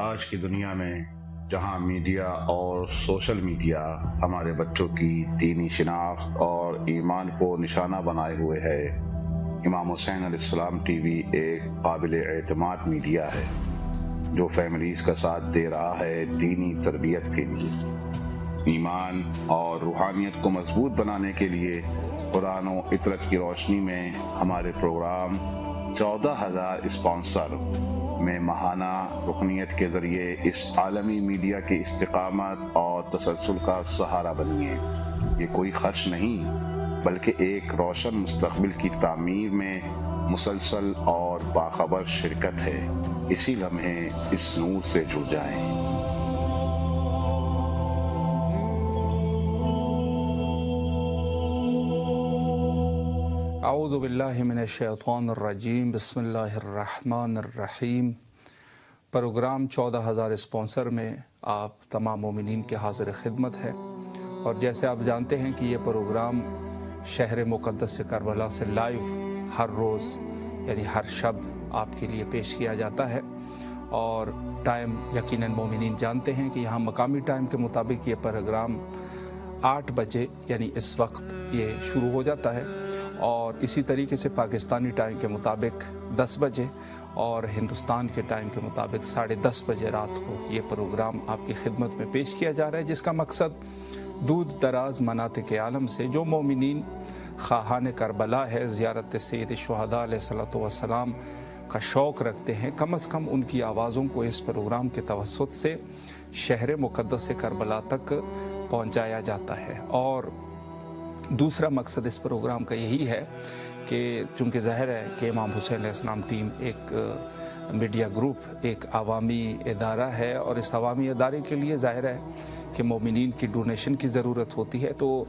آج کی دنیا میں جہاں میڈیا اور سوشل میڈیا ہمارے بچوں کی دینی شناخت اور ایمان کو نشانہ بنائے ہوئے ہے، امام حسین علیہ السلام ٹی وی ایک قابل اعتماد میڈیا ہے جو فیملیز کا ساتھ دے رہا ہے دینی تربیت کے لیے، ایمان اور روحانیت کو مضبوط بنانے کے لیے۔ قرآن و عطرت کی روشنی میں ہمارے پروگرام 14,000 اسپانسر میں ماہانہ رکنیت کے ذریعے اس عالمی میڈیا کی استقامت اور تسلسل کا سہارا بنیے۔ یہ کوئی خرچ نہیں بلکہ ایک روشن مستقبل کی تعمیر میں مسلسل اور باخبر شرکت ہے۔ اسی لمحے اس نور سے جڑ جائیں۔ اعوذ باللہ من الشیطان الرجیم، بسم اللہ الرحمن الرحیم۔ پروگرام 14,000 اسپانسر میں آپ تمام مومنین کے حاضر خدمت ہے، اور جیسے آپ جانتے ہیں کہ یہ پروگرام شہر مقدس سے کربلا سے لائیو ہر روز یعنی ہر شب آپ کے لیے پیش کیا جاتا ہے، اور ٹائم یقیناً مومنین جانتے ہیں کہ یہاں مقامی ٹائم کے مطابق یہ پروگرام 8 بجے یعنی اس وقت یہ شروع ہو جاتا ہے، اور اسی طریقے سے پاکستانی ٹائم کے مطابق 10 بجے اور ہندوستان کے ٹائم کے مطابق 10:30 بجے رات کو یہ پروگرام آپ کی خدمت میں پیش کیا جا رہا ہے، جس کا مقصد دور دراز مناطق عالم سے جو مومنین خواہان کربلا ہے، زیارت سید الشہداء علیہ الصلوۃ والسلام کا شوق رکھتے ہیں، کم از کم ان کی آوازوں کو اس پروگرام کے توسط سے شہر مقدس سے کربلا تک پہنچایا جاتا ہے۔ اور دوسرا مقصد اس پروگرام کا یہی ہے کہ چونکہ ظاہر ہے کہ امام حسین علیہ السلام ٹیم ایک میڈیا گروپ، ایک عوامی ادارہ ہے، اور اس عوامی ادارے کے لیے ظاہر ہے کہ مومنین کی ڈونیشن کی ضرورت ہوتی ہے، تو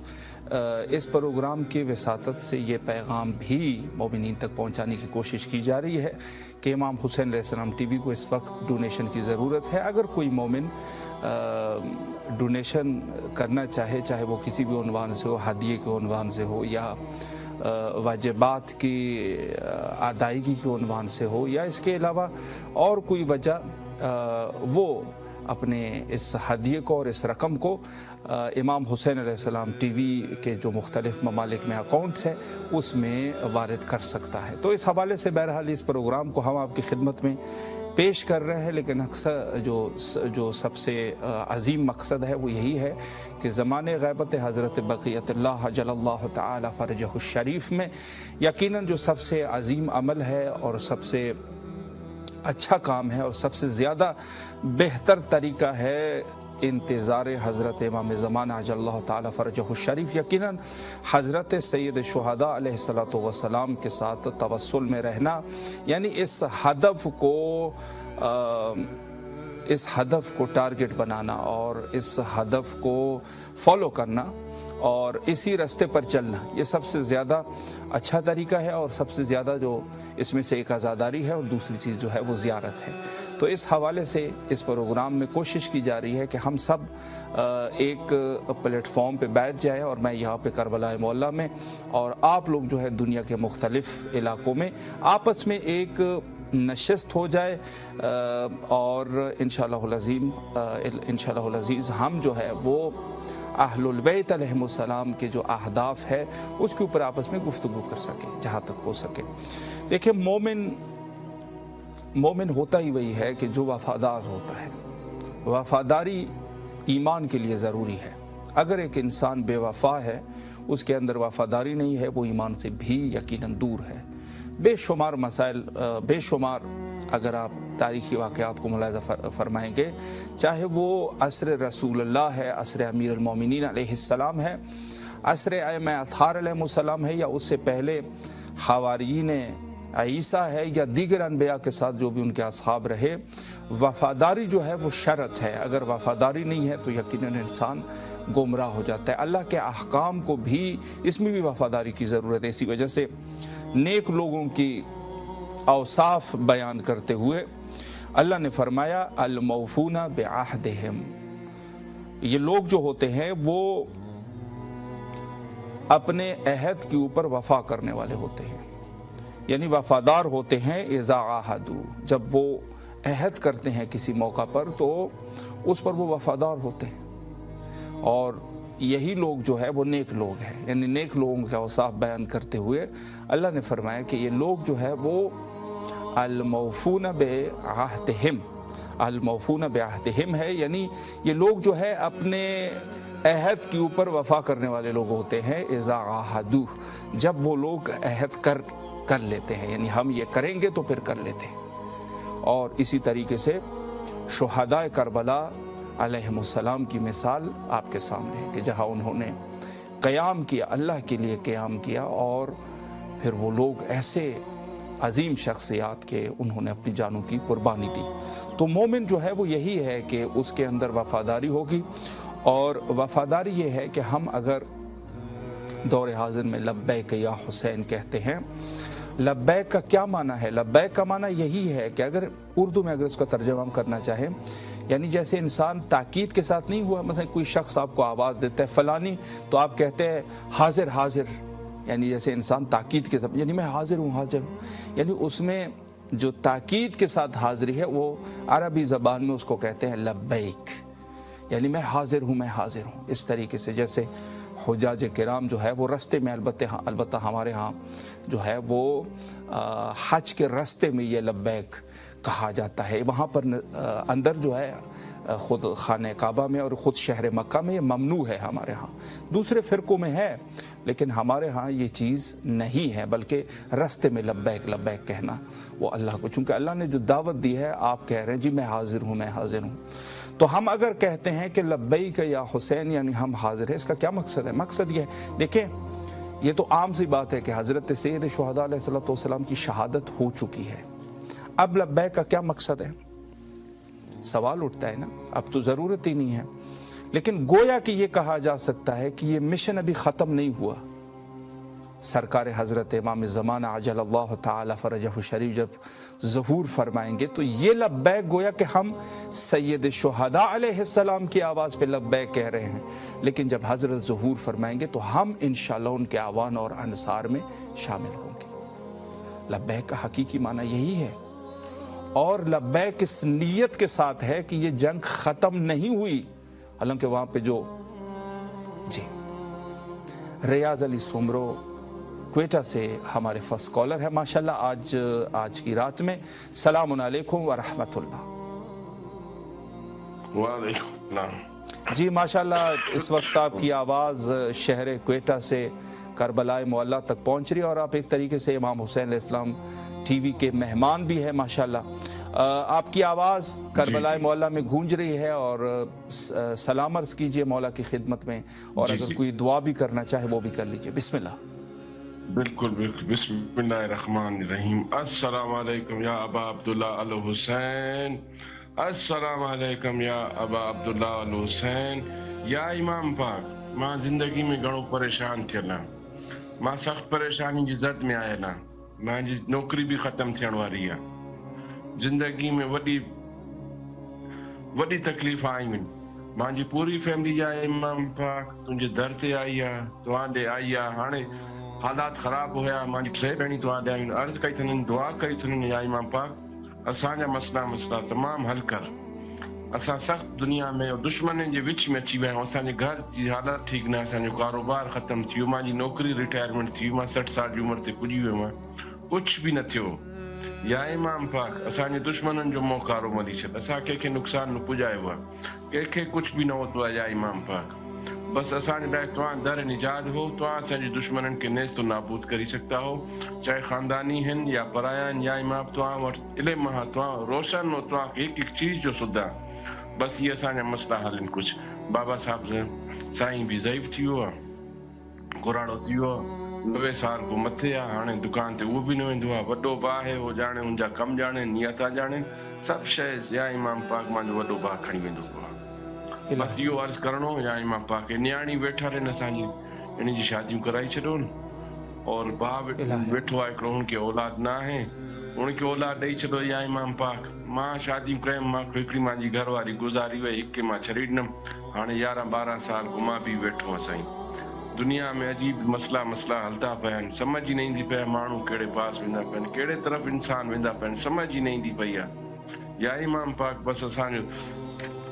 اس پروگرام کی وساطت سے یہ پیغام بھی مومنین تک پہنچانے کی کوشش کی جا رہی ہے کہ امام حسین علیہ السلام ٹی وی کو اس وقت ڈونیشن کی ضرورت ہے۔ اگر کوئی مومن ڈونیشن کرنا چاہے وہ کسی بھی عنوان سے ہو، ہدیے کے عنوان سے ہو، یا واجبات کی ادائیگی کے عنوان سے ہو، یا اس کے علاوہ اور کوئی وجہ، وہ اپنے اس ہدیے کو اور اس رقم کو امام حسین علیہ السلام ٹی وی کے جو مختلف ممالک میں اکاؤنٹس ہیں اس میں وارد کر سکتا ہے۔ تو اس حوالے سے بہرحال اس پروگرام کو ہم آپ کی خدمت میں پیش کر رہے ہیں، لیکن اکثر جو سب سے عظیم مقصد ہے وہ یہی ہے کہ زمانے غیبت حضرت بقیت اللہ جل اللہ تعالی فرجہ الشریف میں یقیناً جو سب سے عظیم عمل ہے اور سب سے اچھا کام ہے اور سب سے زیادہ بہتر طریقہ ہے انتظار حضرت امام زمانہ عجل اللہ تعالی فرجہ الشریف، یقیناً حضرت سید الشہداء علیہ الصلوۃ والسلام کے ساتھ توسل میں رہنا، یعنی اس ہدف کو ٹارگٹ بنانا اور اس ہدف کو فالو کرنا اور اسی راستے پر چلنا، یہ سب سے زیادہ اچھا طریقہ ہے، اور سب سے زیادہ جو اس میں سے ایک عزاداری ہے اور دوسری چیز جو ہے وہ زیارت ہے۔ تو اس حوالے سے اس پروگرام میں کوشش کی جا رہی ہے کہ ہم سب ایک پلیٹ فارم پہ بیٹھ جائیں، اور میں یہاں پہ کربلا معلیٰ میں اور آپ لوگ جو ہے دنیا کے مختلف علاقوں میں آپس میں ایک نشست ہو جائے، اور انشاءاللہ العزیز ہم جو ہے وہ اہل البیت علیہم السلام کے جو اہداف ہے اس کے اوپر آپس میں گفتگو کر سکیں جہاں تک ہو سکے۔ دیکھیں، مومن ہوتا ہی وہی ہے کہ جو وفادار ہوتا ہے۔ وفاداری ایمان کے لیے ضروری ہے۔ اگر ایک انسان بے وفا ہے، اس کے اندر وفاداری نہیں ہے، وہ ایمان سے بھی یقیناً دور ہے۔ بے شمار مسائل، بے شمار اگر آپ تاریخی واقعات کو ملاحظہ فرمائیں گے، چاہے وہ عصر رسول اللہ ہے، عصر امیر المومنین علیہ السلام ہے، عصر ائمہ اطہار علیہ السلام ہے، یا اس سے پہلے حواریین عیسیٰ ہے، یا دیگر انبیاء کے ساتھ جو بھی ان کے اصحاب رہے، وفاداری جو ہے وہ شرط ہے۔ اگر وفاداری نہیں ہے تو یقیناً انسان گمراہ ہو جاتا ہے۔ اللہ کے احکام کو بھی، اس میں بھی وفاداری کی ضرورت ہے۔ اسی وجہ سے نیک لوگوں کی اوصاف بیان کرتے ہوئے اللہ نے فرمایا الموفون بعہدہم، یہ لوگ جو ہوتے ہیں وہ اپنے عہد کے اوپر وفا کرنے والے ہوتے ہیں، یعنی وفادار ہوتے ہیں اذا عاہدوا، جب وہ عہد کرتے ہیں کسی موقع پر تو اس پر وہ وفادار ہوتے ہیں، اور یہی لوگ جو ہے وہ نیک لوگ ہیں. یعنی نیک لوگوں کا اوصاف بیان کرتے ہوئے اللہ نے فرمایا کہ یہ لوگ جو ہے وہ الموفون بعہدہم، الموفون بعہدہم ہے، یعنی یہ لوگ جو ہے اپنے عہد کے اوپر وفا کرنے والے لوگ ہوتے ہیں. اذا عاہدوا، جب وہ لوگ عہد کر لیتے ہیں، یعنی ہم یہ کریں گے تو پھر کر لیتے ہیں. اور اسی طریقے سے شہداء کربلا علیہم السلام کی مثال آپ کے سامنے ہے کہ جہاں انہوں نے قیام کیا، اللہ کے لیے قیام کیا، اور پھر وہ لوگ ایسے عظیم شخصیات کے انہوں نے اپنی جانوں کی قربانی دی. تو مومن جو ہے وہ یہی ہے کہ اس کے اندر وفاداری ہوگی، اور وفاداری یہ ہے کہ ہم اگر دور حاضر میں لبیک یا حسین کہتے ہیں. لبیک کا کیا معنی ہے؟ لبیک کا معنی یہی ہے کہ اگر اردو میں اگر اس کا ترجمہ ہم کرنا چاہیں، یعنی جیسے انسان تاکید کے ساتھ نہیں ہوا، مثلا کوئی شخص آپ کو آواز دیتا ہے فلانی، تو آپ کہتے ہیں حاضر حاضر، یعنی جیسے انسان تاکید کے ساتھ، یعنی میں حاضر ہوں حاضر ہوں، یعنی اس میں جو تاکید کے ساتھ حاضری ہے وہ عربی زبان میں اس کو کہتے ہیں لبیک، یعنی میں حاضر ہوں، میں حاضر ہوں. اس طریقے سے جیسے حجاج کرام جو ہے وہ رستے میں البتہ ہمارے ہاں جو ہے وہ حج کے رستے میں یہ لبیک کہا جاتا ہے. وہاں پر اندر جو ہے خود خانہ کعبہ میں اور خود شہر مکہ میں یہ ممنوع ہے. ہمارے ہاں دوسرے فرقوں میں ہے، لیکن ہمارے ہاں یہ چیز نہیں ہے، بلکہ رستے میں لبیک لبیک کہنا وہ اللہ کو، چونکہ اللہ نے جو دعوت دی ہے آپ کہہ رہے ہیں جی میں حاضر ہوں، میں حاضر ہوں. تو ہم اگر کہتے ہیں کہ لبیک یا حسین یعنی ہم حاضر ہیں، اس کا کیا مقصد ہے؟ مقصد یہ ہے، دیکھیں یہ تو عام سی بات ہے کہ حضرت سید شہداء علیہ السلام کی شہادت ہو چکی ہے. اب لبیک کا کیا مقصد ہے؟ سوال اٹھتا ہے نا، اب تو ضرورت ہی نہیں ہے. لیکن گویا کہ یہ کہا جا سکتا ہے کہ یہ مشن ابھی ختم نہیں ہوا. سرکار حضرت امام زمانہ عجل اللہ تعالی فرجہ شریف جب ظہور فرمائیں گے تو یہ لبیک گویا کہ ہم سید شہداء علیہ السلام کی آواز پہ لبیک کہہ رہے ہیں، لیکن جب حضرت ظہور فرمائیں گے تو ہم انشاءاللہ ان کے اعوان اور انصار میں شامل ہوں گے. لبیک کا حقیقی معنی یہی ہے، اور لبیک اس نیت کے ساتھ ہے کہ یہ جنگ ختم نہیں ہوئی. حالانکہ وہاں پہ جو جی ریاض علی سمرو کوئٹہ سے ہمارے فرسٹ کالر ہے ماشاءاللہ آج کی رات میں. سلام علیکم ورحمۃ اللہ. وعلیکم السلام. جی ماشاءاللہ اس وقت آپ کی آواز شہر کوئٹہ سے کربلا معلیٰ تک پہنچ رہی ہے، اور آپ ایک طریقے سے امام حسین علیہ السلام ٹی وی کے مہمان بھی ہیں ماشاءاللہ. آپ کی آواز کربلا معلیٰ میں گونج رہی ہے، اور سلام عرض کیجئے مولا کی خدمت میں، اور اگر کوئی دعا بھی کرنا چاہے وہ بھی کر لیجئے. بسم اللہ. بالکل بالکل. بسم اللہ الرحمن الرحیم. السلام علیکم یا ابا عبداللہ الحسین. السلام علیکم یا ابا عبداللہ الحسین. یا امام پاک، ماں زندگی میں گھणو پریشان تھیل ہاں. ماں سخت پریشانی جی زد میں آयल ہاں. ماں جی نوکری بھی ختم تھیण واری ہے. زندگی میں وڈی تکلیف آئی ہیں. ماں جی پوری فیملی جا امام پاک تجھے در تے آئی ہے، تواڈے آئی ہے. ہانے حالات خراب ہویا. ماں جی ٹے بھیڑی تواڈے آئی، عرض کئی تھن، دعا کئی تھن یا امام پاک اساں جا مسئلہ تمام حل کر. اساں سخت دنیا میں دشمنن جے وچ میں اچی ویا آहियूं. اساں جے گھر جی حالات ٹھیک نہ، اساں جو کاروبار ختم تھیو. ماں جی نوکری ریٹائرمنٹ تھی. ماں 60 سال جی عمر تے پجی ویم، کچھ بھی نہ تھیو. یا امام پاک اساں جے دشمنن جو موقعو ملی چھڈ. اساں کے نقصان نہ پجایو ہے، کے کچھ بھی نہ ہوتو ہے. یا امام پاک بس اساں جے تواں در نجات ہو. تواں اساں جے دشمنن کے نیست و نابود کری سکتا ہو، چاہے خاندانی ہیں یا پرایا ہیں. یا امام تواں وٹ علم ہا، تواں روشن ہو، تواں ایک چیز جو سدا. بس یہ اساں جا مسئلہ حل ہیں. کچھ بابا صاحب سائیں بھی ضعیف تھیو ہے، قراڑو تھیو 90 سال کو متھے آ. ہانے دکان تے وہ بھی نہ ویندو ہے. وڈو بھاء ہے، وہ جانے ان جا کم جانے، نیتا جانے، سب شے. یا امام پاک ماں جو وڈو بھاء کھڑی ویندو ہے. بس یہ عرض کرنو یا امام پاک نیاणी ویٹھا رہن اساں جی ان جی شادیوں کرائی چھڈون. اور بھاء ویٹھو ہے ہکڑو، ان کے اولاد نہ ہیں، ان کے اولاد ॾेई छॾो. या امام پاک मां शादियूं कयमि. मां हिकिड़ी मुंहिंजी घर वारी गुज़ारी वई، हिकु मां छॾींदमि. हाणे 11-12 साल को मां बि वेठो आहियां. साईं दुनिया में अजीब मसला हलता पिया आहिनि. सम्झ ई न ईंदी पई माण्हू कहिड़े पास वेंदा पिया आहिनि, कहिड़े तरफ़ इंसान वेंदा पिया आहिनि, सम्झ ई न ईंदी पई आहे. یا امام پاک بس اسانجو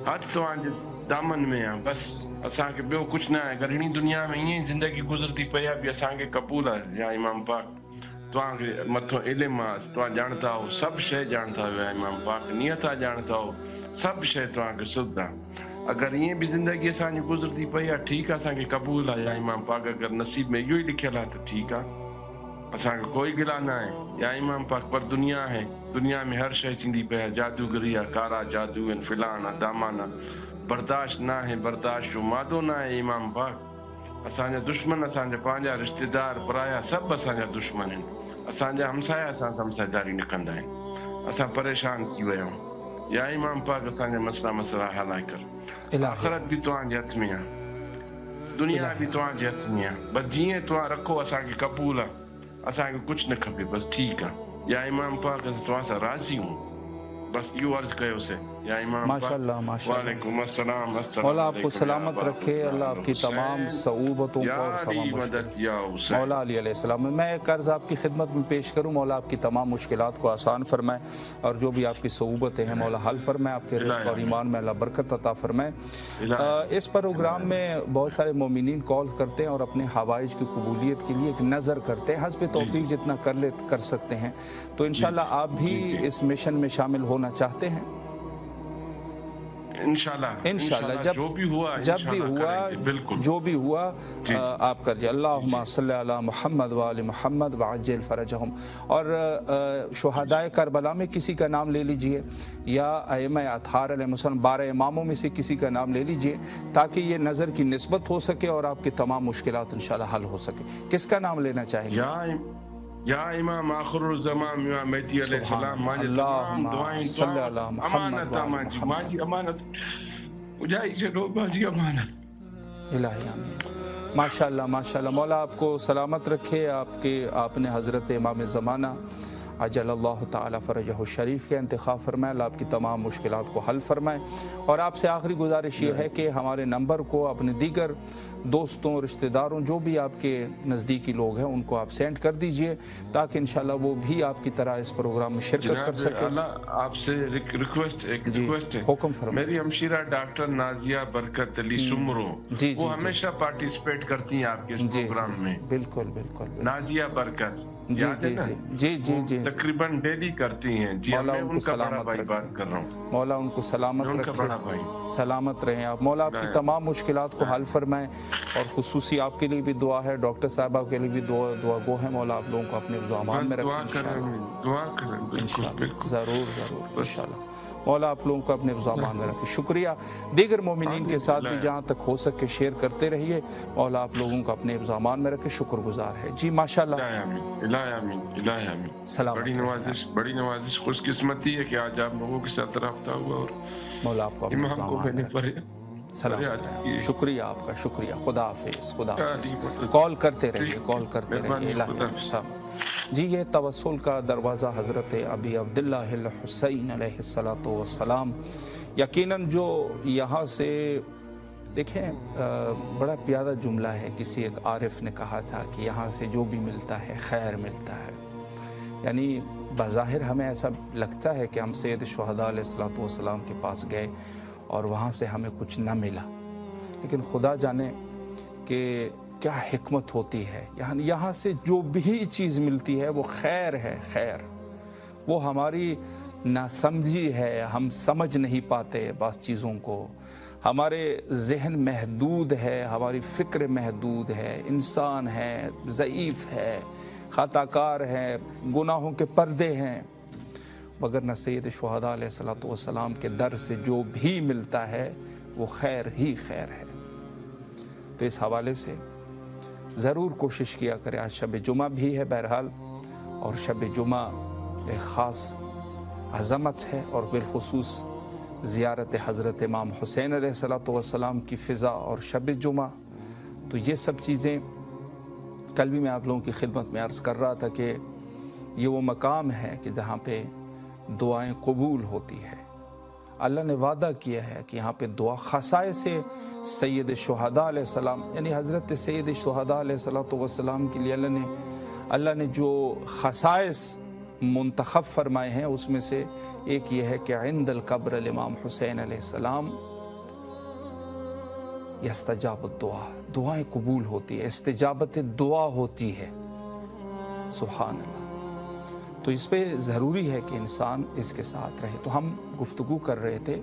ہاتھ توانجے دامن میں ہے، بس اساں کے بیو کچھ نہ ہے، اگر ہنی دنیا میں یہ زندگی گزرتی پئی بھی اساں کے قبول ہے یا امام پاک تواں کے متھو علم ہے، تواں جانتا ہو سب شے جانتا ہو یا امام پاک نیتا جانتا ہو سب شے تواں کے سبدا، اگر یہ بھی زندگی اساں جی گزرتی پئی ہے ٹھیک ہے اساں کے قبول ہے یا امام پاک، اگر نصیب میں یوں ہی لکھل ہے تو ٹھیک ہے اساں کا کوئی گلا نہ ہے یا امام پاک، پر دنیا ہے، دنیا میں ہر شے چیندی پئی ہے، جادوگری ہے، کارا جادو ہے، فلان ہے، دامان ہے، برداشت نہ ہے، برداشت جو مادو نہ ہے امام پاک، اسانجا دشمن اسانجا پانجا رشتہ دار پرایا سب اسانجا دشمن ہیں، اسانجا ہمسایا اساں ہمسایداری نہ کندا ہیں، اساں پریشان تھی ویا ہوں یا امام پاک اسانجا مسئلہ حل کر، آخرت بھی تواں جے ہتھ میں ہے، دنیا بھی تواں جے ہتھ میں ہے، بس جیئں تواں رکھو اساں کے قبول ہے، اساں کے کچھ نہ کھپے بس ٹھیک ہے یا امام پاک تواں سا راضی ہوں، بس یوں عرض کہو سے یا امام ماشاء پاک۔ اللہ ماشاء اللہ، وعلیکم السلام، السلام مولا آپ کو علیکم سلامت رکھے، اللہ آپ کی تمام صعوبتوں کو اور تمام مشکلات، مولا علی علیہ السلام، میں ایک عرض آپ کی خدمت میں پیش کروں، مولا آپ کی تمام مشکلات کو آسان فرمائے اور جو بھی آپ کی صعوبتیں ہیں مولا حل فرمائے، آپ کے رزق اور ایمان میں اللہ برکت عطا فرمائے۔ اس پروگرام میں بہت سارے مومنین کال کرتے ہیں اور اپنے حوائج کی قبولیت کے لیے ایک نظر کرتے ہیں، حسب توفیق جتنا کر سکتے ہیں، تو انشاءاللہ آپ بھی اس مشن میں شامل ہونا چاہتے ہیں؟ انشاءاللہ جب بھی ہوا جو بھی ہوا آپ کریے، اللہم صلی علی محمد وآل محمد وعجل فرجہم، اور شہدائے کربلا میں کسی کا نام لے لیجئے یا ائمہ اطہار علیہ السلام 12 اماموں میں سے کسی کا نام لے لیجئے تاکہ یہ نظر کی نسبت ہو سکے اور آپ کی تمام مشکلات انشاءاللہ حل ہو سکے۔ کس کا نام لینا چاہیں گے؟ یا امام آخر الزمان امام مہدی علیہ السلام، ماجھے تمام دعائیں امانت ماجی امانت اجائی چلو ماجی امانت، الہی آمین۔ ماشاءاللہ ماشاءاللہ، مولا آپ کو سلامت رکھے، آپ نے حضرت امام زمانہ عجل اللہ تعالیٰ فرجہ الشریف کے انتخاب فرمائے، اللہ آپ کی تمام مشکلات کو حل فرمائے، اور آپ سے آخری گزارش یہ ہے کہ ہمارے نمبر کو اپنے دیگر دوستوں رشتہ داروں جو بھی آپ کے نزدیکی لوگ ہیں ان کو آپ سینڈ کر دیجئے تاکہ انشاءاللہ وہ بھی آپ کی طرح اس پروگرام میں شرکت کر سکے۔ اللہ آپ سے ریکویسٹ ہے، حکم فرمائیں۔ میری ہمشیرہ ڈاکٹر نازیہ برکت علی سمرو، وہ ہمیشہ پارٹیسپیٹ کرتی ہیں آپ کے اس پروگرام میں، بالکل بالکل، نازیہ برکت جی تقریباً ڈیلی کرتی ہیں، جی مولا میں ان ان کو کا بڑا سلامت بھائی رکھے، بات کر رہا ہوں، مولا ان کو سلامت ان کا رکھے، بڑا بھائی سلامت رہیں آپ، مولا آپ کی تمام مشکلات کو حل فرمائیں، اور خصوصی آپ کے لیے بھی دعا ہے، ڈاکٹر صاحبہ کے لیے بھی دعا گو ہے، مولا آپ لوگوں کو اپنے امان میں رکھیں انشاءاللہ، ضرور انشاءاللہ، مولا آپ لوگوں کو اپنے امان میں رکھے۔ شکریہ، دیگر مومنین کے ساتھ بھی جہاں تک ہو سکے شیئر کرتے رہیے، مولا آپ لوگوں کو اپنے امان میں رکھے، شکر گزار ہے جی۔ ماشاءاللہ، الہی آمین، بڑی نوازش خوش قسمتی ہے کہ آج آپ لوگوں کے ساتھ رابطہ ہوا اور مولا آپ کو اپنے امام کو میں نے پڑھے۔ سلام، شکریہ آپ کا، شکریہ، خدا حافظ، خدا حافظ، کال کرتے رہیے الہی السلام۔ جی، یہ توسل کا دروازہ حضرت ابی عبداللہ الحسین علیہ السلام، یقیناً جو یہاں سے دیکھیں، بڑا پیارا جملہ ہے، کسی ایک عارف نے کہا تھا کہ یہاں سے جو بھی ملتا ہے خیر ملتا ہے، یعنی بظاہر ہمیں ایسا لگتا ہے کہ ہم سید شہداء علیہ السلام کے پاس گئے اور وہاں سے ہمیں کچھ نہ ملا، لیکن خدا جانے کہ کیا حکمت ہوتی ہے، یہاں سے جو بھی چیز ملتی ہے وہ خیر ہے، خیر، وہ ہماری ناسمجھی ہے، ہم سمجھ نہیں پاتے بعض چیزوں کو، ہمارے ذہن محدود ہے، ہماری فکر محدود ہے، انسان ہے، ضعیف ہے، خطا کار ہے، گناہوں کے پردے ہیں، مگر نہ سید شہداء علیہ السلام کے در سے جو بھی ملتا ہے وہ خیر ہی خیر ہے۔ تو اس حوالے سے ضرور کوشش کیا کرے، آج شب جمعہ بھی ہے بہرحال، اور شب جمعہ ایک خاص عظمت ہے، اور بالخصوص زیارت حضرت امام حسین علیہ السلام کی فضا اور شب جمعہ، تو یہ سب چیزیں کل بھی میں آپ لوگوں کی خدمت میں عرض کر رہا تھا کہ یہ وہ مقام ہے کہ جہاں پہ دعائیں قبول ہوتی ہے، اللہ نے وعدہ کیا ہے کہ یہاں پہ دعا خصائص سید شہداء علیہ السلام، یعنی حضرت سید شہداء علیہ السلام کے لیے اللہ نے جو خصائص منتخب فرمائے ہیں اس میں سے ایک یہ ہے کہ عند القبر الامام حسین علیہ السلام یستجاب الدعا، دعائیں قبول ہوتی ہے، استجابت دعا ہوتی ہے۔ سبحان اللہ۔ تو اس پہ ضروری ہے کہ انسان اس کے ساتھ رہے۔ تو ہم گفتگو کر رہے تھے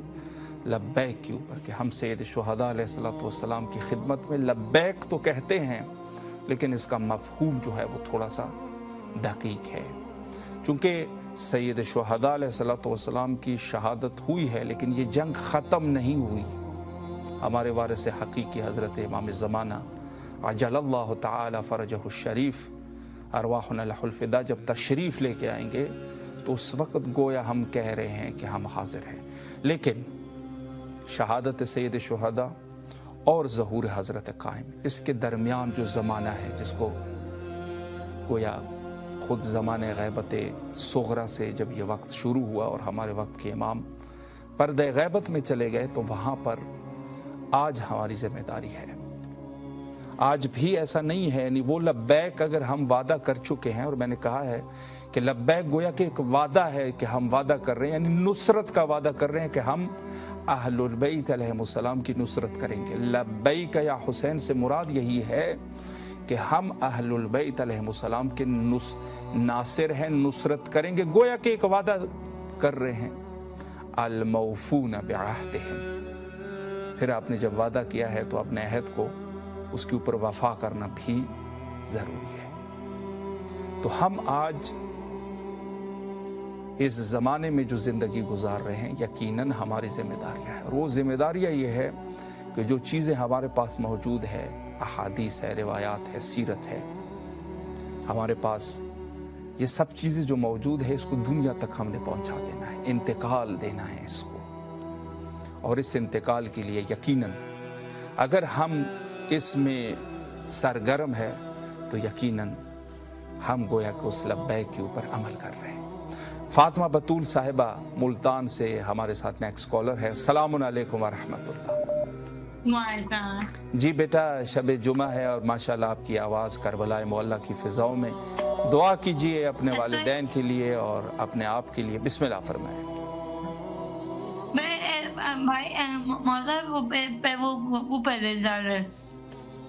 لبیک کے اوپر کہ ہم سید شہداء علیہ السلام کی خدمت میں لبیک تو کہتے ہیں، لیکن اس کا مفہوم جو ہے وہ تھوڑا سا دقیق ہے، چونکہ سید شہداء علیہ السلام کی شہادت ہوئی ہے لیکن یہ جنگ ختم نہیں ہوئی۔ ہمارے وارث حقیقی حضرت امام زمانہ عجل اللہ تعالی فرجہ الشریف ارواحنا لہ الفدا جب تشریف لے کے آئیں گے تو اس وقت گویا ہم کہہ رہے ہیں کہ ہم حاضر ہیں، لیکن شہادت سید شہداء اور ظہور حضرت قائم، اس کے درمیان جو زمانہ ہے جس کو گویا خود زمانہ غیبت صغرا سے جب یہ وقت شروع ہوا اور ہمارے وقت کے امام پردہ غیبت میں چلے گئے، تو وہاں پر آج ہماری ذمہ داری ہے۔ آج بھی ایسا نہیں ہے، یعنی وہ لبیک اگر ہم وعدہ کر چکے ہیں، اور میں نے کہا ہے کہ لبیک گویا کہ ایک وعدہ ہے کہ ہم وعدہ کر رہے ہیں، یعنی نصرت کا وعدہ کر رہے ہیں کہ ہم اہل البیت علیہ السلام کی نصرت کریں گے۔ لبیک یا حسین سے مراد یہی ہے کہ ہم اہل البیت علیہ السلام کے ناصر ہیں، نصرت کریں گے، گویا کہ ایک وعدہ کر رہے ہیں۔ الموفون بعہدہم، پھر آپ نے جب وعدہ کیا ہے تو اپنے عہد کو اس کے اوپر وفا کرنا بھی ضروری ہے۔ تو ہم آج اس زمانے میں جو زندگی گزار رہے ہیں یقیناً ہماری ذمہ داریاں ہیں، اور وہ ذمہ داریاں یہ ہے کہ جو چیزیں ہمارے پاس موجود ہے، احادیث ہے، روایات ہے، سیرت ہے، ہمارے پاس یہ سب چیزیں جو موجود ہے اس کو دنیا تک ہم نے پہنچا دینا ہے، انتقال دینا ہے اس کو۔ اور اس انتقال کے لیے یقیناً اگر ہم اس میں سرگرم ہے تو یقیناً ہم گویا کہ اس لبیک کے اوپر عمل کر رہے ہیں۔ فاطمہ بطول صاحبہ ملتان سے ہمارے ساتھ نیکسٹ کالر ہے۔ السلام علیکم ورحمۃ اللہ۔ جی بیٹا، شب جمعہ ہے اور ماشاءاللہ آپ کی آواز کربلا معلیٰ کی فضاؤں میں، دعا کیجئے اپنے والدین کے لیے اور اپنے آپ کے لیے، بسم اللہ فرمائیں۔ وہ پہلے جا رہے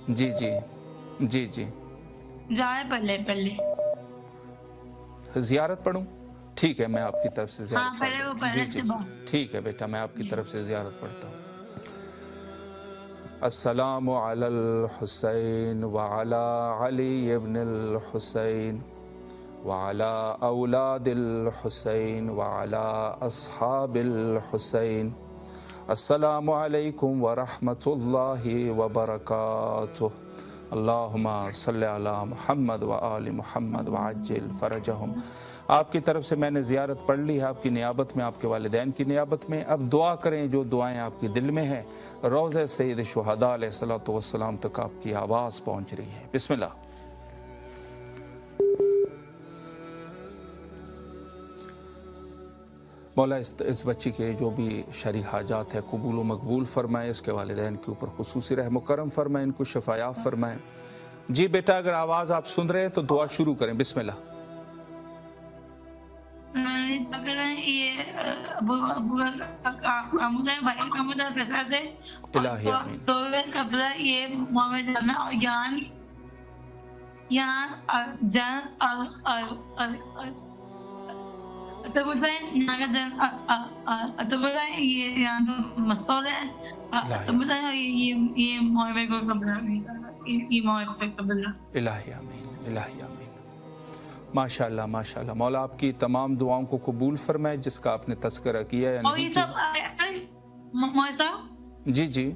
جی جی جی جی جا رہے پہلے زیارت پڑھوں؟ ٹھیک ہے، میں آپ کی طرف سے زیارت پہلے وہ پہلے سے ٹھیک ہے بیٹا، میں آپ کی طرف سے زیارت پڑھتا ہوں۔ السلام علی الحسین وعلی علی ابن الحسین وعلی اولاد الحسین وعلی اصحاب الحسین، السلام علیکم ورحمۃ اللہ وبرکاتہ، اللہم صلی علی محمد وآل محمد وعجل فرجہم۔ آپ کی طرف سے میں نے زیارت پڑھ لی ہے، آپ کی نیابت میں، آپ کے والدین کی نیابت میں۔ اب دعا کریں جو دعائیں آپ کے دل میں ہیں، روضہ سید شہداء علیہ السلام تک آپ کی آواز پہنچ رہی ہے، بسم اللہ۔ مولا اس بچی کے جو بھی شرعی حاجات ہے قبول و مقبول فرمائے، اس کے والدین کے اوپر خصوصی رحم و کرم فرمائے، ان کو شفایاب فرمائے۔ جی بیٹا، اگر آواز آپ سن رہے ہیں تو دعا شروع کریں، بسم اللہ۔ الہی آمین، الہی آمین۔ ماشاء اللہ ماشاء اللہ، مولا آپ کی تمام دعاؤں کو قبول فرمائے جس کا آپ نے تذکرہ کیا ہے۔ جی جی،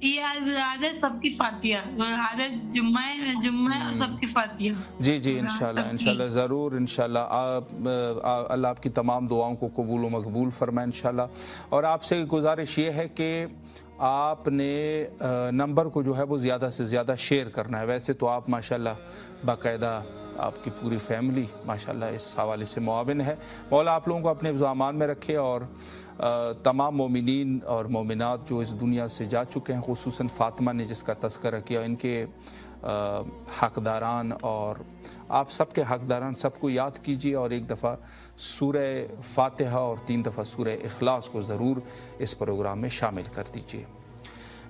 یہ عادت سب کی فاتحہ، عادت جمعہ سب کی فاتحہ۔ جی جی، انشاءاللہ ضرور، انشاءاللہ اللہ آپ کی تمام دعاؤں کو قبول و مقبول فرمائے انشاءاللہ۔ اور آپ سے گزارش یہ ہے کہ آپ نے نمبر کو جو ہے وہ زیادہ سے زیادہ شیئر کرنا ہے۔ ویسے تو آپ ماشاءاللہ باقاعدہ آپ کی پوری فیملی ماشاءاللہ اس حوالے سے معاون ہے۔ مولا آپ لوگوں کو اپنے امان میں رکھے اور तमाम मोमिनीन और मोमिनात जो इस दुनिया से जा चुके हैं, खुसूसन फ़ातिमा ने जिसका तज़किरा किया, इनके हक़दारान और आप सबके हक़दारान सबको याद कीजिए और एक दफ़ा सूरह फ़ातिहा और 3 दफ़ा सूरह इखलास को ज़रूर इस प्रोग्राम में शामिल कर दीजिए।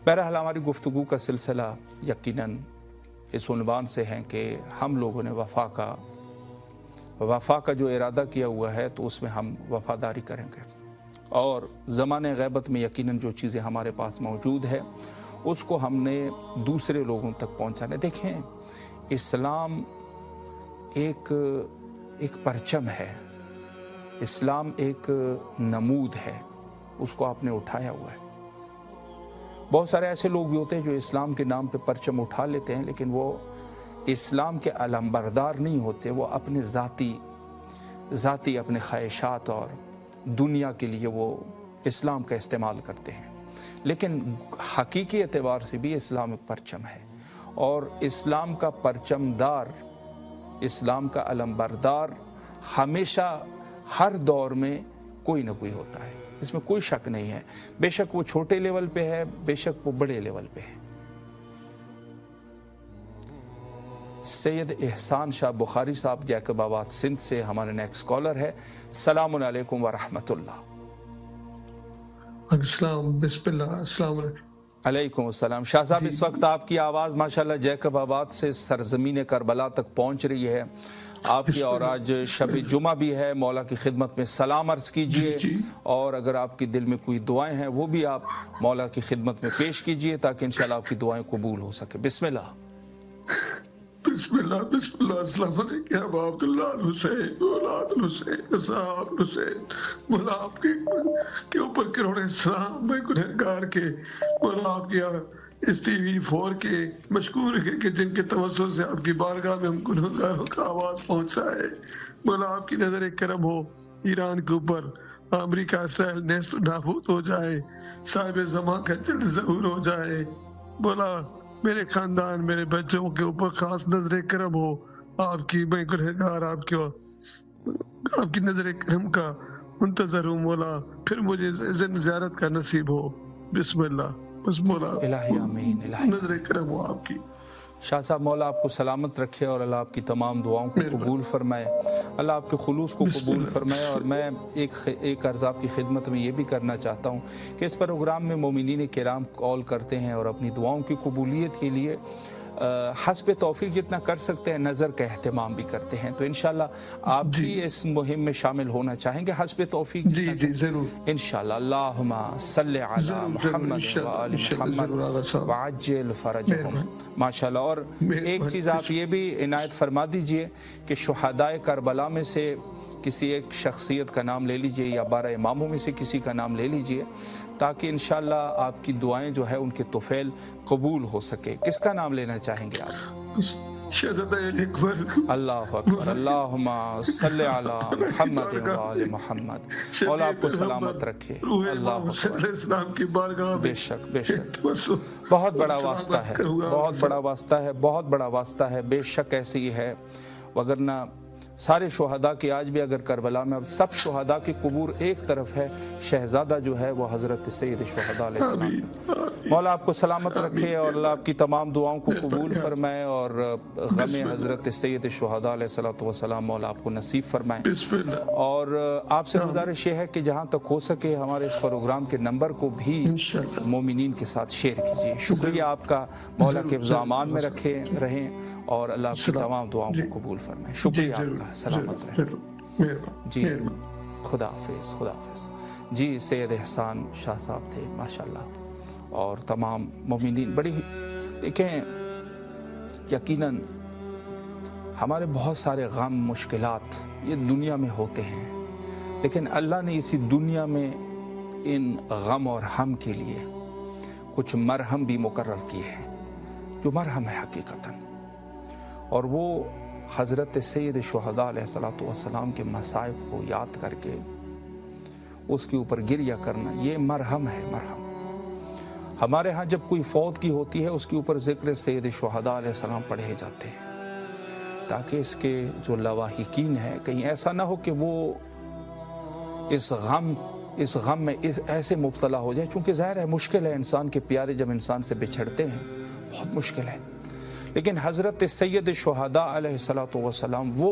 बहरहाल हमारी गुफ्तगू का सिलसिला यकीनन इस उन्वान से है कि हम लोगों ने वफ़ा का जो इरादा किया हुआ है तो उसमें हम वफ़ादारी करेंगे और ज़माने ग़ैबत में यकीनन जो चीज़ें हमारे पास मौजूद है उसको हमने दूसरे लोगों तक पहुँचाने। देखें, इस्लाम एक परचम है, इस्लाम एक नमूद है, उसको आपने उठाया हुआ है। बहुत सारे ऐसे लोग भी होते हैं जो इस्लाम के नाम पे परचम उठा लेते हैं, लेकिन वो इस्लाम के अलमबरदार नहीं होते, वो अपने ज़ाती अपने ख्वाहिशात और दुनिया के लिए वो इस्लाम का इस्तेमाल करते हैं। लेकिन हकीकी एतबार से भी इस्लाम एक परचम है और इस्लाम का परचमदार, इस्लाम का अलमबरदार हमेशा हर दौर में कोई ना कोई होता है, इसमें कोई शक नहीं है। बेशक वो छोटे लेवल पे है, बेशक वो बड़े लेवल पे है। सैयद एहसान शाह बुखारी साहब जैकबाबाद सिंध से हमारे नेक्स्ट कॉलर है। सलामुन अलैकुम व रहमतुल्लाह। अलैकुम अस्सलाम। शाह साहब, इस वक्त आपकी आवाज़ माशाल्लाह जैकबाबाद से सरजमीन करबला तक पहुंच रही है आपकी, और आज शब जुमा भी है। मौला की खिदमत में सलाम अर्ज़ कीजिए और अगर आपके दिल में कोई दुआएं हैं वो भी आप मौला की खिदमत में पेश कीजिए ताकि इंशाल्लाह आपकी दुआएं कबूल हो सके। बिस्मिल्लाह। बिस्मिल्लाह बिस्मिल्लाह। अस्सलाम वालेकुम अबू अब्दुल्लाह हुसैन औलाद हुसैन साहब हुसैन, मौला आपके ऊपर करोड़ों सलाम। मैं गुनहगार के मौला आपकी इस TV4 के मशकूर है कि जिनके तवज्जुह से आपकी बारगाह में हम गुनहगारों का आवाज़ पहुंचा है। मौला आपकी नजर करम हो ईरान के ऊपर, अमेरिका इसराइल नेस्त नाबूद हो जाए, साहिब ज़मान का जल्द ज़हूर हो जाए। मौला मेरे खानदान मेरे बच्चों के ऊपर खास नजर करम हो आपकी। मैं गुनहगार आपकी नजर करम का मुंतजर हूँ मौला, फिर मुझे ज़ियारत का नसीब हो। बिस्मिल्लाह। बस मौला नजर करम हो आपकी। शाह साहब, मौला आपको सलामत रखे और अल्लाह आपकी तमाम दुआओं को कबूल फरमाए, अल्लाह आपके खुलूस को कबूल फरमाए। और मैं एक अर्ज़ आपकी खिदमत में ये भी करना चाहता हूँ कि इस प्रोग्राम में मोमिनीन किराम कॉल करते हैं और अपनी दुआओं की कबूलियत के लिए हस्ब तौफीक जितना कर सकते हैं नज़र का एहतमाम भी करते हैं। तो इंशाल्लाह आप भी इस मुहिम में शामिल होना चाहेंगे हस्ब तौफीक? जी जी जरूर इंशाल्लाह। अल्लाहुम्मा सल्लि अला मुहम्मद व आलि मुहम्मद व अज्जिल फरजहुम। माशाल्लाह। और एक चीज़ आप ये भी इनायत फरमा दीजिए कि शुहदाए करबला में से किसी एक शख्सियत का नाम ले लीजिए या 12 इमामों में से किसी का नाम ले लीजिए ताकि इंशाल्लाह आपकी दुआएं जो है उनके तोफैल कबूल हो सके। किसका नाम लेना चाहेंगे आप? अल्लाह अकबर। अल्लाहुम्मा सल्लि अला मुहम्मद व आलि मुहम्मद। मौला आपको सलामत रखे। अल्लाह अकबर। बेशक बेशक, बहुत बड़ा वास्ता है, बहुत बड़ा वास्ता है, बहुत बड़ा वास्ता है। बेशक ऐसे ही है, वगरना सारे शुहदा की आज भी अगर करबला में अब सब शुहदा की कबूर एक तरफ है, शहजादा जो है वो हज़रत सैयद शुहदा अलैहिस्सलाम। मौला आपको सलामत रखे और अल्लाह आपकी तमाम दुआओं को कबूल फरमाए और गमे हज़रत सैयद शुहदा अलैहिस्सलाम मौला आपको नसीब फरमाए। और आपसे गुजारिश ये है कि जहाँ तक हो सके हमारे इस प्रोग्राम के नंबर को भी मोमिनीन के साथ शेयर कीजिए। शुक्रिया आपका, मौला के ज़ामान में रखे रहें और अल्लाह की तमाम दुआओं को कबूल फरमाए। शुक्रिया आपका, सलामत रहे जी। खुदा हाफिज़, खुदा हाफिज़ जी। सैयद एहसान शाह साहब थे माशाल्लाह और तमाम मोमिनीन। बड़ी देखें, यकीनन हमारे बहुत सारे गम मुश्किलात ये दुनिया में होते हैं, लेकिन अल्लाह ने इसी दुनिया में इन गम और हम के लिए कुछ मरहम भी मुकर्रर किए हैं, जो मरहम है हकीकतन, और वो हज़रत सैयद शुहदा अलैहिस्सलातु वस्सलाम के मसाइब को याद करके उसके ऊपर गिरिया करना, ये मरहम है। मरहम हमारे यहाँ जब कोई फौत की होती है उसके ऊपर ज़िक्र सैयद शुहदा अलैहिस्सलाम पढ़े जाते हैं ताकि इसके जो लवाहिकीन हैं कहीं ऐसा ना हो कि वो इस गम इस गम में ऐसे मुब्तला हो जाए, चूँकि ज़ाहिर है मुश्किल है, इंसान के प्यारे जब इंसान से बिछड़ते हैं बहुत मुश्किल है, लेकिन हज़रत सैयद शुहदा अलैहिस्सलातु वस्सलाम वो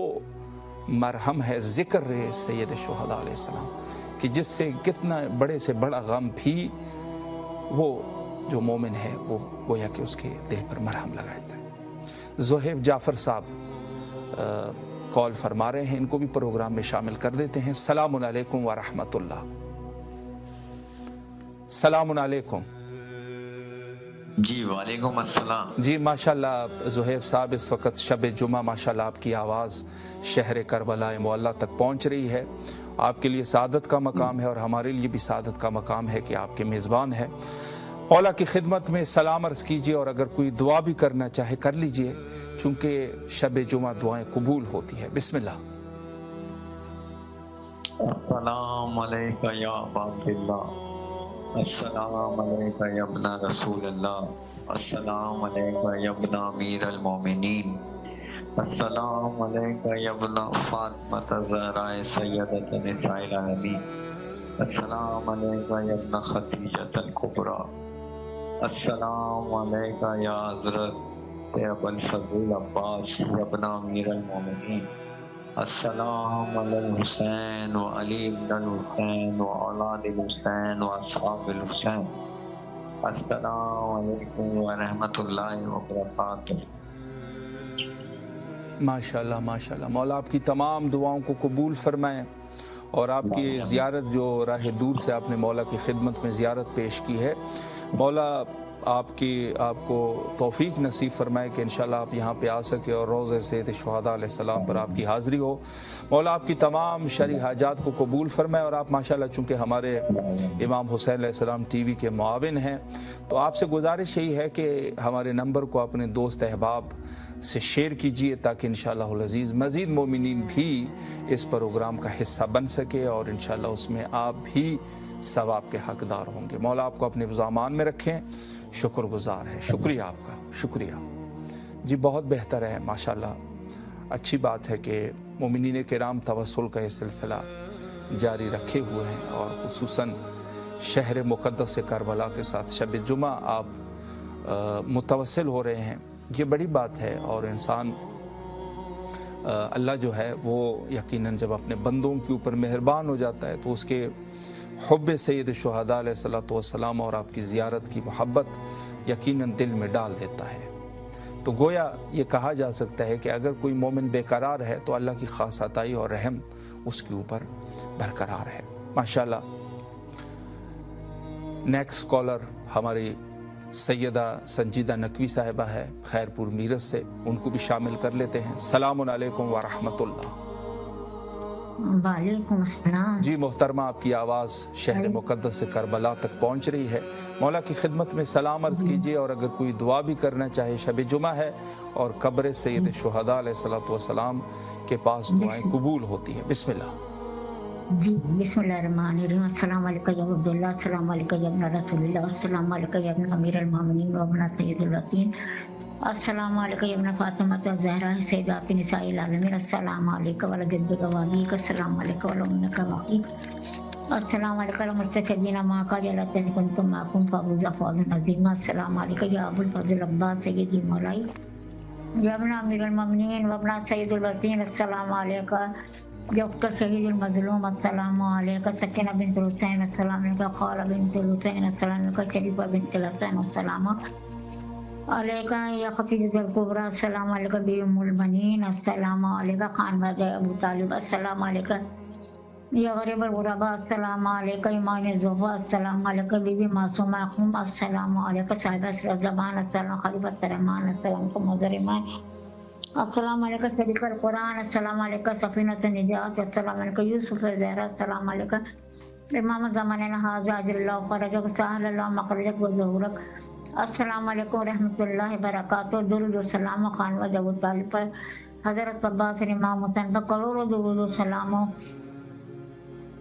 मरहम है, ज़िक्र सैयद शुहदा अलैहिस्सलाम कि जिससे कितना बड़े से बड़ा गम भी वो जो मोमिन है वो गोया कि उसके दिल पर मरहम लगाता है। ज़ुहैब जाफ़र साहब कॉल फरमा रहे हैं, इनको भी प्रोग्राम में शामिल कर देते हैं। सलामुन अलैकुम व रहमतुल्लाह। सलामुन अलैकुम। जी वालेकुम अस्सलाम। जी माशाल्लाह ज़ुहैब साहब, इस वक्त शब जुमा माशाल्लाह आपकी आवाज़ शहर करबला मुअल्ला तक पहुँच रही है। आपके लिए सादत का मकाम है और हमारे लिए भी सादत का मकाम है कि आपके मेज़बान है। मौला की खिदमत में सलाम अर्ज़ कीजिए और अगर कोई दुआ भी करना चाहे कर लीजिए, चूँकि शब जुमा दुआएं कबूल होती है। बिस्मिल्लाह। अस्सलाम अलैका या अब्दुल्लाह, अस्सलाम अलैका या इब्न रसूलल्लाह, अस्सलाम अलैका या इब्न अमीरुल मोमिनीन, अस्सलाम अलैका या इब्न फातिमा ज़हरा सय्यदत निसाइल आलमीन, अस्सलाम अलैका या इब्न खदीजतल कुबरा, अस्सलाम अलैका या हज़रत अबुल फज़ल अब्बास इब्न अमीरुल मोमिनीन, अस्सलाम अलल हुसैन व अली इब्न हुसैन व औलादिल हुसैन व अस्हाबिल हुसैन, अस्सलाम अलैकुम व रहमतुल्लाहि व बरकातुहू। माशाल्लाह माशाल्लाह, मौला आपकी तमाम दुआओं को कबूल फरमाएँ और आपकी ज़ियारत जो राह दूर से आपने मौला की खिदमत में ज़ियारत पेश की है, मौला आपको तौफीक नसीब फरमाए कि इंशाल्लाह आप यहाँ पे आ सके और रोज़े सैयद शुहदा अलैहिस्सलाम पर आपकी हाज़िरी हो। मौला आपकी तमाम शरई हाजात को कबूल फरमाए और आप माशाल्लाह चूँकि हमारे इमाम हुसैन अलैहिस्सलाम टीवी के मुआविन हैं, तो आपसे गुजारिश यही है कि हमारे नंबर को अपने दोस्त अहबाब से शेयर कीजिए ताकि इंशाअल्लाहुल अज़ीज़ मज़ीद मोमिनीन भी इस प्रोग्राम का हिस्सा बन सके और इंशाअल्लाह उसमें आप भी सवाब के हकदार होंगे। मौला आपको अपने ज़ामान में रखें, शुक्रगुज़ार है। शुक्रिया आपका, शुक्रिया जी, बहुत बेहतर है माशाल्लाह। अच्छी बात है कि मोमिनीन किराम तवस्सुल का ये सिलसिला जारी रखे हुए हैं और खुसूसन शहर मुक़द्दस करबला के साथ शब जुमा आप मुतवस्सिल हो रहे हैं, ये बड़ी बात है। और इंसान अल्लाह जो है वो यकीनन जब अपने बंदों के ऊपर मेहरबान हो जाता है तो उसके हुब्बे सैयद शुहदा अलैहिस्सलातु वस्सलाम और आपकी ज़ियारत की मोहब्बत यकीनन दिल में डाल देता है। तो गोया ये कहा जा सकता है कि अगर कोई मोमिन बेकरार है तो अल्लाह की ख़ास अताई और रहम उसके ऊपर बरकरार है। माशाल्लाह। नेक्स्ट कॉलर हमारी सैयदा संजीदा नकवी साहिबा है खैरपुर मीरत से, उनको भी शामिल कर लेते हैं। सलामुन अलैकुम व रहमतुल्लाह। वालेकुम अस्सलाम। जी मोहतरमा, आपकी आवाज़ शहर मुक़द्दस से करबला तक पहुँच रही है। मौला की खिदमत में सलाम अर्ज़ कीजिए और अगर कोई दुआ भी करना चाहे, शब जुमा है और कब्र सैयद शुहदा अलैहिस्सलातु वस्सलाम के पास दुआएं कबूल होती हैं। बिस्मिल्लाह। जी बिस्मिल्लाहिर्रहमानिर्रहीम। अस्सलाम वालेकुम या अब्दुल्लाह, अस्सलाम वालेकुम या इब्न रसूलिल्लाह, अस्सलाम वालेकुम या इब्न अमीरुल मोमिनीन व इब्न सय्यदुल वसीन, अस्सलाम वालेकुम या इब्न फातिमा ज़हरा सय्यदात निसाइल आलमीन, अस्सलाम वालेकुम व जद्दुक वालीक, अस्सलाम वालेकुम व उम्मुक वाकी, अस्सलाम वालेकुम व मुस्तक़बिना मा का जलतन कुंतुम माकुम फौज़ा फौज़न अज़ीमा, अस्सलाम वालेकुम या अबुल फज़ल अब्बास सय्यदी मौलाई या इब्न अमीरुल मोमिनीन व इब्न सय्यदुल वसीन, अस्सलाम वालेकुम डॉक्टर शहीदुल मज़लूम, अस्सलाम वालेकुम सकीना बिन्त हुसैन, अस्सलाम वालेकुम खाला बिन्त हुसैन, अस्सलाम वालेकुम शरीफा बिन्त हुसैन, अस्सलाम वालेकुम या खतीजतुल कुबरा, अस्सलाम वालेकुम बी उम्मुल बनीन, अस्सलाम वालेकुम खानवादा अबू तालिब, अस्सलाम वालेकुम या गरीबुल गुरबा, अस्सलाम वालेकुम ईमान ज़ुफ़ा, अस्सलाम वालेकुम बीबी मासूमा अख़ूम, अस्सलाम वालेकुम साहिबा सिर ज़बान, अस्सलाम खलीफत रहमान, अस्सलाम मुज़रिमान, अस्सलाम वालेकुम शरीफुल कुरान, अस्सलाम वालेकुम सफ़ीनतुन निजात, अस्सलाम वालेकुम यूसुफ ज़हरा, अस्सलाम वालेकुम इमाम ज़माना हाज़ा अजल्लाहु फ़रजक सहलल्लाहु मख़रजक व ज़ुहूरक, अस्सलाम वालेकुम रहमतुल्लाहि व बरकातुहू। दुरूद व सलाम खानवा अबू तालिब पर, हज़रत अब्बास इमाम हुसैन पर करोड़ों दुरूद व सलाम।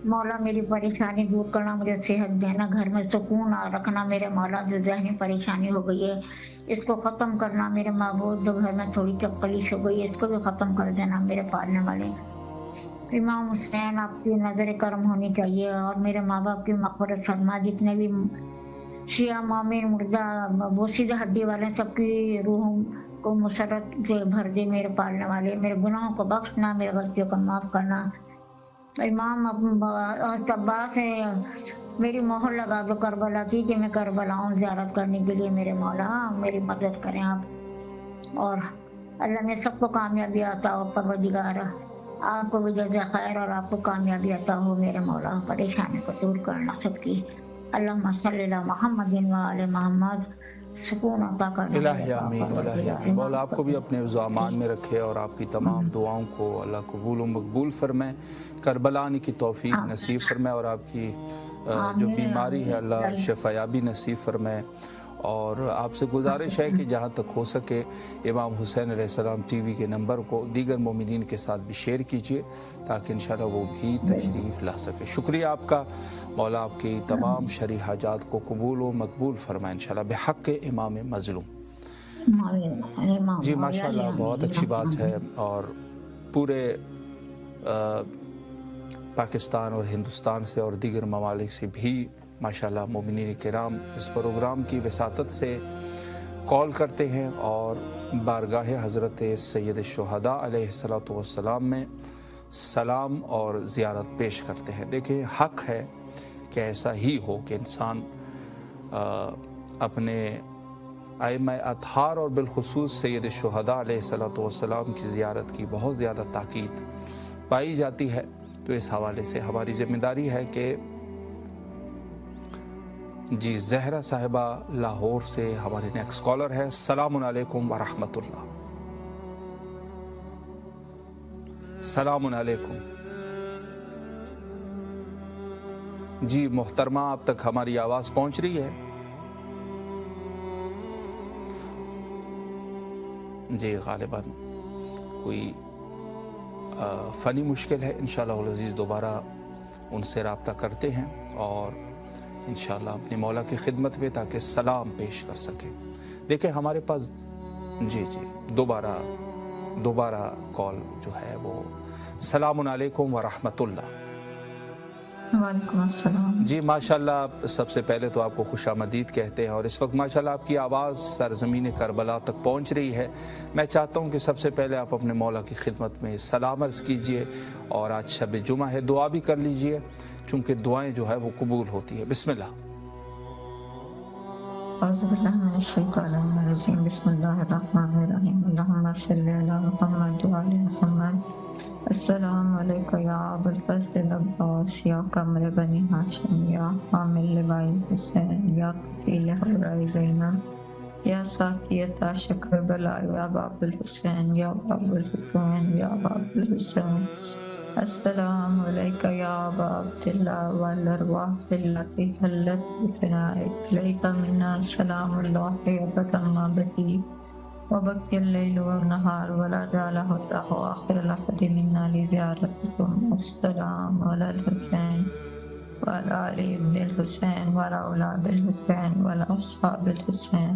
मौला मेरी परेशानी दूर करना, मुझे सेहत देना, घर में सुकून रखना मेरे मौला। जो ज़हनी परेशानी हो गई है इसको ख़त्म करना मेरे महबूब। जो घर में थोड़ी तकलीफ हो गई है इसको भी ख़त्म कर देना मेरे पालने वाले। इमाम हुसैन आपकी नजर करम होनी चाहिए और मेरे माँ बाप की मग़फ़िरत फरमा। जितने भी शिया मोमिन मुर्दा बोसीदा हड्डी वाले सबकी रूह को मुसरत से भर दे मेरे पालने वाले। मेरे गुनाहों को बख्शना, मेरे गलतियों को माफ़ करना। इमाम अब्बास से मेरी मोहर लगा दो करबला की कि मैं करबला आऊं ज़ियारत करने के लिए। मेरे मौला मेरी मदद करें आप। और अल्लाह में सबको कामयाबी आता हो परवरदिगार, आपको भी जज़ा खैर और आपको कामयाबी आता हो मेरे मौला। परेशानी को दूर करना सबकी। अल्लाहुम्मा सल्ली अला मुहम्मदिन व आले मोहम्मद। सुकून अता करना। इलाही आमीन, इलाही आमीन। मौला आपको भी अपने ज़ामान में रखे और आपकी तमाम दुआओं को अल्लाह कबूल व मकबूल फरमाए। करबला आने की तौफीक नसीब फरमाए और आपकी जो बीमारी है अल्लाह शफायाबी नसीब फरमाए। और आपसे गुजारिश है कि जहाँ तक हो सके इमाम हुसैन अलैहिस्सलाम टीवी के नंबर को दीगर मोमिनीन के साथ भी शेयर कीजिए ताकि इंशाल्लाह वो भी तशरीफ़ ला सके। शुक्रिया आपका। मौला आपकी तमाम शरई हाजात को कबूल व मकबूल फरमाए इंशाल्लाह बिहक़ इमाम मज़लूम। जी माशाल्लाह, बहुत अच्छी बात है। और पूरे पाकिस्तान और हिंदुस्तान से और दीगर ममालिक से भी माशाल्लाह मोमिनीन किराम इस प्रोग्राम की वसातत से कॉल करते हैं और बारगाह हज़रत सैयद शुहदा अलैहिस्सलातु वस्सलाम में सलाम और ज़ियारत पेश करते हैं। देखिए, हक़ है कि ऐसा ही हो कि इंसान अपने आइम्मा अतहार और बिलखुसूस सैयद शुहदा अलैहिस्सलातु वस्सलाम की ज़ियारत की बहुत ज़्यादा ताकीद पाई जाती है। तो इस हवाले से हमारी ज़िम्मेदारी है कि जी ज़हरा साहिबा लाहौर से हमारी नेक्स्ट कॉलर है। अस्सलामुन अलैकुम व रहमतुल्लाह। सलामुन अलैकुम। जी मोहतरमा, आप तक हमारी आवाज़ पहुंच रही है? जी गालिबन कोई फ़नी मुश्किल है। इंशाअल्लाह अज़ीज़ दोबारा उनसे रब्ता करते हैं और इंशाअल्लाह अपनी मौला की खिदमत में ताकि सलाम पेश कर सकें। देखिए हमारे पास जी दोबारा कॉल जो है वो सलामुन अलैकुम व रहमतुल्लाह। वालेकुम अस्सलाम। जी माशाल्लाह, सबसे पहले तो आपको खुशामदीद कहते हैं और इस वक्त माशाल्लाह आपकी आवाज़ सरज़मीन करबला तक पहुंच रही है। मैं चाहता हूं कि सबसे पहले आप अपने मौला की खिदमत में सलाम अर्ज़ कीजिए और आज शब जुमा है, दुआ भी कर लीजिए चूँकि दुआएं जो है वो कबूल होती है। बिस्मिल्लाह। अस्सलामु अलैका या अबुल फज़ल अब्बास या कमर बनी हाशिम या हामिल लिवाई हुसैन या कफील हुराई ज़ैनब या साकियता शक्र बला या बाबुल हुसैन या बाबुल हुसैन या बाबुल हुसैन। अस्सलामु अलैका या अबा अब्दुल्लाह वल अरवाह अल्लती हल्लत बिफनाइक अलैका मिन्ना सलामुल्लाहि अबदन मा बकी वबकी अल-लैल वन-नहार वला ज़ालहु अल्लाहु आखिर लहदी मिन्ना लिज़ियारतिकुम। अस्सलामु अलल हुसैन व अला आलि इब्निल हुसैन व अला औलादिल हुसैन व अला अस्हाबिल हुसैन।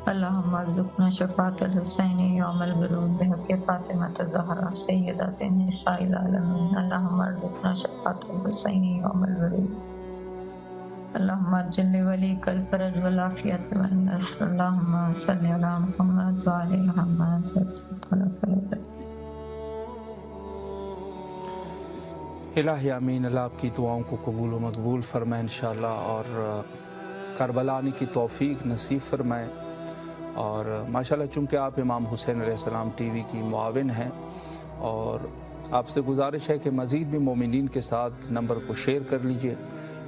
अल्लाहुम्मा अर्ज़ुक़ना शफ़ाअतल हुसैन यौमल बुरूज़ बिहक़्क़ि फ़ातिमा ज़हरा सय्यदतिन निसाइल आलमीन। अल्लाहुम्मा अर्ज़ुक़ना शफ़ाअतल हुसैन यौमल बुरूज़। अल्लाहुम्मा अज्जिल वलीकल फ़रज वल आफ़ियत वन नस्र। अल्लाहुम्मा सल्लि अला मुहम्मद व आलि मुहम्मद। इलाही आमीन। अल्लाह आपकी दुआओं को कबूल व मकबूल फरमाए इंशाअल्लाह और करबला आने की तौफीक नसीब फरमाए। और माशाअल्लाह चूँकि आप इमाम हुसैन अलैहिस्सलाम टीवी की मुआविन हैं और आपसे गुजारिश है कि मज़ीद भी मोमिनीन के साथ नंबर को शेयर कर लीजिए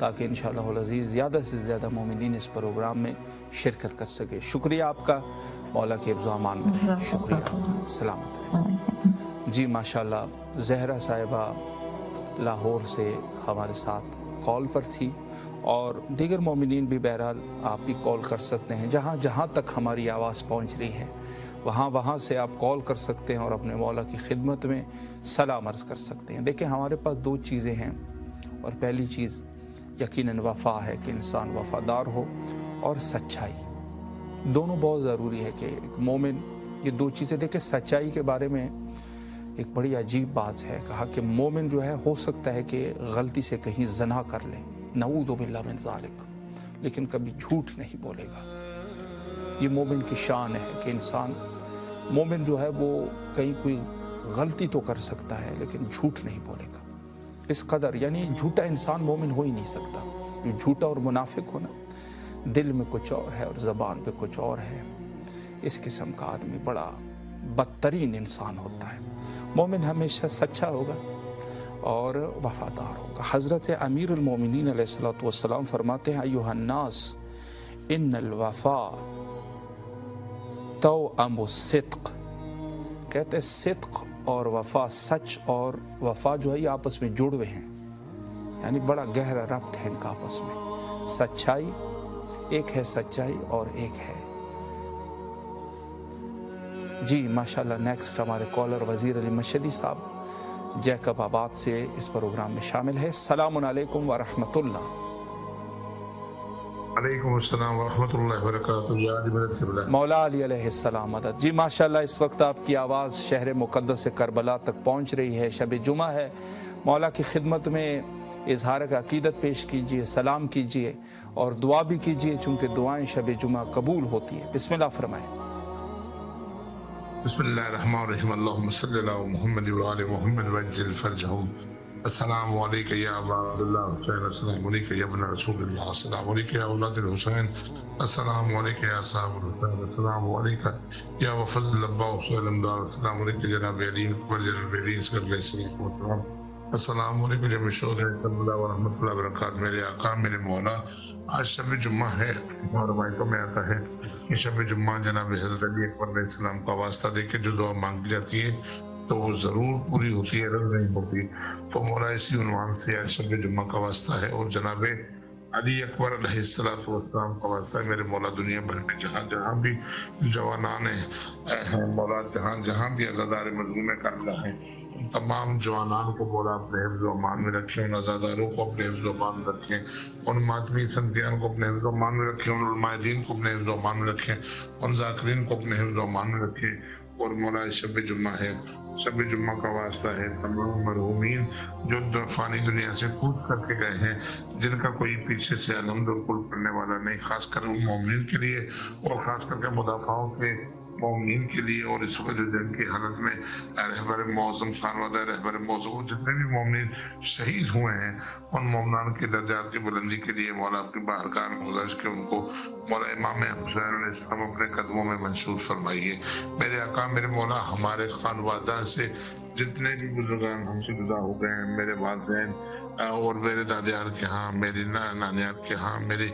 ताकि इंशाअल्लाह अज़ीज़ ज़्यादा से ज़्यादा मोमिनीन इस प्रोग्राम में शिरकत कर सके। शुक्रिया आपका, मौला के इब्ज़ामान में शुक्रिया। सलामत। जी माशाअल्लाह ज़हरा साहिबा लाहौर से हमारे साथ कॉल पर थी और दीगर मोमिनीन भी बहरहाल आप भी कॉल कर सकते हैं। जहाँ जहाँ तक हमारी आवाज़ पहुँच रही है वहाँ से आप कॉल कर सकते हैं और अपने मौला की खिदमत में सलाम अर्ज़ कर सकते हैं। देखिए हमारे पास दो चीज़ें हैं और पहली चीज़ यकीनन वफ़ा है कि इंसान वफ़ादार हो और सच्चाई। दोनों बहुत ज़रूरी है कि एक मोमिन ये दो चीज़ें देखे। सच्चाई के बारे में ایک بڑی عجیب بات ہے، کہا کہ مومن جو ہے ہو سکتا ہے کہ غلطی سے کہیں زنا کر لے، نعوذ باللہ من ذالک، لیکن کبھی جھوٹ نہیں بولے گا۔ یہ مومن کی شان ہے کہ انسان مومن جو ہے وہ کہیں کوئی غلطی تو کر سکتا ہے لیکن جھوٹ نہیں بولے گا۔ اس قدر یعنی جھوٹا انسان مومن ہو ہی نہیں سکتا۔ جو جھوٹا اور منافق ہونا، دل میں کچھ اور ہے اور زبان پہ کچھ اور ہے، اس قسم کا آدمی بڑا بدترین انسان ہوتا ہے۔ مومن ہمیشہ سچا ہوگا اور وفادار ہوگا۔ حضرت امیر المومنین علیہ السلام فرماتے ہیں ایھا الناس ان الوفاء توأم الصدق، کہتے ہیں صدق اور وفا، سچ اور وفا جو ہے یہ آپس میں جڑے ہیں، یعنی بڑا گہرا ربط ہے ان کا آپس میں۔ سچائی ایک ہے، سچائی اور ایک ہے جی ماشاءاللہ۔ نیکسٹ ہمارے کالر وزیر علی مشہدی صاحب جیکب آباد سے اس پروگرام میں شامل ہے۔ السلام علیکم ورحمۃ اللہ۔ وعلیکم السلام ورحمۃ اللہ وبرکاتہ۔ یا علی مدد قبلہ، مولا علی علیہ السلام مدد۔ جی ماشاءاللہ اس وقت آپ کی آواز شہر مقدس کربلا تک پہنچ رہی ہے، شب جمعہ ہے، مولا کی خدمت میں اظہار کا عقیدت پیش کیجئے، سلام کیجئے اور دعا بھی کیجئے، چونکہ دعائیں شب جمعہ قبول ہوتی ہے۔ بسم اللہ فرمائیں۔ بسم اللہ الرحمن الرحیم، اللہم صلی علی محمد وعلی محمد وعجل فرجہم۔ السلام علیکم یا ابا عبداللہ حسین، السلام علیکم یا ابن رسول اللہ، السلام علیکم یا اولاد الحسین، السلام علیکم یا صاحب الحسین، السلام علیکم یا وفضل الاباء حسین امدار، السلام علیکم جناب علی اکبر جناب علی اصغر علیہ السلام، السلام علیکم جناب شہداء کربلا ورحمۃ اللہ وبرکاتہ۔ میرے آقا میرے مولا، آج شب جمعہ ہے اور روایتوں میں آتا ہے کہ شب جمعہ جناب حضرت علی اکبر علیہ السلام کا واسطہ دے کے جو دعا مانگی جاتی ہے تو وہ ضرور پوری ہوتی ہے، رد نہیں ہوتی۔ تو مولا اسی عنوان سے آج شب جمعہ کا واسطہ ہے اور جناب علی اکبر علیہ السلام کا واسطہ ہے۔ میرے مولا دنیا بھر میں جہاں جہاں بھی جوانان ہیں مولا، جہاں جہاں بھی عزادار مظلوم کربلا ہیں، ان تمام جوانان کو مولا اپنے حفظ و امان میں رکھیں، ان عزاداروں کو اپنے حفظ و امان میں رکھیں، ان ماتمی سنتیان کو اپنے حفظ و امان میں رکھیں، ان علماء دین کو اپنے حفظ و امان میں رکھیں، ان ذاکرین کو اپنے حفظ و امان میں رکھیں۔ اور مولا شب جمعہ ہے، شب جمعہ کا واسطہ ہے تمام مرحومین جو فانی دنیا سے کود کر کے گئے ہیں، جن کا کوئی پیچھے سے الحمد القل پڑھنے والا نہیں، خاص کر ان مومنین کے لیے اور خاص کر کے مدافعوں کے مومنین کے لیے، اور اس وقت جو جنگ کی حالت میں رہبر معظم خانوادہ رہبر معظم جتنے بھی مومنین شہید ہوئے ہیں، ان مومنان کے درجات کی بلندی کے لیے مولا آپ کی بارگاہ میں گزارش کہ ان کو مولا امام حسین علیہ السلام اپنے قدموں میں منشور فرمائیے۔ میرے آقا میرے مولا، ہمارے خانوادہ سے جتنے بھی بزرگان ہم سے جدا ہو گئے ہیں، میرے والدین اور میرے دادیار کے ہاں، میری نانیار کے ہاں، میری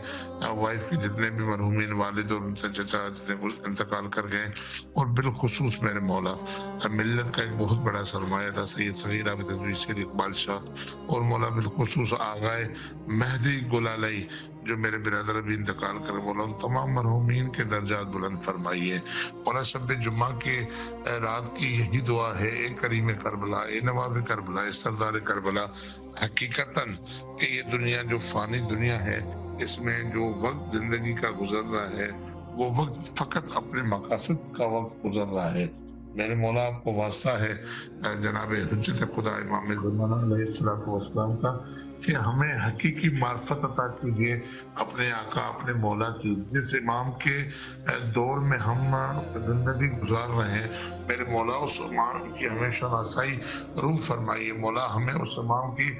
وائف کے جتنے بھی مرحومین والد اور ان سے چچا جتنے انتقال کر گئے، اور بالخصوص میرے مولا ملت کا ایک بہت بڑا سرمایہ تھا سید صغیر عابد رضوی سید اقبال شاہ، اور مولا بالخصوص آغائے مہدی گلالی جو میرے برادر ابھی انتقال کر، مولا ان تمام مرحومین کے درجات بلند فرمائیے۔ مولا شب جمعہ کے رات کی یہی دعا ہے، اے کریم کربلا، اے نواب کربلا، اے سردار کربلا، حقیقتاً کہ یہ دنیا جو فانی دنیا ہے، اس میں جو وقت زندگی کا گزر رہا ہے وہ وقت فقط اپنے مقاصد کا وقت گزر رہا ہے۔ میرے مولا آپ کو واسطہ ہے جناب حجت خدا امام زمانہ علیہ السلام کا کہ ہمیں حقیقی معرفت عطا کیجیے اپنے آقا اپنے مولا کی، جس امام کے دور میں ہم زندگی گزار رہے ہیں۔ میرے مولا اس امام کی ہمیں شناسائی روح فرمائیے، مولا ہمیں اس امام کی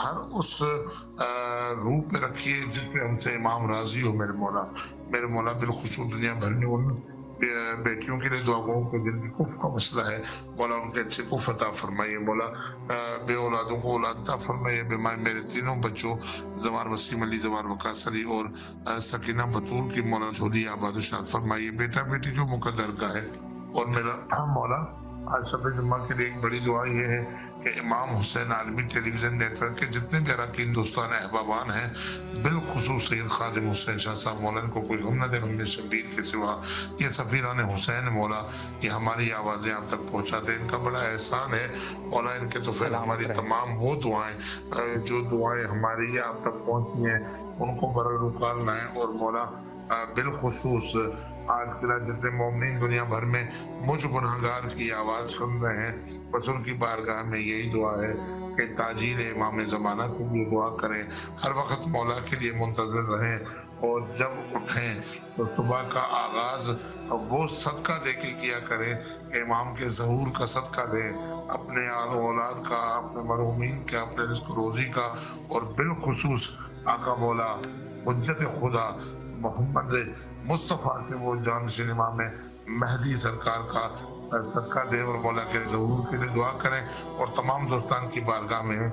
ہر اس روح پہ رکھیے جس پہ ہم سے امام راضی ہو۔ میرے مولا بالخصوص دنیا بھر میں ان بیٹیوں کے لیے دعا کروں کہ جن کی کف کا مسئلہ ہے، مولا ان کے اچھے کف عطا فرمائیے، مولا بے اولادوں کو اولاد عطا فرمائیے۔ میرے تینوں بچوں زوار وسیم علی، زوار وقاص علی اور سکینہ بطول کی مولا جھولی آباد و شاد فرمائیے، بیٹا بیٹی جو مقدر کا ہے۔ اور میرا مولا آج شب جمعہ کے لیے ایک بڑی دعا یہ ہے کہ امام حسین عالمی ٹیلی ویژن نیٹ ورک کے جتنے بھی اراکین دوستان احبابان ہیں، بالخصوص سید خادم حسین شاہ صاحب، مولا ان کو کوئی غم نہ دے ہم نے شبیر کے سوا، یہ سفیران حسین مولا یہ ہماری آوازیں آپ تک پہنچاتے ہیں، ان کا بڑا احسان ہے مولا، ان کے تو پھر ہماری تمام وہ دعائیں جو دعائیں ہماری آپ تک پہنچی ہیں ان کو برقرار لائیں، اور مولا بالخصوص آج کے جتنے مومنین دنیا بھر میں مجھ گناہگار کی آواز سن رہے ہیں، بس ان کی بارگاہ میں یہی دعا ہے کہ تاجیل امام زمانہ کے لیے دعا کریں، ہر وقت مولا کے لیے منتظر رہیں، اور جب اٹھیں تو صبح کا آغاز وہ صدقہ دے کے کیا کریں کہ امام کے ظہور کا صدقہ دیں، اپنے آل و اولاد کا، اپنے مرحومین کا، اپنے رزق روزی کا، اور بالخصوص آقا مولا حجت خدا محمد مصطفیٰ کے وہ جانشین امام مہدی سرکار کا صدقہ دے اور مولا کے ظہور کے لیے دعا کریں۔ اور تمام دوستان کی بارگاہ میں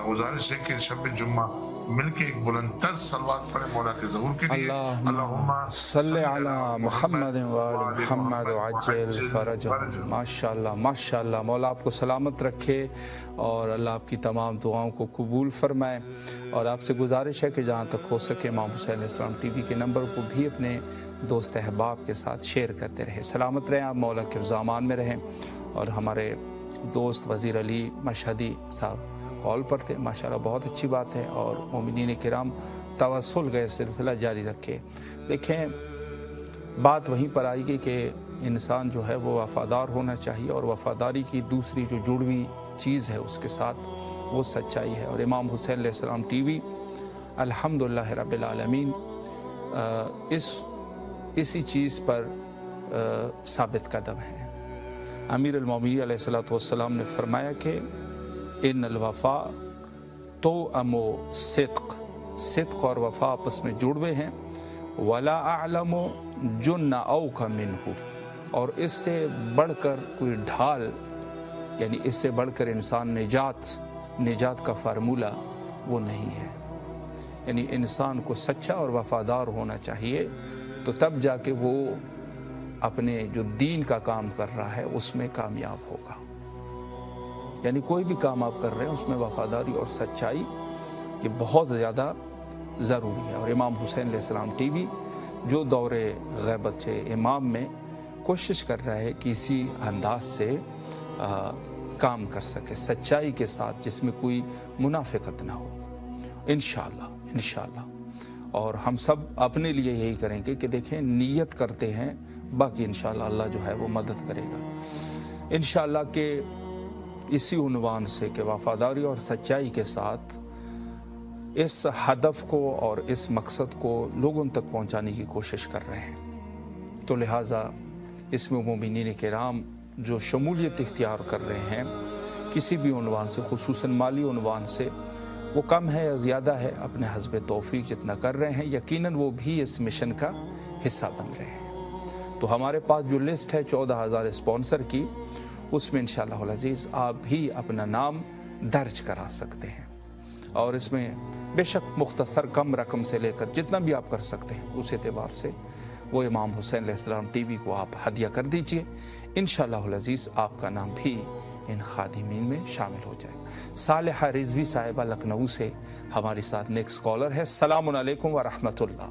گزارش ہے کہ شب جمعہ مل کے ایک بلند تر صلوات پڑھیں مولا کے ظہور کے لیے۔ اللہم صلی علی محمد وآل محمد وعجل فرجہم۔ ماشاءاللہ ماشاءاللہ، مولا آپ کو سلامت رکھے اور اللہ آپ کی تمام دعاؤں کو قبول فرمائے۔ اور آپ سے گزارش ہے کہ جہاں تک ہو سکے امام حسین علیہ السلام ٹی وی کے نمبر کو بھی اپنے دوست احباب کے ساتھ شیئر کرتے رہے۔ سلامت رہیں آپ، مولا کے امان میں رہیں۔ اور ہمارے دوست وزیر علی مشہدی صاحب کال پر تھے، ماشاءاللہ بہت اچھی بات ہے، اور مومنین کرام توسل کا سلسلہ جاری رکھے۔ دیکھیں بات وہیں پر آئی گئی کہ انسان جو ہے وہ وفادار ہونا چاہیے، اور وفاداری کی دوسری جو جڑوی چیز ہے اس کے ساتھ وہ سچائی ہے۔ اور امام حسین علیہ السلام ٹی وی الحمدللہ رب العالمین اسی چیز پر ثابت قدم ہے۔ امیر المومنین علیہ السلام نے فرمایا کہ ان الوفا توأم صدق، صدق اور وفا آپس میں جڑوے ہیں، ولا اعلم جن اوک منہ، اور اس سے بڑھ کر کوئی ڈھال، یعنی اس سے بڑھ کر انسان نجات کا فارمولہ وہ نہیں ہے۔ یعنی انسان کو سچا اور وفادار ہونا چاہیے، تو تب جا کے وہ اپنے جو دین کا کام کر رہا ہے اس میں کامیاب ہوگا۔ یعنی کوئی بھی کام آپ کر رہے ہیں اس میں وفاداری اور سچائی یہ بہت زیادہ ضروری ہے۔ اور امام حسین علیہ السلام ٹی وی جو دور غیبت امام میں کوشش کر رہا ہے کہ اسی انداز سے کام کر سکے، سچائی کے ساتھ، جس میں کوئی منافقت نہ ہو، انشاءاللہ۔ اور ہم سب اپنے لیے یہی کریں گے کہ دیکھیں نیت کرتے ہیں، باقی انشاءاللہ اللہ جو ہے وہ مدد کرے گا انشاءاللہ۔ کہ اسی عنوان سے کہ وفاداری اور سچائی کے ساتھ اس ہدف کو اور اس مقصد کو لوگوں تک پہنچانے کی کوشش کر رہے ہیں، تو لہٰذا اس میں مومنین کرام جو شمولیت اختیار کر رہے ہیں کسی بھی عنوان سے، خصوصاً مالی عنوان سے، وہ کم ہے یا زیادہ ہے، اپنے حسب توفیق جتنا کر رہے ہیں، یقیناً وہ بھی اس مشن کا حصہ بن رہے ہیں۔ تو ہمارے پاس جو لسٹ ہے 14,000 اسپانسر کی، اس میں انشاءاللہ العزیز آپ بھی اپنا نام درج کرا سکتے ہیں، اور اس میں بے شک مختصر کم رقم سے لے کر جتنا بھی آپ کر سکتے ہیں اس اعتبار سے وہ امام حسین علیہ السلام ٹی وی کو آپ ہدیہ کر دیجئے۔ انشاءاللہ العزیز آپ کا نام بھی ان خادمین میں شامل ہو جائے گا۔ صالحہ رضوی صاحبہ لکھنؤ سے ہمارے ساتھ نیکسٹ کالر ہے۔ السلام علیکم ورحمۃ اللہ۔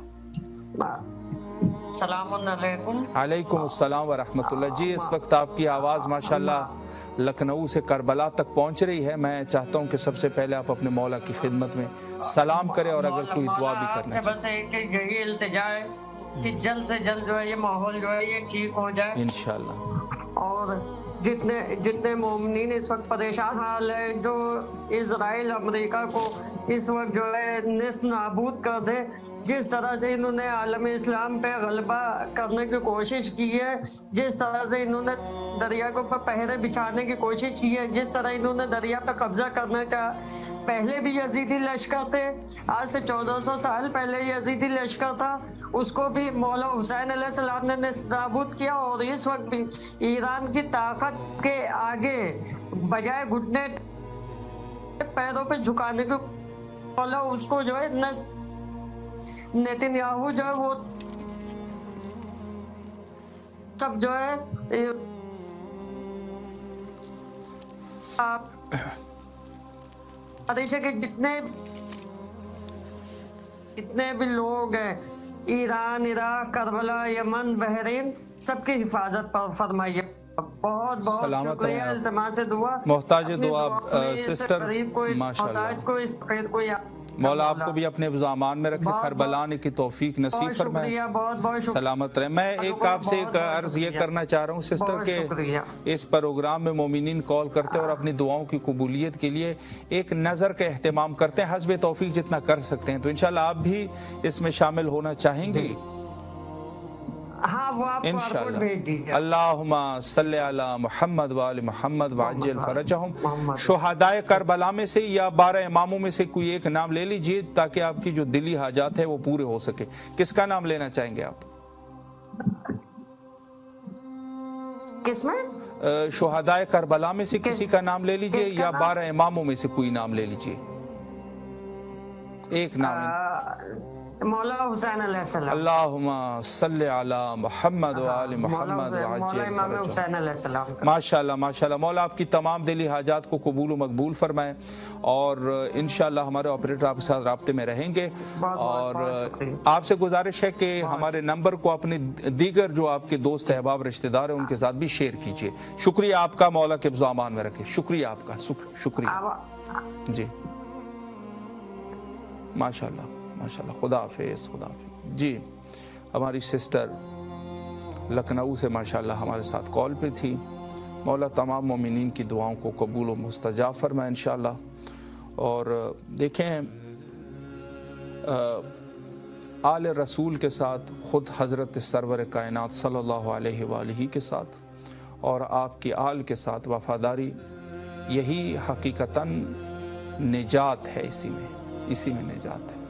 السلام علیکم۔ علیکم السلام ورحمۃ اللہ۔ جی اس وقت آپ کی آواز ماشاءاللہ لکھنؤ سے کربلا تک پہنچ رہی ہے۔ میں چاہتا ہوں کہ سب سے پہلے آپ اپنے مولا کی خدمت میں سلام کریں، اور اگر کوئی دعا بھی کرنا چاہے۔ بس ایک یہی التجا ہے کہ جلد سے جلد جو ہے یہ ماحول جو ہے یہ ٹھیک ہو جائے انشاءاللہ، اور جتنے مومنین اس وقت پریشان حال ہے، جو اسرائیل امریکہ کو اس وقت جو ہے نیست نابود کر دے، جس طرح سے انہوں نے عالم اسلام پہ غلبہ کرنے کی کوشش کی ہے، جس طرح سے انہوں نے دریا کے اوپر پہرے بچھانے کی کوشش کی ہے، جس طرح انہوں نے دریا پہ قبضہ کرنا چاہا۔ پہلے بھی یزیدی لشکر تھے، آج سے 1400 سال پہلے یزیدی لشکر تھا، اس کو بھی مولا حسین علیہ السلام نے نابود کیا، اور اس وقت بھی ایران کی طاقت کے آگے بجائے گھٹنے پیروں پہ جھکانے کے مولا اس کو جو ہے نیتن یاہو جو ہے وہ سب جو ہے آپ کہ جتنے بھی لوگ ہیں ایران، عراق، کربلا، یمن، بحرین، سب کی حفاظت پر فرمائیے۔ بہت بہت شکریہ، التماس دعا، محتاج دعا سسٹر، ماشاءاللہ کو اس فقیر کو मौला आपको भी अपने अमान में रखे, करबला आने की तौफीक नसीब फरमाए, सलामत रहे। मैं एक आपसे एक अर्ज ये करना चाह रहा हूँ सिस्टर के इस प्रोग्राम में मोमिनीन कॉल करते हैं और अपनी दुआओं की कबूलियत के लिए एक नज़र का एहतमाम करते हैं, हस्बे तौफीक जितना कर सकते हैं, तो इंशाल्लाह आप भी इसमें शामिल होना चाहेंगी? हाँ, वो आप फॉरवर्ड भेज दीजिए। अल्लाहुम्मा सल्ले अला मुहम्मद व आले मुहम्मद वअज्जिल फरजहुम। शुहदाए करबला में से या 12 इमामों में से कोई एक नाम ले लीजिए ताकि आपकी जो दिली हाजात है वो पूरे हो सके। किसका नाम लेना चाहेंगे आप? किसमें? शुहदाए करबला में से किसी का नाम ले लीजिए या 12 इमामों में से कोई नाम ले लीजिए, एक नाम। मौला हुसैन अलैहिस्सलाम। अल्लाहुम्मा सल्ले अला मुहम्मद व आले मुहम्मद माशाअल्लाह माशाअल्लाह। मौला आपकी तमाम दिली हाजात को कबूल व मकबूल फरमाए और इंशाअल्लाह हमारे ऑपरेटर आपके साथ राब्ते में रहेंगे। और आपसे गुजारिश है कि हमारे नंबर को अपने दीगर जो आपके दोस्त अहबाब रिश्तेदार हैं उनके साथ भी शेयर कीजिए। शुक्रिया आपका, मौला के अमान में रखे। शुक्रिया आपका, शुक्रिया जी, माशाअल्लाह माशाअल्लाह। खुदा हाफिज़, खुदा हाफिज़ जी। हमारी सिस्टर लखनऊ से माशाअल्लाह हमारे साथ कॉल पे थी। मौला तमाम मोमिनीन की दुआओं को कबूल व मुस्तजाब फरमाए इंशाअल्लाह। और देखें आले रसूल के साथ ख़ुद हज़रत सरवर कायनात सल्लल्लाहु अलैहि वालिही के साथ और आपकी आल के साथ वफ़ादारी, यही हकीकतन निजात है, इसी में निजात है।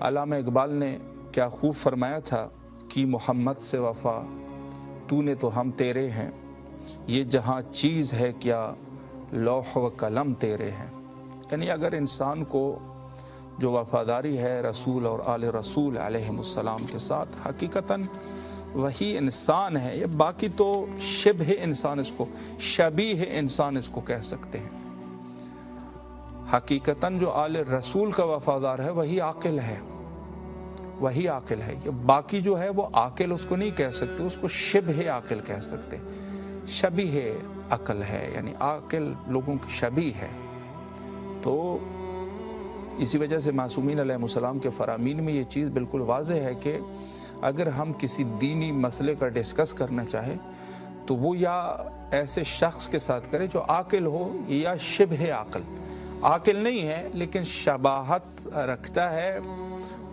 अल्लामा इकबाल ने क्या खूब फरमाया था कि मोहम्मद से वफ़ा तूने तो हम तेरे हैं, ये जहाँ चीज़ है क्या लौह व कलम तेरे हैं। यानी अगर इंसान को जो वफ़ादारी है रसूल और आले रसूल अलैहिमुस्सलाम के साथ, हकीकतन वही इंसान है। ये बाकी तो शिब्ह इंसान, इसको शबीह इंसान इसको कह सकते हैं। हकीकतन जो आले रसूल का वफ़ादार है वही आकिल है, वही आकिल है। ये बाकी जो है वो आकिल उसको नहीं कह सकते, उसको शिब्ह आकिल कह सकते। शबीह अकल है, यानी आकिल लोगों की शबी है। तो इसी वजह से मासूमीन अलैहिस्सलाम के फरामीन में ये चीज़ बिल्कुल वाज़ेह है कि अगर हम किसी दीनी मसले का डिस्कस करना चाहें तो वो या ऐसे शख्स के साथ करें जो आकिल हो या शिब्ह आकिल। आकिल नहीं है लेकिन शबाहत रखता है,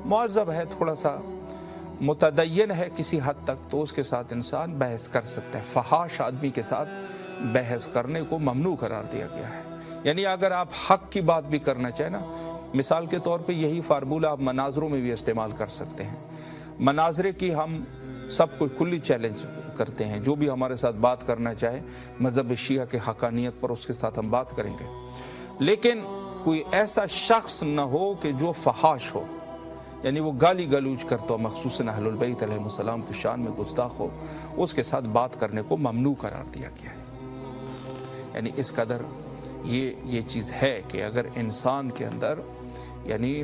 मुअज़्ज़ब है, थोड़ा सा मुतदय्यन है किसी हद तक, तो उसके साथ इंसान बहस कर सकता है। फहाश आदमी के साथ बहस करने को ममनू करार दिया गया है। यानी अगर आप हक की बात भी करना चाहें ना, मिसाल के तौर पे यही फार्मूला आप मनाजरों में भी इस्तेमाल कर सकते हैं। मनाजरे की हम सबको खुली चैलेंज करते हैं, जो भी हमारे साथ बात करना चाहे मज़हब शिया के हकानियत पर, उसके साथ हम बात करेंगे। लेकिन कोई ऐसा शख्स न हो कि जो फहाश हो, यानी वो गाली गलूज करता हो, मखसूसन अहलुल बैत अलैहिमुस्सलाम की शान में गुस्ताख हो, उसके साथ बात करने को ममनू करार दिया गया है। यानी इस कदर ये चीज़ है कि अगर इंसान के अंदर यानी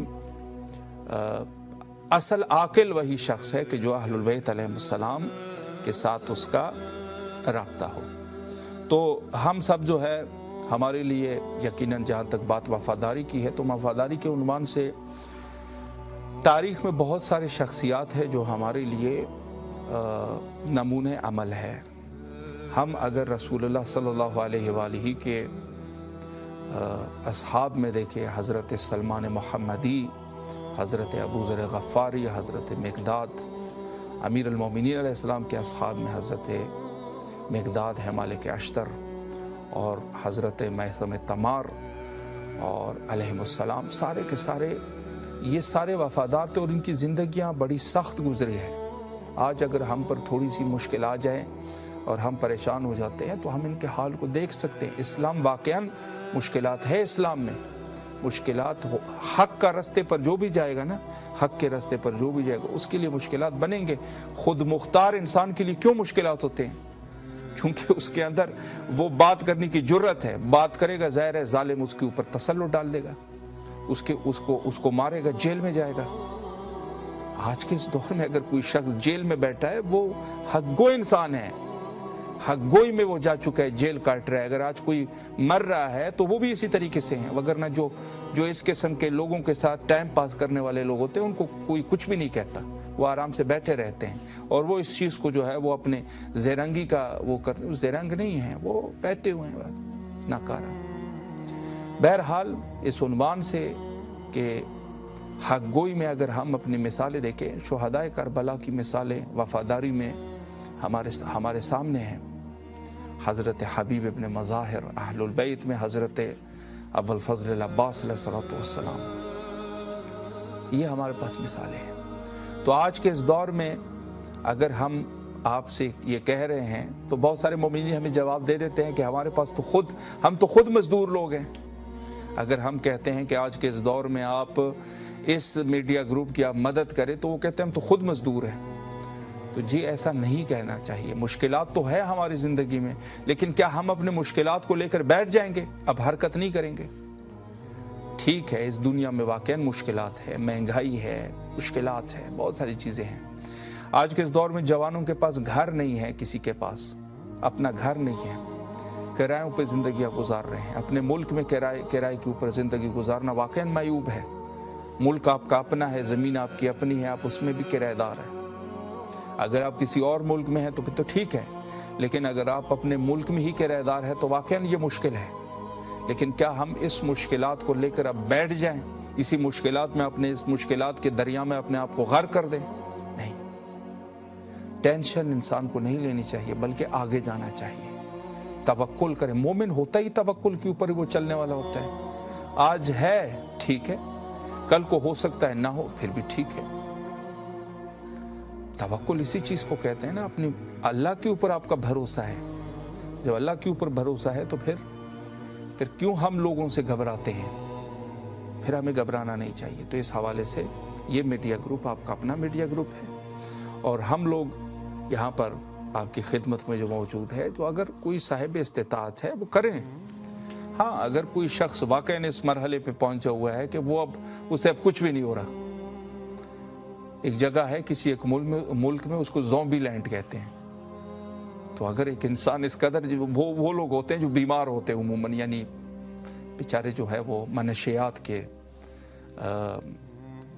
असल आकिल वही शख्स है कि जो अहलुल बैत अलैहिमुस्सलाम के साथ उसका राब्ता हो। तो हम सब जो है हमारे लिए यकीनन जहाँ तक बात वफ़ादारी की है, तो वफ़ादारी के उन्वान से तारीख़ में बहुत सारे शख्सियात हैं जो हमारे लिए नमूने अमल है। हम अगर रसूलुल्लाह सल्लल्लाहु अलैहि वालिही के असहाब में देखें, हज़रत सलमान मुहम्मदी, हज़रत अबू ज़र गफ़ारी, हज़रत मिक़दाद, अमीर अल-मोमिनीन अलैहिस्सलाम के असहाब में हज़रत मिक़दाद है, मालिक अश्तर, और हज़रत मैसम तमार और अलैहिमुस्सलाम, सारे के सारे ये सारे वफ़ादार थे और इनकी ज़िंदगियाँ बड़ी सख्त गुजरी है। आज अगर हम पर थोड़ी सी मुश्किल आ जाए और हम परेशान हो जाते हैं तो हम इनके हाल को देख सकते हैं। इस्लाम वाक़यान मुश्किलात है, इस्लाम में मुश्किलात हो। हक़ का रास्ते पर जो भी जाएगा ना, हक़ के रास्ते पर जो भी जाएगा उसके लिए मुश्किलात बनेंगे। खुद मुख्तार इंसान के लिए क्यों मुश्किलात होते हैं? क्योंकि उसके अंदर वो बात करने की जुर्रत है, बात करेगा, ज़ाहिर है ज़ालिम उसके ऊपर तसल्लुत डाल देगा, उसको मारेगा, जेल में जाएगा। आज के इस दौर में अगर कोई शख्स जेल में बैठा है वो हक़गो इंसान है, हक गोई में वो जा चुका है, जेल काट रहा है। अगर आज कोई मर रहा है तो वो भी इसी तरीके से हैं, वगरना जो इस किस्म के लोगों के साथ टाइम पास करने वाले लोग होते हैं उनको कोई कुछ भी नहीं कहता, वो आराम से बैठे रहते हैं और वो इस चीज़ को जो है वो अपने ज़ेरंगी का वो करते, ज़ेरंग नहीं है, वो बैठे हुए हैं नाकारा। बहरहाल इस उन्वान से कि हक गोई में अगर हम अपनी मिसालें देखें, शुहदाए करबला की मिसालें वफादारी में हमारे सामने हैं। हज़रत हबीब इब्न मज़ाहिर अहलुल बैत में हज़रत अबुल फ़ज़ल अब्बास अलैहिस्सलाम, ये हमारे पास मिसालें हैं। तो आज के इस दौर में अगर हम आपसे ये कह रहे हैं तो बहुत सारे मोमिनीन हमें जवाब दे देते हैं कि हमारे पास तो हम तो खुद मजदूर लोग हैं। अगर हम कहते हैं कि आज के इस दौर में आप इस मीडिया ग्रुप की आप मदद करें तो वो कहते हैं हम तो खुद मजदूर हैं। तो जी ऐसा नहीं कहना चाहिए। मुश्किलात तो है हमारी ज़िंदगी में, लेकिन क्या हम अपने मुश्किलात को लेकर बैठ जाएंगे, अब हरकत नहीं करेंगे? ठीक है, इस दुनिया में वाकई मुश्किलात है, महंगाई है, मुश्किलात है, बहुत सारी चीज़ें हैं। आज के इस दौर में जवानों के पास घर नहीं है, किसी के पास अपना घर नहीं है, किरायों पर ज़िंदगियाँ गुजार रहे हैं। अपने मुल्क में किराए के ऊपर ज़िंदगी गुजारना वाकई मायूब है। मुल्क आपका अपना है, ज़मीन आपकी अपनी है, आप उसमें भी किराएदार हैं। अगर आप किसी और मुल्क में हैं तो फिर तो ठीक है, लेकिन अगर आप अपने मुल्क में ही किराएदार हैं तो वाकई ये मुश्किल है। लेकिन क्या हम इस मुश्किलात को लेकर अब बैठ जाएं, इसी मुश्किलात में अपने इस मुश्किलात के दरिया में अपने आप को गर्क कर दें? नहीं, टेंशन इंसान को नहीं लेनी चाहिए, बल्कि आगे जाना चाहिए, तवक्कुल करें। मोमिन होता ही तवक्कुल के ऊपर ही वो चलने वाला होता है। आज है ठीक है, कल को हो सकता है ना हो, फिर भी ठीक है। तवक्कुल इसी चीज़ को कहते हैं ना, अपनी अल्लाह के ऊपर आपका भरोसा है। जब अल्लाह के ऊपर भरोसा है तो फिर क्यों हम लोगों से घबराते हैं? फिर हमें घबराना नहीं चाहिए। तो इस हवाले से ये मीडिया ग्रुप आपका अपना मीडिया ग्रुप है और हम लोग यहाँ पर आपकी खिदमत में जो मौजूद है, तो अगर कोई साहिब इस्तिताअत है वो करें। हाँ, अगर कोई शख्स वाकई इस मरहले पे पहुंचा हुआ है कि वो अब उसे अब कुछ भी नहीं हो रहा, एक जगह है किसी एक मुल्क में उसको ज़ॉम्बी लैंड कहते हैं। तो अगर एक इंसान इस कदर, वो लोग होते हैं जो बीमार होते हैं उमूमन, यानी बेचारे जो है वो मनशियात के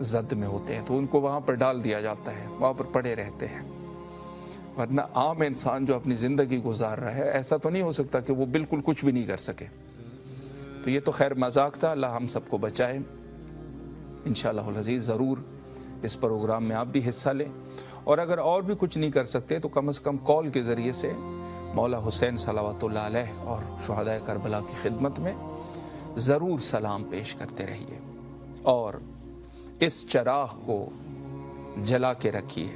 जद में होते हैं, तो उनको वहाँ पर डाल दिया जाता है, वहाँ पर पड़े रहते हैं। वरना आम इंसान जो अपनी ज़िंदगी गुजार रहा है, ऐसा तो नहीं हो सकता कि वो बिल्कुल कुछ भी नहीं कर सके। तो ये तो खैर मजाक था, अल्लाह हम सबको बचाए। इंशाअल्लाह अज़ीज़ ज़रूर इस प्रोग्राम में आप भी हिस्सा लें, और अगर और भी कुछ नहीं कर सकते तो कम से कम कॉल के ज़रिए से मौला हुसैन सलावतुल्लाह अलैह और शुहदाए करबला की खिदमत में ज़रूर सलाम पेश करते रहिए और इस चराग को जला के रखिए,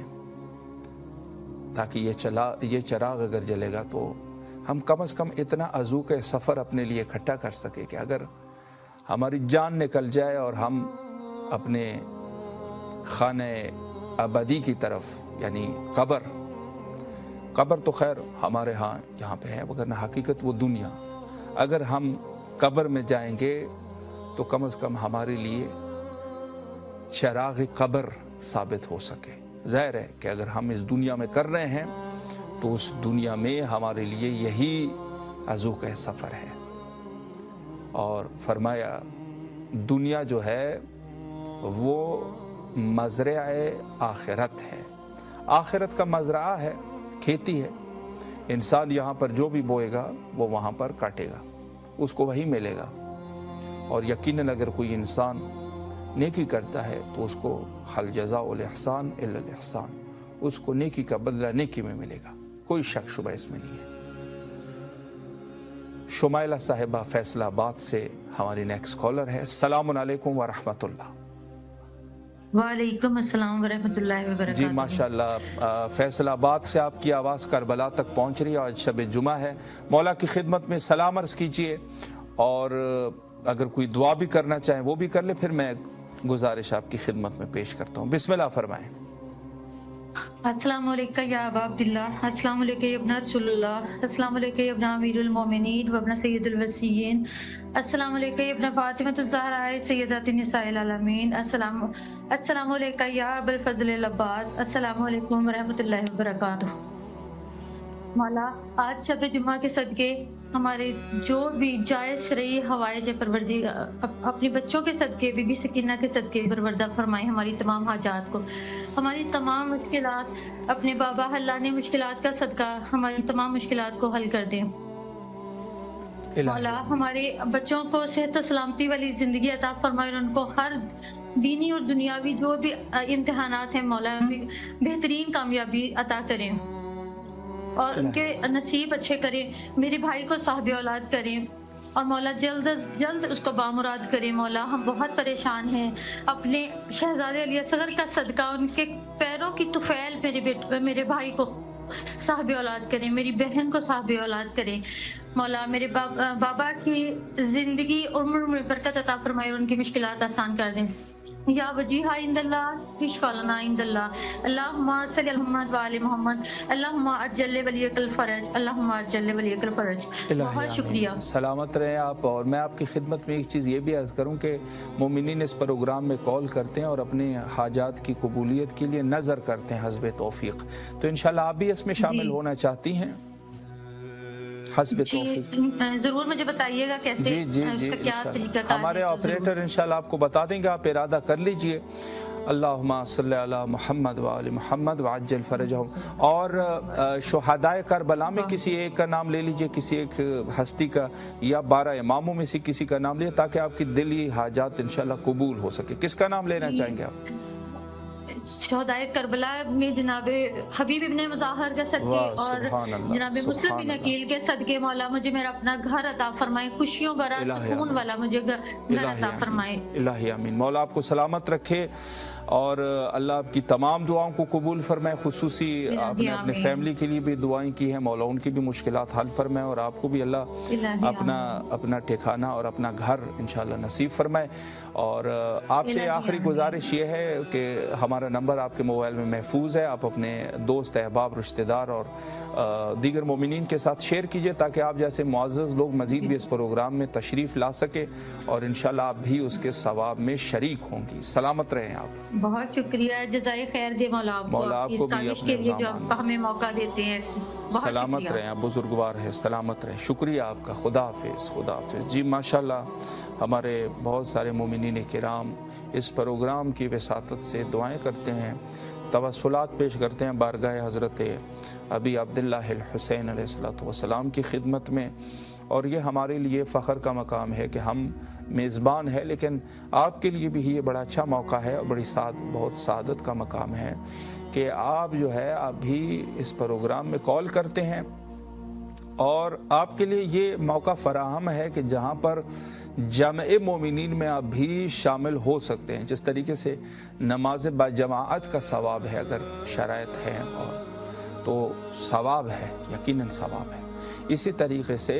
ताकि ये चराग अगर जलेगा तो हम कम से कम इतना अज़ूक़ सफ़र अपने लिए इकट्ठा कर सके कि अगर हमारी जान निकल जाए और हम अपने खाने अबदी की तरफ, यानी कब्र तो खैर हमारे यहाँ पे है, वरना हकीकत वो दुनिया, अगर हम कब्र में जाएंगे तो कम से कम हमारे लिए चराग़ कब्र साबित हो सके। ज़ाहिर है कि अगर हम इस दुनिया में कर रहे हैं तो उस दुनिया में हमारे लिए यही अज़ूक़ सफ़र है। और फरमाया दुनिया जो है वो मज़रए आखिरत है, आखिरत का मज़रा है, खेती है। इंसान यहाँ पर जो भी बोएगा वो वहाँ पर काटेगा, उसको वही मिलेगा। और यकीनन अगर कोई इंसान नेकी करता है तो उसको हल जज़ाउल इहसान इल्लल इहसान, उसको नेकी का बदला नेकी में मिलेगा, कोई शक शुबा इसमें नहीं है। शुमाइला साहिबा फैसलाबाद से हमारी नेक्स्ट कॉलर है। अस्सलामु अलैकुम व रहमतुल्लाह। वालेकुम अस्सलाम व रहमतुल्लाहि व बरकातहू। जी माशाल्लाह, फैसलाबाद से आपकी आवाज़ करबला तक पहुंच रही है। आज शब जुमा है, मौला की खिदमत में सलाम अर्ज़ कीजिए, और अगर कोई दुआ भी करना चाहे वो भी कर ले, फिर मैं गुजारिश आपकी खिदमत में पेश करता हूँ। बिस्मिल्लाह फरमाएं। अस्सलाम वालेकुम या अबा अब्दुल्लाह, अस्सलाम वालेकुम या इब्न रसूलुल्लाह, अस्सलाम वालेकुम या इब्न अमीरुल मोमिनीन व इब्न सय्यदुल वसीय्यीन, अस्सलाम वालेकुम या इब्न फातिमतुज़ ज़हरा सय्यदातिन निसाइल आलमीन, अस्सलाम वालेकुम या अबुल फज़ल अब्बास, अस्सलाम वालेकुम व रहमतुल्लाहि व बरकातहू। مولا آج شب جمعہ کے صدقے ہمارے جو بھی جائز شرعی حوائج پروردی اپنے بچوں کے صدقے بی بی سکینہ کے صدقے پروردہ فرمائے ہماری تمام حاجات کو، ہماری تمام مشکلات، اپنے بابا اللہ نے مشکلات کا صدقہ ہماری تمام مشکلات کو حل کر دیں مولا، ہمارے بچوں کو صحت و سلامتی والی زندگی عطا فرمائے اور ان کو ہر دینی اور دنیاوی جو بھی امتحانات ہیں مولا بہترین کامیابی عطا کریں اور ان کے نصیب اچھے کریں، میرے بھائی کو صاحب اولاد کریں اور مولا جلد از جلد اس کو بامراد کریں مولا، ہم بہت پریشان ہیں، اپنے شہزادے علی اصغر کا صدقہ ان کے پیروں کی طفیل میرے بھائی کو صاحب اولاد کریں، میری بہن کو صاحب اولاد کریں مولا، میرے بابا کی زندگی عمر میں برکت عطا فرمائے اور ان کی مشکلات آسان کر دیں یا وجیہ عند اللہ اشفع لنا عند اللہ، اللہم صلی علی محمد وآل محمد، اللہم عجل ولیک الفرج، اللہم عجل ولیک الفرج۔ بہت شکریہ، سلامت رہیں آپ۔ اور میں آپ کی خدمت میں ایک چیز یہ بھی عرض کروں کہ مومنین اس پروگرام میں کال کرتے ہیں اور اپنی حاجات کی قبولیت کے لیے نظر کرتے ہیں حسب توفیق، تو انشاءاللہ آپ بھی اس میں شامل ہونا چاہتی ہیں حسب توفیق؟ ضرور مجھے بتائیے گا کیسے، اس کا کیا طریقہ کار ہے، ہمارے آپریٹر انشاءاللہ آپ کو بتا دیں گے، آپ ارادہ کر لیجئے اللہم صلی علی محمد وآل محمد وعجل فرجہم، اور شہدائے کربلا میں کسی ایک کا نام لے لیجئے، کسی ایک ہستی کا، یا 12 اماموں میں سے کسی کا نام لے تاکہ آپ کی دلی حاجات انشاءاللہ قبول ہو سکے۔ کس کا نام لینا چاہیں گے آپ؟ شہدائے کربلا میں جناب حبیب ابن مظاہر کا صدقے اور جناب مسلم بن عقیل کے صدقے مولا مجھے میرا اپنا گھر عطا فرمائے، خوشیوں بھرا سکون والا مجھے گھر عطا فرمائے۔ الہی آمین۔ مولا آپ کو سلامت رکھے اور اللہ آپ کی تمام دعاؤں کو قبول فرمائے، خصوصی آپ نے اپنے فیملی کے لیے بھی دعائیں کی ہیں، مولا ان کی بھی مشکلات حل فرمائے اور آپ کو بھی اللہ اپنا ٹھکانہ اور اپنا گھر انشاءاللہ نصیب فرمائے۔ اور آپ سے آخری گزارش یہ ہے کہ ہمارا نمبر آپ کے موبائل میں محفوظ ہے، آپ اپنے دوست احباب رشتہ دار اور دیگر مومنین کے ساتھ شیئر کیجئے تاکہ آپ جیسے معزز لوگ مزید بھی اس پروگرام میں تشریف لا سکے اور انشاءاللہ آپ بھی اس کے ثواب میں شریک ہوں گی۔ سلامت رہیں آپ۔ بہت شکریہ، جزائے خیر دے مولا آپ کو اس کاوش کے لیے جو آپ ہمیں موقع دیتے ہیں۔ سلامت رہیں آپ، بزرگوار ہے، سلامت رہیں، شکریہ آپ کا، خدا حافظ، خدا حافظ۔ جی ماشاءاللہ ہمارے بہت سارے مومنین کرام اس پروگرام کی وساطت سے دعائیں کرتے ہیں، توسلات پیش کرتے ہیں بارگاہ حضرت ابی عبداللہ الحسین علیہ السلام کی خدمت میں، اور یہ ہمارے لیے فخر کا مقام ہے کہ ہم میزبان ہے، لیکن آپ کے لیے بھی یہ بڑا اچھا موقع ہے اور بہت سعادت کا مقام ہے کہ آپ جو ہے آپ بھی اس پروگرام میں کال کرتے ہیں، اور آپ کے لیے یہ موقع فراہم ہے کہ جہاں پر جمع مومنین میں آپ بھی شامل ہو سکتے ہیں، جس طریقے سے نماز با جماعت کا ثواب ہے، اگر شرائط ہیں اور تو ثواب ہے، یقیناً ثواب ہے، اسی طریقے سے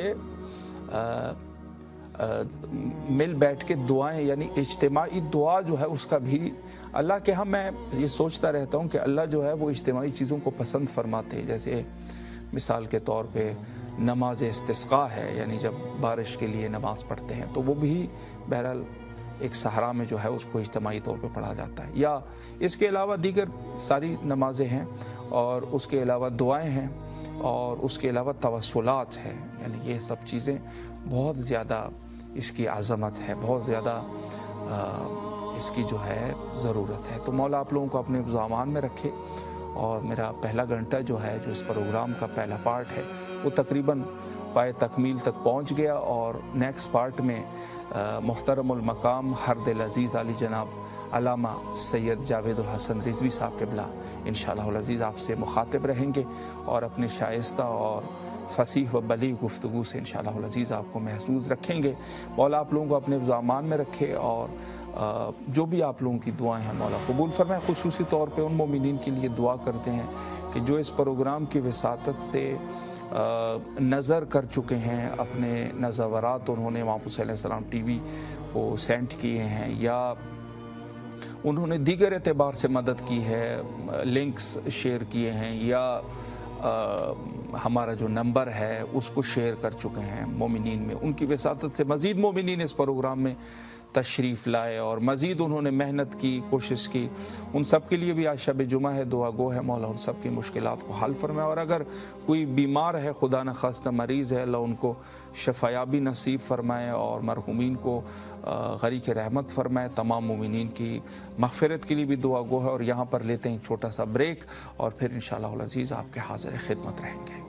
مل بیٹھ کے دعائیں یعنی اجتماعی دعا جو ہے اس کا بھی اللہ کے ہاں میں یہ سوچتا رہتا ہوں کہ اللہ جو ہے وہ اجتماعی چیزوں کو پسند فرماتے ہیں، جیسے مثال کے طور پہ نماز استسقاء ہے، یعنی جب بارش کے لیے نماز پڑھتے ہیں تو وہ بھی بہرحال ایک صحرا میں جو ہے اس کو اجتماعی طور پہ پڑھا جاتا ہے، یا اس کے علاوہ دیگر ساری نمازیں ہیں اور اس کے علاوہ دعائیں ہیں اور اس کے علاوہ توسلات ہیں، یعنی یہ سب چیزیں بہت زیادہ اس کی عظمت ہے، بہت زیادہ اس کی جو ہے ضرورت ہے۔ تو مولا آپ لوگوں کو اپنے ذہن میں رکھے، اور میرا پہلا گھنٹہ جو ہے جو اس پروگرام کا پہلا پارٹ ہے وہ تقریباً پائے تکمیل تک پہنچ گیا، اور نیکسٹ پارٹ میں محترم المقام ہر دل عزیز علی جناب علامہ سید جاوید الحسن رضوی صاحب قبلہ انشاءاللہ العزیز آپ سے مخاطب رہیں گے اور اپنے شائستہ اور فصیح و بلیغ گفتگو سے انشاءاللہ العزیز آپ کو محفوظ رکھیں گے۔ مولا آپ لوگوں کو اپنے ذہن میں رکھے، اور جو بھی آپ لوگوں کی دعائیں ہیں مولا قبول فرمائے۔ خصوصی طور پہ ان مومنین کے لیے دعا کرتے ہیں کہ جو اس پروگرام کی وساطت سے نظر کر چکے ہیں، اپنے نظرات انہوں نے امام حسین علیہ السلام ٹی وی کو سینڈ کیے ہیں، یا انہوں نے دیگر اعتبار سے مدد کی ہے، لنکس شیئر کیے ہیں، یا ہمارا جو نمبر ہے اس کو شیئر کر چکے ہیں مومنین میں، ان کی وساطت سے مزید مومنین اس پروگرام میں تشریف لائے اور مزید انہوں نے محنت کی، کوشش کی، ان سب کے لیے بھی آج شب جمعہ ہے، دعا گو ہے، مولا ان سب کی مشکلات کو حل فرمائے، اور اگر کوئی بیمار ہے، خدا نخواستہ مریض ہے، اللہ ان کو شفایابی نصیب فرمائے اور مرحومین کو غریق رحمت فرمائے، تمام مومنین کی مغفرت کے لیے بھی دعا گو ہے۔ اور یہاں پر لیتے ہیں ایک چھوٹا سا بریک اور پھر انشاءاللہ العزیز آپ کے حاضر خدمت رہیں گے۔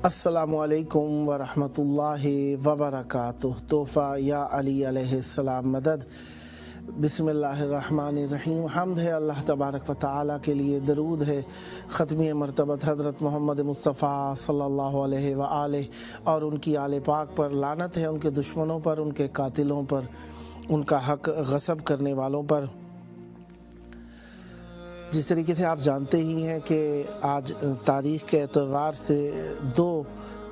अस्सलामु अलैकुम वरहमतुल्लाहि वबरकातुह। तोहफ़ा या अली अलैहिस्सलाम मदद। बिस्मिल्लाहिर्रहमानिर्रहीम। हम्द है अल्लाह तबारक व तआला के लिए, दरूद है ख़त्मी मरतबत हज़रत मोहम्मद मुस्तफ़ा सल्लल्लाहु अलैहि व आलिहि और उनकी आले पाक पर, लानत है उनके दुश्मनों पर, उनके कातिलों पर, उनका हक गसब करने वालों पर। जिस तरीके से आप जानते ही हैं कि आज तारीख़ के एतबार से 2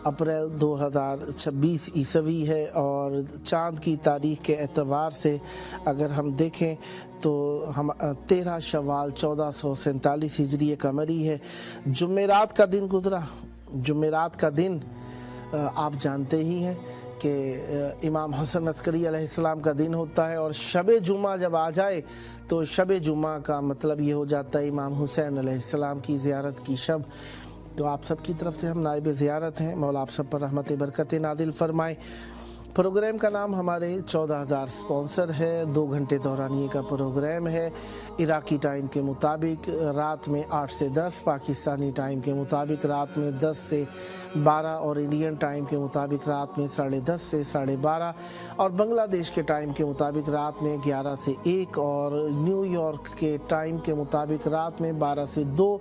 अप्रैल 2026 ईस्वी है और चाँद की तारीख़ के एतबार से अगर हम देखें तो हम 13 शवाल 1447 हिजरी कमरी है। जुमेरात का दिन गुज़रा। जुमेरात का दिन आप जानते ही हैं कि इमाम हसन अस्करी अलैहिस्सलाम का दिन होता है और शब जुमा जब आ जाए तो शब जुमा का मतलब ये हो जाता है इमाम हुसैन अलैहिस्सलाम की ज़ियारत की शब। तो आप सब की तरफ से हम नाइब ज़ियारत हैं। मौला आप सब पर रहमत बरकत नादिल फरमाए। प्रोग्राम का नाम हमारे 14,000 स्पॉन्सर है। 2 घंटे दौरानिए का प्रोग्राम है। इराकी टाइम के मुताबिक रात में 8 से 10, पाकिस्तानी टाइम के मुताबिक रात में 10 से 12 और इंडियन टाइम के मुताबिक रात में 10:30 से 12:30 और बांग्लादेश के टाइम के मुताबिक रात में 11 से 1 और न्यूयॉर्क के टाइम के मुताबिक रात में 12 से 2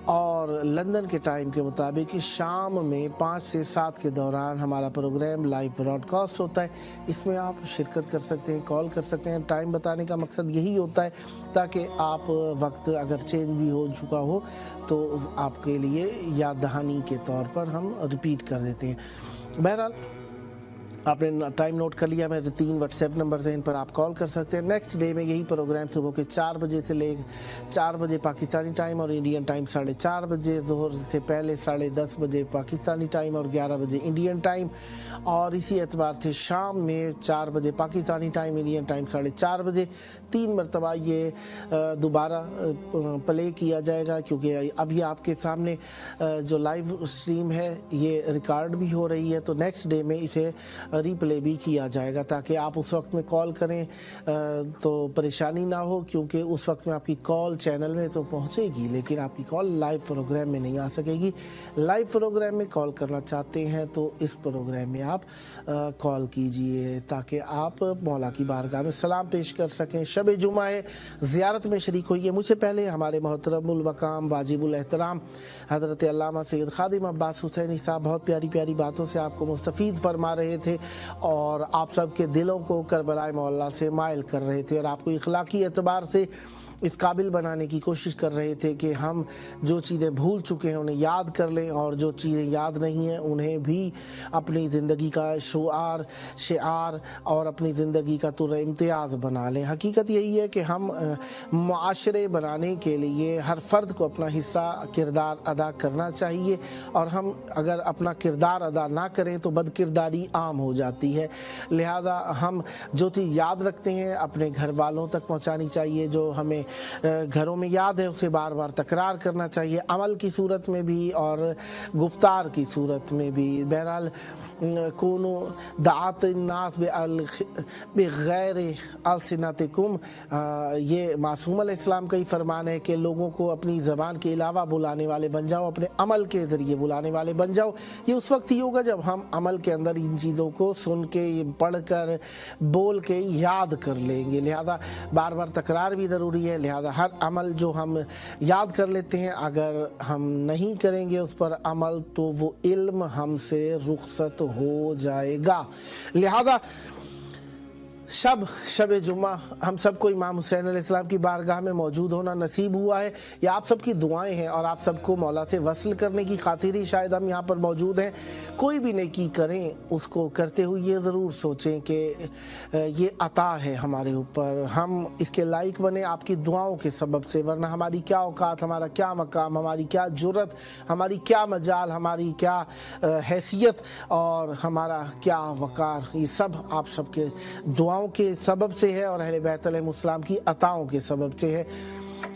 और लंदन के टाइम के मुताबिक शाम में 5 से 7 के दौरान हमारा प्रोग्राम लाइव ब्रॉडकास्ट होता है। इसमें आप शिरकत कर सकते हैं, कॉल कर सकते हैं। टाइम बताने का मकसद यही होता है ताकि आप वक्त अगर चेंज भी हो चुका हो तो आपके लिए याद दहानी के तौर पर हम रिपीट कर देते हैं। बहरहाल आपने टाइम नोट कर लिया। मेरे 3 व्हाट्सएप नंबर हैं, इन पर आप कॉल कर सकते हैं। नेक्स्ट डे में यही प्रोग्राम सुबह के 4 बजे से ले 4 बजे पाकिस्तानी टाइम और इंडियन टाइम 4:30 बजे, ज़ोहर से पहले 10:30 बजे पाकिस्तानी टाइम और 11 बजे इंडियन टाइम। और इसी एतबार से शाम में 4 बजे पाकिस्तानी टाइम, इंडियन टाइम 4:30 बजे 3 मरतबा ये दोबारा प्ले किया जाएगा क्योंकि अभी आपके सामने जो लाइव स्ट्रीम है ये रिकॉर्ड भी हो रही है। तो नेक्स्ट डे में इसे रिप्ले भी किया जाएगा ताकि आप उस वक्त में कॉल करें तो परेशानी ना हो, क्योंकि उस वक्त में आपकी कॉल चैनल में तो पहुंचेगी लेकिन आपकी कॉल लाइव प्रोग्राम में नहीं आ सकेगी। लाइव प्रोग्राम में कॉल करना चाहते हैं तो इस प्रोग्राम में आप कॉल कीजिए ताकि आप मौला की बारगाह में सलाम पेश कर सकें। शब जुमा है, ज़ियारत में शरीक होइए। मुझसे पहले हमारे मोहतरमुल वक़ाम वाजिबुल एहतराम हज़रत अल्लामा सैयद खादिम अब्बास हुसैनी साहब बहुत प्यारी प्यारी बातों से आपको मुस्तफ़ीद फरमा रहे थे और आप सबके दिलों को करबलाए मौला से माइल कर रहे थे और आपको इखलाकी एतबार से इस काबिल बनाने की कोशिश कर रहे थे कि हम जो चीज़ें भूल चुके हैं उन्हें याद कर लें और जो चीज़ें याद नहीं हैं उन्हें भी अपनी ज़िंदगी का शिआर और अपनी ज़िंदगी का तुर इम्तियाज़ बना लें। हकीकत यही है कि हम मुआशरे बनाने के लिए हर फ़र्द को अपना हिस्सा किरदार अदा करना चाहिए और हम अगर अपना किरदार अदा ना करें तो बदकिरदारी आम हो जाती है। लिहाजा हम जो चीज़ याद रखते हैं अपने घर वालों तक पहुँचानी चाहिए, जो हमें घरों में याद है उसे बार बार तकरार करना चाहिए, अमल की सूरत में भी और गुफ्तार की सूरत में भी। बहरहाल कूनू दात नास बगैर अलसिनतिकुम, ये मासूम अलैहिस्सलाम का ही फरमान है कि लोगों को अपनी ज़बान के अलावा बुलाने वाले बन जाओ, अपने अमल के ज़रिए बुलाने वाले बन जाओ। ये उस वक्त ही होगा जब हम अमल के अंदर इन चीज़ों को सुन के, पढ़ कर, बोल के याद कर लेंगे। लिहाजा बार बार तकरार भी ज़रूरी है। लिहाजा हर अमल जो हम याद कर लेते हैं अगर हम नहीं करेंगे उस पर अमल तो वो इल्म हमसे रुखसत हो जाएगा। लिहाजा शब जुम्मा हम सबको इमाम हुसैन अलैहिस्सलाम की बारगाह में मौजूद होना नसीब हुआ है। ये आप सबकी दुआएं हैं और आप सबको मौला से वसल करने की खातिर ही शायद हम यहाँ पर मौजूद हैं। कोई भी नेकी करें उसको करते हुए ये ज़रूर सोचें कि ये अता है हमारे ऊपर, हम इसके लायक बने आपकी दुआओं के सबब से, वरना हमारी क्या औकात, हमारा क्या मकाम, हमारी क्या जुर्रत, हमारी क्या मजाल, हमारी क्या हैसियत और हमारा क्या वक़ार, ये सब आप सबके दुआ के सबब से है और अहले बैत अलैहिमुस्सलाम की अताओं के सबब से है।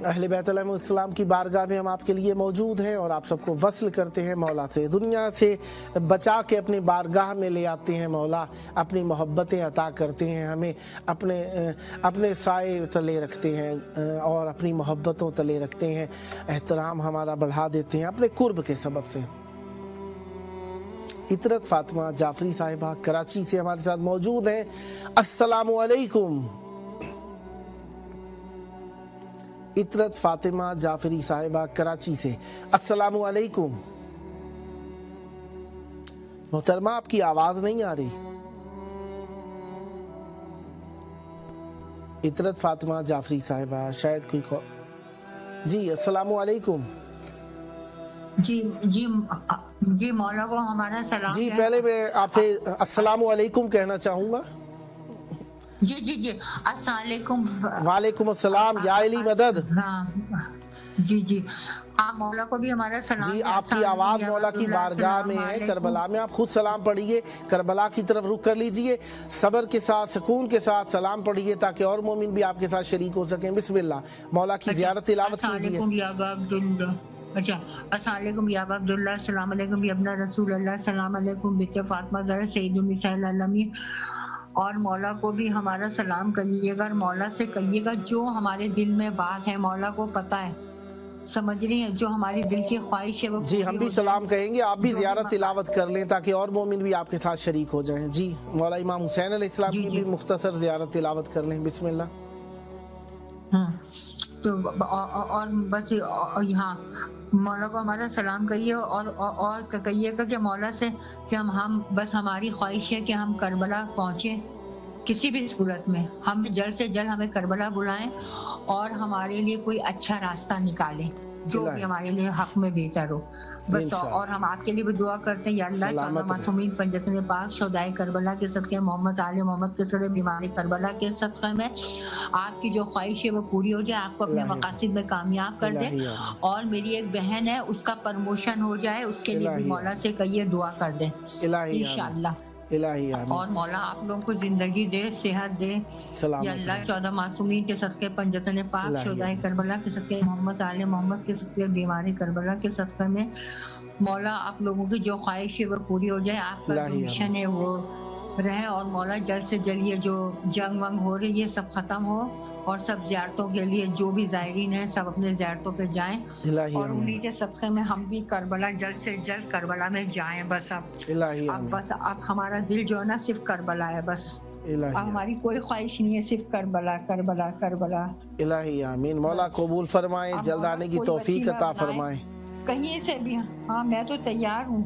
अहले बैत अलैहिमुस्सलाम की बारगाह में हम आपके लिए मौजूद हैं और आप सबको वसल करते हैं मौला से, दुनिया से बचा के अपनी बारगाह में ले आते हैं। मौला अपनी मोहब्बतें अता करते हैं हमें, अपने साए तले रखते हैं और अपनी मोहब्बतों तले रखते हैं, एहतराम हमारा बढ़ा देते हैं अपने कुर्ब के सबब से। इतरत फातिमा जाफरी साहिबा कराची से हमारे साथ मौजूद हैं। अस्सलामु अलैकुम। इतरत फातिमा जाफरी साहिबा कराची से, अस्सलामु अलैकुम। मोहतरमा आपकी आवाज नहीं आ रही। इतरत फातिमा जाफरी साहिबा शायद कोई जी, अस्सलामु अलैकुम। जी जी जी, मौला को हमारा सलाम। जी पहले मैं आपसे अस्सलामु अलैकुम कहना चाहूँगा। जी जी जी, अस्सलाम वालेकुम। वालेकुम अस्सलाम या अली मदद। जी जी, आप मौला को भी हमारा सलाम। जी आपकी आवाज़ मौला की बारगाह में है करबला में, आप खुद सलाम पढ़िए, करबला की तरफ रुख कर लीजिए, सब्र के साथ सुकून के साथ सलाम पढ़िए ताकि और मोमिन भी आपके साथ शरीक हो सकें। बिस्मिल्लाह, मौला की ज़ियारत तिलावत कीजिए। अच्छा, अस्सलाम वालेकुम या अब्दुल्लाह, अस्सलाम वालेकुम या इब्न रसूल अल्लाह, अस्सलाम वालेकुम बित फातिमा ज़हरा सय्यदुन निसाइल आलमीन। और मौला को भी हमारा सलाम कहिएगा और मौला से कहिएगा जो हमारे दिल में बात है मौला को पता है, समझ रही है, जो हमारी दिल की ख्वाहिश है वो जी हम भी सलाम कहेंगे, आप भी ज़ियारत तिलावत कर लें ताकि और मोमिन भी आपके साथ शरीक हो जाएं। जी मौला इमाम हुसैन अलैहिस्सलाम की भी मुख्तसर ज़ियारत तिलावत कर लें। बिस्मिल्लाह। तो और बस यहाँ मौला को हमारा सलाम कहिए और कहिएगा कि मौला से कि हम बस हमारी ख्वाहिश है कि हम करबला पहुँचे किसी भी सूरत में, हम जल्द से जल्द हमें करबला बुलाएं और हमारे लिए कोई अच्छा रास्ता निकालें जो भी हमारे लिए हक में बेहतर हो बस। और हम आपके लिए भी दुआ करते हैं, या अल्लाह 14 मासूमीन पंजतन पाक शोदाए करबला के सदके, मोहम्मद आले मोहम्मद के सदके, बीमारी करबला के सदके में आपकी जो ख्वाहिश है वो पूरी हो जाए, आपको अपने मकासद में कामयाब कर दे। और मेरी एक बहन है उसका प्रमोशन हो जाए, उसके लिए भी मौला से कहिए दुआ कर दे इंशाअल्लाह। और मौला आप लोगों को जिंदगी दे, सेहत दे, या अल्लाह 14 मासूमीन के सदके, पंजतन पाक शोदाए करबला के सदके, मोहम्मद आले मोहम्मद के सदके, बीमारी करबला के सदके में मौला आप लोगों की जो ख्वाहिश है वो पूरी हो जाए, आपका जो मिशन है वो रहे। और मौला जल्द से जल्द ये जो जंग वंग हो रही है सब खत्म हो और सब ज़ियारतों के लिए जो भी ज़ायरीन है सब अपने ज़ियारतों पे जाएं और उन्हीं के सदक़े में हम भी करबला जल्द से जल्द करबला में जाएं। बस अब बस अब हमारा दिल जो है ना सिर्फ करबला है, बस अब हमारी कोई ख्वाहिश नहीं है, सिर्फ करबला करबला करबला। इलाही आमीन। मौला कबूल फरमाए, जल्द आने की तौफीक अता फरमाए। कहीं से भी हाँ मैं तो तैयार हूँ,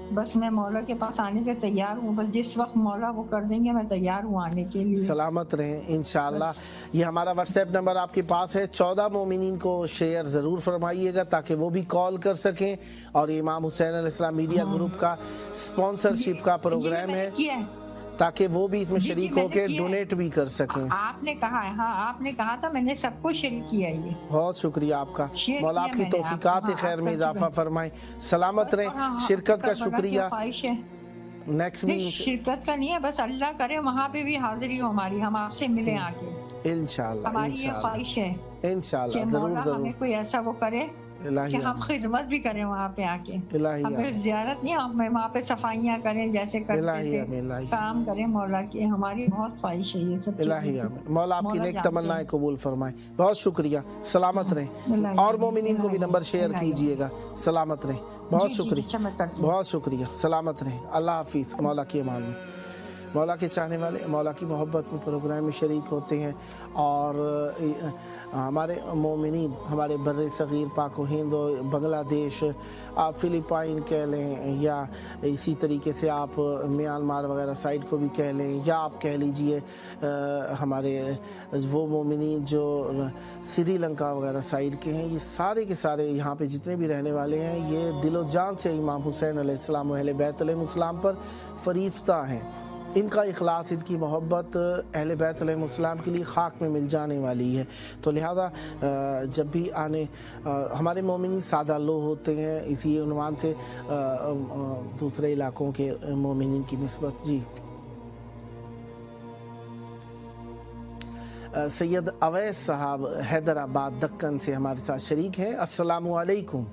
बस मैं मौला के पास आने के तैयार हूँ, बस जिस वक्त मौला वो कर देंगे मैं तैयार हूँ आने के लिए। सलामत रहें इंशाअल्लाह। ये हमारा व्हाट्सएप नंबर आपके पास है, 14 मोमिनीन को शेयर ज़रूर फरमाइएगा ताकि वो भी कॉल कर सकें। और ये इमाम हुसैन अलैहिस्सलाम मीडिया ग्रुप का स्पॉन्सरशिप का प्रोग्राम है ताकि वो भी इसमें शरीक होकर डोनेट भी कर सकें। आपने कहा है, हाँ आपने कहा था, मैंने सब कुछ शरीक किया है। ये बहुत शुक्रिया आपका, मौला आपकी तौफीकात खैर में इजाफा फरमाए, सलामत रहें। शिरकत का शुक्रिया। नेक्स्ट भी शिरकत का नहीं है, बस अल्लाह करे वहाँ पे भी हाजिरी हो हमारी, हम आपसे मिले आके इंशाअल्लाह। हमारी ये ख्वाहिश है इंशाअल्लाह, जरूर जरूर हमें कोई ऐसा वो करे कि हम खिदमत भी करें वहाँ पे आके, हमें ज़ियारत नहीं, हमें वहाँ पे सफाइयाँ करें जैसे करते थे, काम करें मौला की, हमारी बहुत ख्वाहिश है ये सब। मौला आपकी नेक तमन्नाएं कबूल फरमाए। बहुत शुक्रिया, सलामत रहें। और मोमिनीन को भी नंबर शेयर कीजिएगा। सलामत रहें, बहुत शुक्रिया, बहुत शुक्रिया, सलामत रहें। अल्लाह हाफिज़। मौला की अमान में। मौला के चाहने वाले मौला की मोहब्बत में प्रोग्राम में शरीक होते हैं और हमारे मोमिनीन हमारे बर्रे सग़ीर पाक व हिंद और बांग्लादेश, आप फ़िलिपाइन कह लें या इसी तरीके से आप म्यांमार वगैरह साइड को भी कह लें, या आप कह लीजिए हमारे वो मोमिनीन जो श्रीलंका वगैरह साइड के हैं, ये सारे के सारे यहाँ पे जितने भी रहने वाले हैं ये दिलो जान से इमाम हुसैन अलैहिस्सलाम व अहले बैत अलैहिस्सलाम पर फरीफ्ता हैं। इनका इखलास, इनकी मोहब्बत अहले बैत अलैहिस्सलाम के लिए खाक में मिल जाने वाली है। तो लिहाजा जब भी आने हमारे मोमिनीन सादा लो होते हैं, इसी उन्वान से दूसरे इलाकों के मोमिनीन की निस्बत। जी सैयद अवैस साहब हैदराबाद दक्कन से हमारे साथ शरीक हैं। अस्सलामु अलैकुम।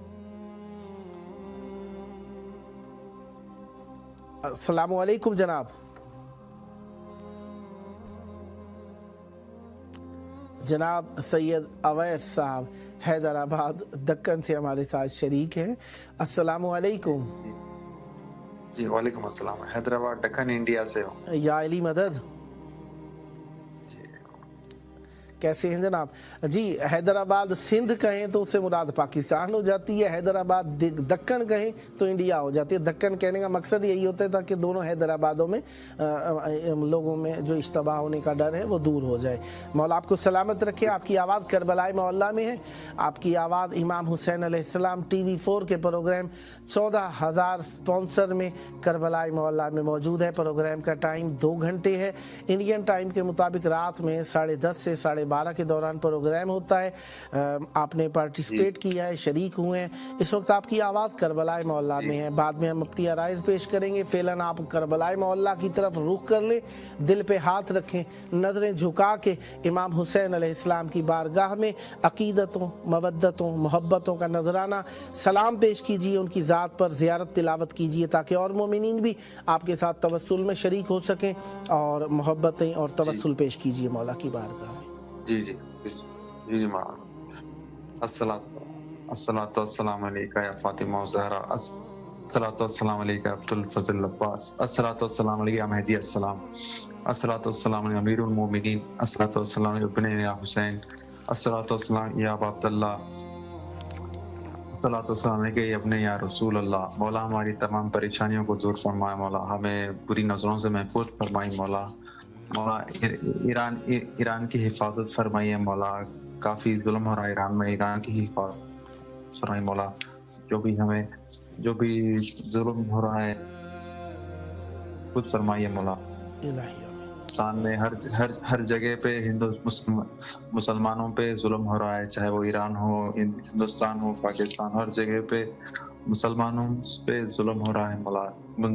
अस्सलामु अलैकुम जनाब। जनाब सैयद अवैस साहब हैदराबाद दक्कन से हमारे साथ शरीक हैं। अस्सलामु अलैकुम। جی وعلیکم السلام، حیدرآباد دکن انڈیا سے ہوں۔ یا علی مدد، کیسے ہیں جناب؟ جی حیدرآباد سندھ کہیں تو اس سے مراد پاکستان ہو جاتی ہے، حیدرآباد دکن کہیں تو انڈیا ہو جاتی ہے۔ دکن کہنے کا مقصد یہی ہوتا ہے تاکہ دونوں حیدرآبادوں میں لوگوں میں جو اشتباہ ہونے کا ڈر ہے وہ دور ہو جائے۔ مولا آپ کو سلامت رکھے۔ آپ کی آواز کربلا معلیٰ میں ہے، آپ کی آواز امام حسین علیہ السلام ٹی وی 4 کے پروگرام 14,000 اسپانسر میں کربلا معلیٰ میں موجود ہے۔ پروگرام کا ٹائم 2 گھنٹے ہے، انڈین ٹائم کے مطابق رات میں 10:30 سے 12:30 کے دوران پروگرام ہوتا ہے۔ آپ نے پارٹیسپیٹ کیا ہے، شریک ہوئے ہیں۔ اس وقت آپ کی آواز کربلا معلیٰ میں ہے، بعد میں ہم اپنی آرائز پیش کریں گے۔ فعلاً آپ کربلا معلیٰ کی طرف رخ کر لیں، دل پہ ہاتھ رکھیں، نظریں جھکا کے امام حسین علیہ السلام کی بارگاہ میں عقیدتوں، مودتوں، محبتوں کا نذرانہ سلام پیش کیجیے، ان کی ذات پر زیارت تلاوت کیجیے تاکہ اور مومنین بھی آپ کے ساتھ توسل میں شریک ہو سکیں، اور محبتیں اور توسل پیش کیجیے مولا کی بارگاہ میں۔ جی جی جی الصلاۃ والسلام علیکہ یا فاطمہ الزہرا، الصلاۃ والسلام علیکہ عبد الفضل عباس، الصلاۃ والسلام علیکہ مہدی السلام، الصلاۃ والسلام علیہ امیر المومنین، الصلاۃ والسلام علیہ ابن یا حسین، الصلاۃ والسلام یا ابا عبداللہ، الصلاۃ والسلام علیکہ یا ابن یا رسول اللہ۔ مولا ہماری تمام پریشانیوں کو دور فرمائے، مولا ہمیں بری نظروں سے محفوظ فرمائے، مولا ایران کی حفاظت فرمائیے، مولا کافی ظلم ہو رہا ہے ایران میں، ایران کی حفاظت فرمائیے مولا، جو بھی ظلم ہو رہا ہے خود فرمائیے مولا۔ ہندوستان میں ہر جگہ پہ مسلمانوں پہ ظلم ہو رہا ہے، چاہے وہ ایران ہو، ہندوستان ہو، پاکستان، ہر جگہ پہ مسلمانوں پہ ظلم ہو رہا ہے مولا،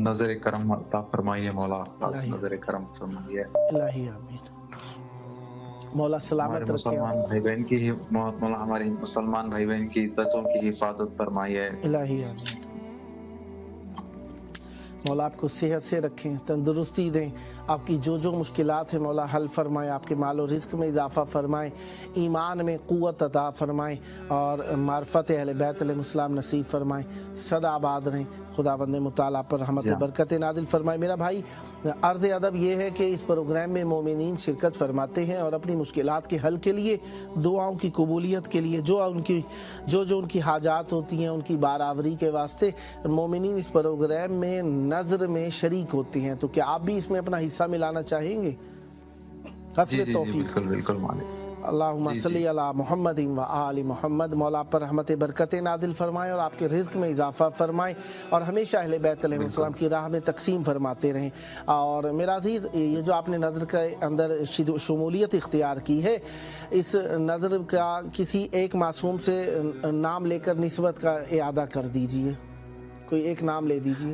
نظر کرم عطا فرمائیے مولا، نظر کرم فرمائیے الہی آمین۔ مولا سلامت رکھے، مسلمان بھائی بہن کی مولا ہمارے مسلمان بھائی بہن کی عزتوں کی حفاظت فرمائیے الہی آمین۔ مولا آپ کو صحت سے رکھیں، تندرستی دیں، آپ کی جو مشکلات ہیں مولا حل فرمائیں، آپ کے مال و رزق میں اضافہ فرمائیں، ایمان میں قوت عطا فرمائیں، اور معرفت اہل بیت علیہ السلام نصیب فرمائیں، سدا آباد رہیں، خداوند مطالعہ پر رحمت برکت نازل فرمائے۔ میرا بھائی عرض ادب یہ ہے کہ اس پروگرام میں مومنین شرکت فرماتے ہیں اور اپنی مشکلات کے حل کے لیے، دعاؤں کی قبولیت کے لیے، جو ان کی حاجات ہوتی ہیں ان کی بارآوری کے واسطے مومنین اس پروگرام میں نظر میں شریک ہوتے ہیں۔ تو کیا آپ بھی اس میں اپنا حصہ ملانا چاہیں گے؟ حسب توفیق۔ بالکل مالک۔ اللہم صلی علی محمد و آل محمد۔ مولا پر رحمت برکت نازل فرمائے اور آپ کے رزق میں اضافہ فرمائے، اور ہمیشہ اہل بیت علیہ السلام کی راہ میں تقسیم فرماتے رہیں۔ اور میرا عزیز، یہ جو آپ نے نظر کے اندر شمولیت اختیار کی ہے، اس نظر کا کسی ایک معصوم سے نام لے کر نسبت کا اعادہ کر دیجئے، کوئی ایک نام لے دیجئے۔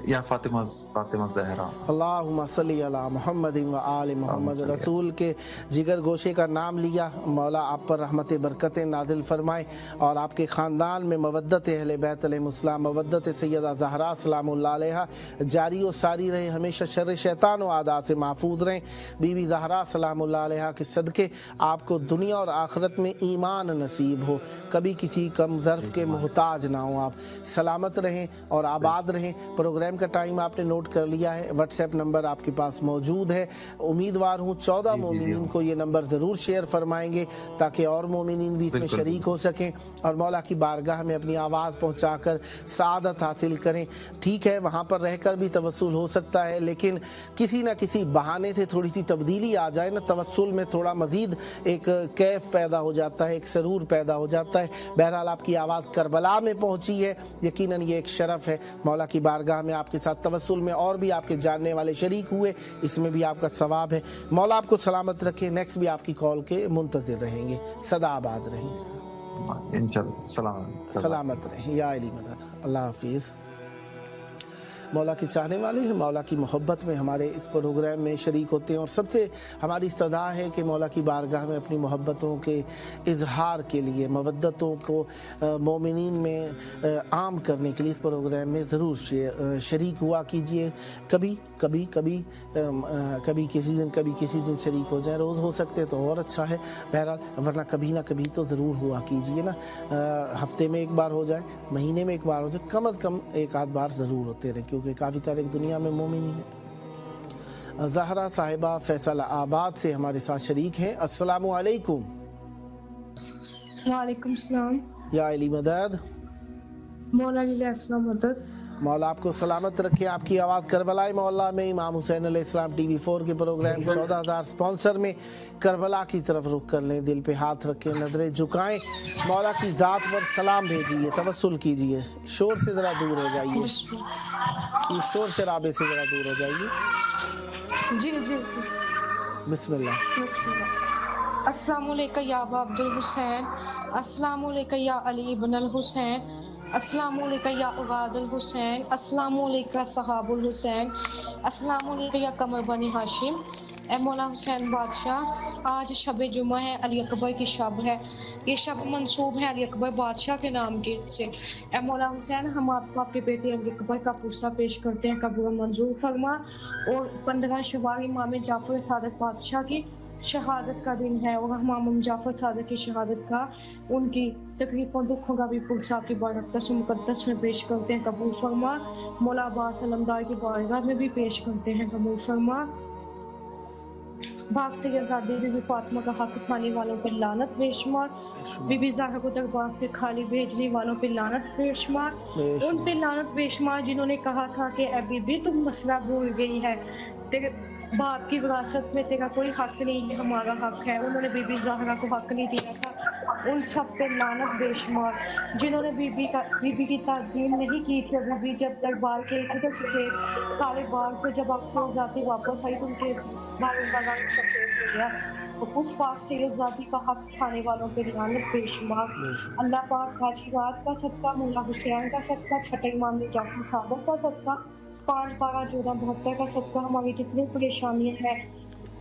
یا فاطمہ زہرا۔ اللہم صلی علی محمد و آل محمد۔ رسول کے جگر گوشے کا نام لیا، مولا آپ پر رحمت برکت نازل فرمائے، اور آپ کے خاندان میں مودت اہل بیت علیہ السلام، مودت سیدہ زہرا سلام اللہ علیہا جاری و ساری رہے، ہمیشہ شر شیطان و اعداء سے محفوظ رہیں۔ بی بی زہرا سلام اللہ علیہا کے صدقے آپ کو دنیا اور آخرت میں ایمان نصیب ہو، کبھی کسی کم ظرف کے محتاج نہ ہوں، آپ سلامت رہیں اور آباد رہیں۔ پروگرام کا ٹائم آپ نے نوٹ کر لیا ہے، واٹس ایپ نمبر آپ کے پاس موجود ہے۔ امیدوار ہوں 14 مومنین کو یہ نمبر ضرور شیئر فرمائیں گے تاکہ اور مومنین بھی اس میں شریک ہو سکیں اور مولا کی بارگاہ میں اپنی آواز پہنچا کر سعادت حاصل کریں۔ ٹھیک ہے، وہاں پر رہ کر بھی توسل ہو سکتا ہے، لیکن کسی نہ کسی بہانے سے تھوڑی سی تبدیلی آ جائے نا، توسل میں تھوڑا مزید ایک کیف پیدا ہو جاتا ہے، ایک سرور پیدا ہو جاتا ہے۔ بہرحال آپ کی آواز کربلا میں پہنچی ہے، یقیناً یہ ایک شرف ہے۔ مولا کی بارگاہ میں آپ کے ساتھ توسل میں اور بھی آپ کے جاننے والے شریک ہوئے، اس میں بھی آپ کا ثواب ہے۔ مولا آپ کو سلامت رکھے، نیکسٹ بھی آپ کی کال کے منتظر رہیں گے۔ سدا آباد رہیں، انشاءاللہ۔ سلامت رہیں، یا علی مدد۔ اللہ حافظ۔ मौला के चाहने वाले हैं, मौला की मोहब्बत में हमारे इस प्रोग्राम में शरीक होते हैं और सबसे हमारी सदा है कि मौला की बारगाह में अपनी मोहब्बतों के इजहार के लिए, मवद्दतों को मोमिनीन में आम करने के लिए इस प्रोग्राम में ज़रूर शरीक हुआ कीजिए। कभी किसी दिन शरीक हो जाए, रोज़ हो सकते तो और अच्छा है, बहरहाल, वरना कभी ना कभी तो ज़रूर हुआ कीजिए ना। हफ्ते में एक बार हो जाए, महीने में एक बार हो जाए, कम अज़ कम एक आध बार ज़रूर होते रहे, क्योंकि काफ़ी सारे दुनिया में मोमिन है। ज़हरा साहिबा फैसल आबाद से हमारे साथ शरीक हैं। अस्सलामु अलैकुम। वालेकुम सलाम। या अली मदद। मौला मदद। मौला आपको सलामत रखे। आपकी आवाज़ करबला मोहल्ला में इमाम हुसैन अलैहिस्सलाम TV4 के प्रोग्राम 14,000 स्पॉन्सर में करबला की तरफ रुख कर लें, दिल पे हाथ रखें, नजरें झुकाएं, मौला की ज़ात पर सलाम भेजिए, तवस्सुल कीजिए। शोर से ज़रा दूर हो जाइए, इस शोर शराबे से ज़रा दूर हो जाइए। जी जी बिस्मिल्लाह। अस्सलामु अलैकुम या अबा अब्दुल हुसैन, अस्सलामु अलैकुम या अली इब्न अल हुसैन, अस्सलामु अलैकुम या औलादुल हुसैन, अस्सलामु अलैकुम सहाबुल हुसैन, अस्सलामु अलैकुम या कमर बनी हाशिम। ए मौला हुसैन बादशाह, आज शब जुमा है, अली अकबर की शब है, ये शब मंसूब है अली अकबर बादशाह के नाम के से। ए मौला हुसैन, हम आपको आपके बेटे अली अकबर का पुरसा पेश करते हैं, कबूल मंजूर फरमा। और 15 शवाल इमाम जाफर सादिक बादशाह की शहादत का दिन है और इमाम जाफर सादिक की शहादत का, उनकी तकलीफ और दुखों का भी पुरसा आपकी बारकत मुक़द्दस में पेश करते हैं, कबूल फरमा। मौला अब्बास अलमदार की बारगाह में भी पेश करते हैं, कबूल फरमा। भाग से आज़ादी बीबी फातिमा का हक खाने वालों पर लानत बेशुमार, बीबी ज़हरा को दरबार से खाली भेजने वालों पर लानत बेशुमार, उन पर लानत बेशुमार जिन्होंने कहा था कि ए बीबी तुम मसला भूल गई है, तेरे बाप की विरासत में तेरा कोई हक नहीं है, हमारा हक है। उन्होंने बीबी ज़हरा को हक नहीं दिया था, उन सब पे लानत बेशुमार जिन्होंने बीबी की ताज़ीम नहीं की थी। बीबी जब दरबार के इधर सफेद काले बाल से जब अक्सर जाती वापस आई तो उनके बालों का रंग सफेद हो गया, तो उस पाक से जाति का हक खाने वालों पे लानत बेशुमार। अल्लाह पाक आज की रात का सदका, मौला हुसैन का सदका, छठे इमाम जाफर सादिक का सदका, 5 12 14 72 का सदका, हमारी जितनी परेशानियां हैं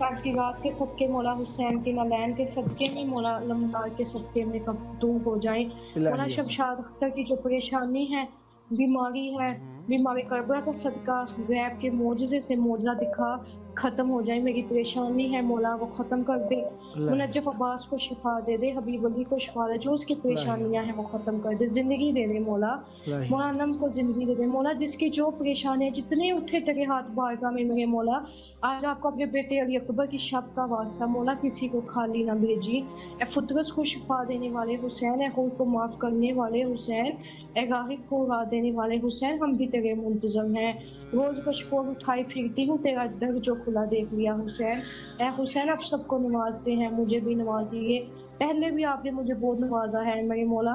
आज की रात के सदके, मौला हुसैन के नलैन के सदके में, मौला अलमदार के सदके में कब दूर हो जाएं। मौला शमशाद अख्तर की जो परेशानी है, बीमारी है, बीमारी करबला का सदका, गैब के मोजज़े से मोजज़ा दिखा ख़त्म हो जाए, मेरी परेशानी है मौला वो ख़त्म कर दे। मुनज्जफ अब्बास को शिफा दे दे, हबीब अली को शिफा दे, जो उसकी परेशानियां हैं वो ख़त्म कर दे, ज़िंदगी दे दे मौला, मौला नम को ज़िंदगी दे दे मौला, जिसकी जो परेशानियां जितने उठे तेरे हाथ बारगाह में मेरे मौला, आज आपको अपने बेटे अली अकबर की शब का वास्ता मौला किसी को खाली ना भेजी। ए फुतरस को शिफा देने वाले हुसैन, ए खुद को माफ़ करने वाले हुसैन, ए गाहिब को उड़ा देने वाले हुसैन, हम भी तेरे मुंतज़म हैं। रोज़ कशकोर उठाई फिरती हूँ, तेरा दर जो खुला देख लिया हुसैन। ए हुसैन आप सबको नवाजते हैं, मुझे भी नवाजिए, पहले भी आपने मुझे बहुत नवाजा है मेरे मौला,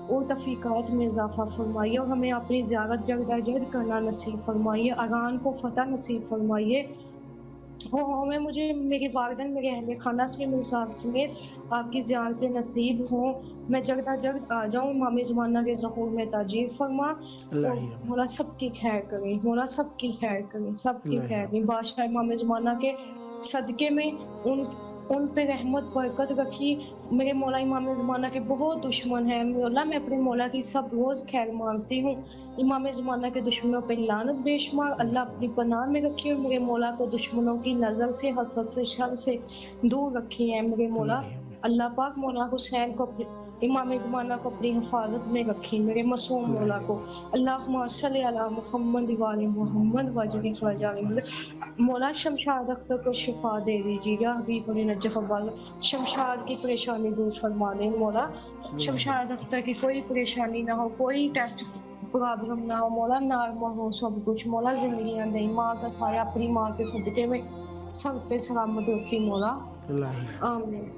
और तफीकात में इजाफा फरमाइए और हमें अपनी ज़ियारत जल्द करना नसीब फरमाइए, अरान को फतह नसीब फरमाइए, और हमें मुझे मेरे वालिदैन मेरे अहले खाना से मेरे साथ समेत आपकी ज़ियारतें नसीब हों, मैं जल्द आ जाऊँ, इमाम ज़माना के ज़हूर में ताजीर फरमा, मौला सबकी खैर करें, मौला सबकी खैर करें, सबकी खैर करें। बादशाह इमाम ज़माना के सदक़े में उन पे रहमत बरकत रखी। मेरे मौला इमाम ज़माना के बहुत दुश्मन हैं मौला, मैं अपने मौला की सब रोज़ खैर मांगती हूँ, इमाम ज़माना के दुश्मनों पे लानत बेशुमार अल्लाह अपनी पनाह में रखी और मेरे मौला को दुश्मनों की नज़र से, हसद से, शर से दूर रखी है मेरे मौला। अल्लाह पाक मौला हुसैन को इमाम ज़माना को अपनी हिफाजत में रखी, मेरे मासूम मौला को। अल्लाहुम्मा सल्ली अला मुहम्मद व आले मुहम्मद वजह वजाल। मौला शमशाद अख्तर को शिफा दे दीजिए, या हबीब अली नजफ अब्बाल शमशाद की परेशानी दूर फरमा दें मौला, शमशाद अख्तर की कोई परेशानी ना हो, कोई टेस्ट प्रॉब्लम ना हो मौला, नॉर्मल हो सब कुछ मौला, जिंदगियां दे, माँ का साया अपनी माँ के सदके में सब पे सलामत रखी मौला, आमीन।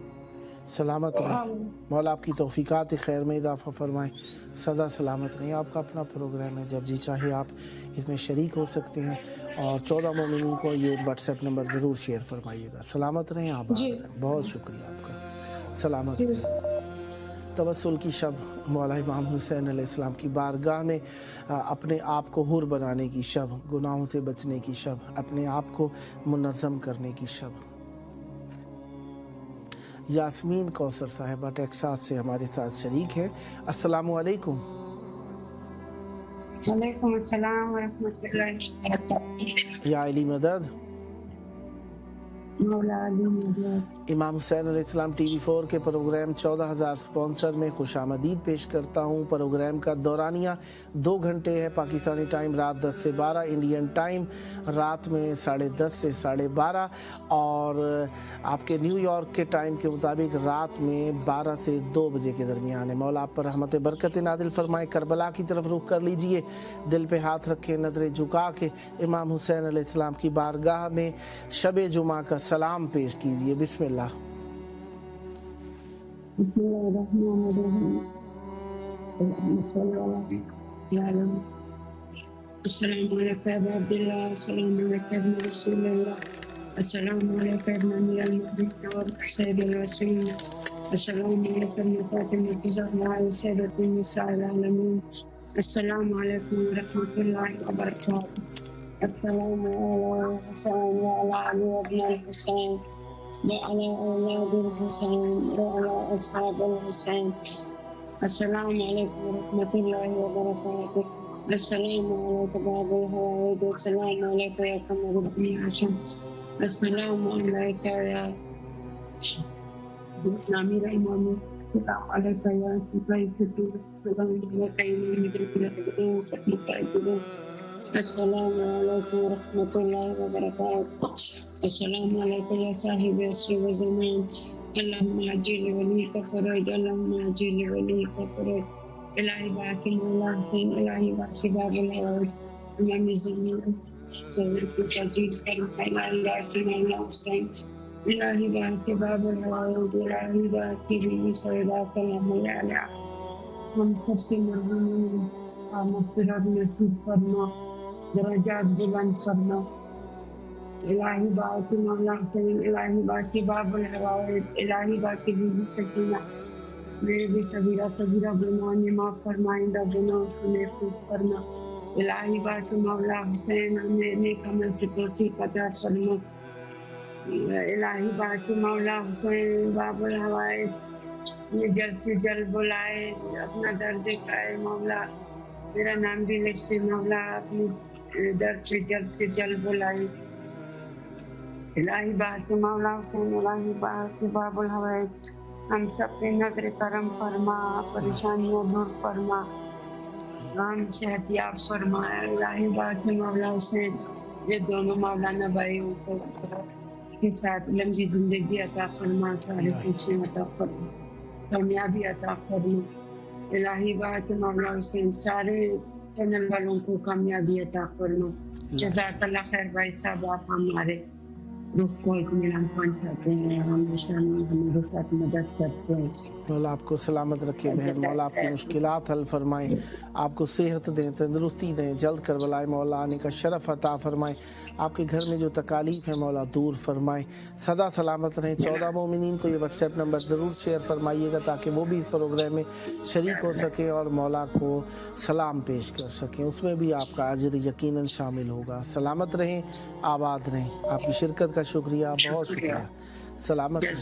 सलामत रहें मौला, आपकी तौफीकात खैर में इजाफ़ा फरमाएँ, सदा सलामत रहें। आपका अपना प्रोग्राम है, जब जी चाहे आप इसमें शरीक हो सकते हैं, और 14 मोमिनीन को ये व्हाट्सएप नंबर ज़रूर शेयर फरमाइएगा। सलामत रहें आप, बहुत शुक्रिया आपका, सलामत रहें। तवस्सुल की शब, मौला इमाम हुसैन अलैहिस्सलाम की बारगाह में अपने आप को हुर बनाने की शब, गुनाहों से बचने की शब, अपने आप को मुनज़्ज़म करने की शब। यास्मीन कौसर साहिबा टेक्सास से हमारे साथ शरीक हैं। अस्सलामु अलैकुम। वालेकुम अस्सलाम व रहमतुल्लाहि व बरकातहू। या अली मदद। मौला अली मदद। इमाम हुसैन अलैहिस्सलाम टीवी 4 के प्रोग्राम 14,000 स्पॉन्सर में खुशामदीद पेश करता हूँ। प्रोग्राम का दौरानिया 2 घंटे है। पाकिस्तानी टाइम रात 10 से 12, इंडियन टाइम रात में 10:30 से 12:30 और आपके न्यूयॉर्क के टाइम के मुताबिक रात में 12 से 2 बजे के दरमियान है। मौला आप पर रहमत बरकत नादिल फरमाए। करबला की तरफ रुख कर लीजिए, दिल पे हाथ रखे, नजरें झुका के इमाम हुसैन अलैहिस्सलाम की बारगाह में शब जुमा का सलाम पेश कीजिए। बिस्मिल्लाह। وعلى أولاد الحسين وعلى أصحاب الحسين. السلام عليكم ورحمة الله وبركاته. السلام عليك باب الهوائد. السلام عليك يا قمر بن هاشم. السلام عليك يا أمير الإمام. السلام عليك يا سيدي ستور. السلام عليك يا إمام. السلام عليكم ورحمة الله وبركاته. السلام عليكم يا صاحب عصر وزمان. اللهم عجل وليك فرج. اللهم عجل وليك فرج. إلهي باك المولى حسين. إلهي باك باب الهوائد. إمام الزمان سيدك تجيد فرح. إلهي باك المولى حسين. إلهي باك باب الهوائد. إلهي باك بي سيدات الله عليه. हम सबसे मरहूम मग़फ़िरत नसीब फरमा, दरजात बुलंद फरमा। इलाही बाकी मौला हुसैन, इलाही बाकी बाबुल हवाइज, इलाही बाकी बीबी सकीना, मेरे भी सगीरा कबीरा गुनाह ने माफ़ फरमाइंदा, गुनाह को महफूज फरमा। इलाही बाकी मौला हुसैन हमें नेक अमल की तौफीक अता फरमा। इलाही बाकी मौला हुसैन बाबुल हवाइज ये जल्द से जल्द बुलाए, अपना दर्द दिखाए मौला। मेरा नाम भी लिखे मौला, अपनी दर्द से जल्द बुलाए। इलाही बात मौला हुसैन, इलाही बात बाबुल हवाइज, हम सब पे नजर करम फरमा, परेशानियां दूर फरमा, हम सेहतियाब फरमा। इलाही बात मौला हुसैन ये दोनों मौलाना भाइयों को के साथ लंबी जिंदगी अता फरमा, सारे खुशियां अता फरमा, कामयाबी अता फरमा। इलाही बात मौला हुसैन सारे चैनल वालों को कामयाबी अता फरमा। जज़ाकल्लाह खैर भाई साहब, आप हमारे रुख को इत्मीनान पहुंचाते हैं, हमेशा हमारे साथ मदद करते हैं। मौला आपको सलामत रखे बहन, मौला आपकी मुश्किलात हल फरमाए, आपको सेहत दें, तंदुरुस्ती दें, जल्द करबलाए मौला आने का शरफ अता फरमाए, आपके घर में जो तकालीफ है मौला दूर फरमाए, सदा सलामत रहें। 14 मोमिनीन को ये व्हाट्सएप नंबर ज़रूर शेयर फरमाइएगा ताकि वो भी इस प्रोग्राम में शरीक हो सकें और मौला को सलाम पेश कर सकें, उसमें भी आपका अजर यकीनन शामिल होगा। सलामत रहें, आबाद रहें। आपकी शिरकत का शुक्रिया, बहुत शुक्रिया। सलामत रहें,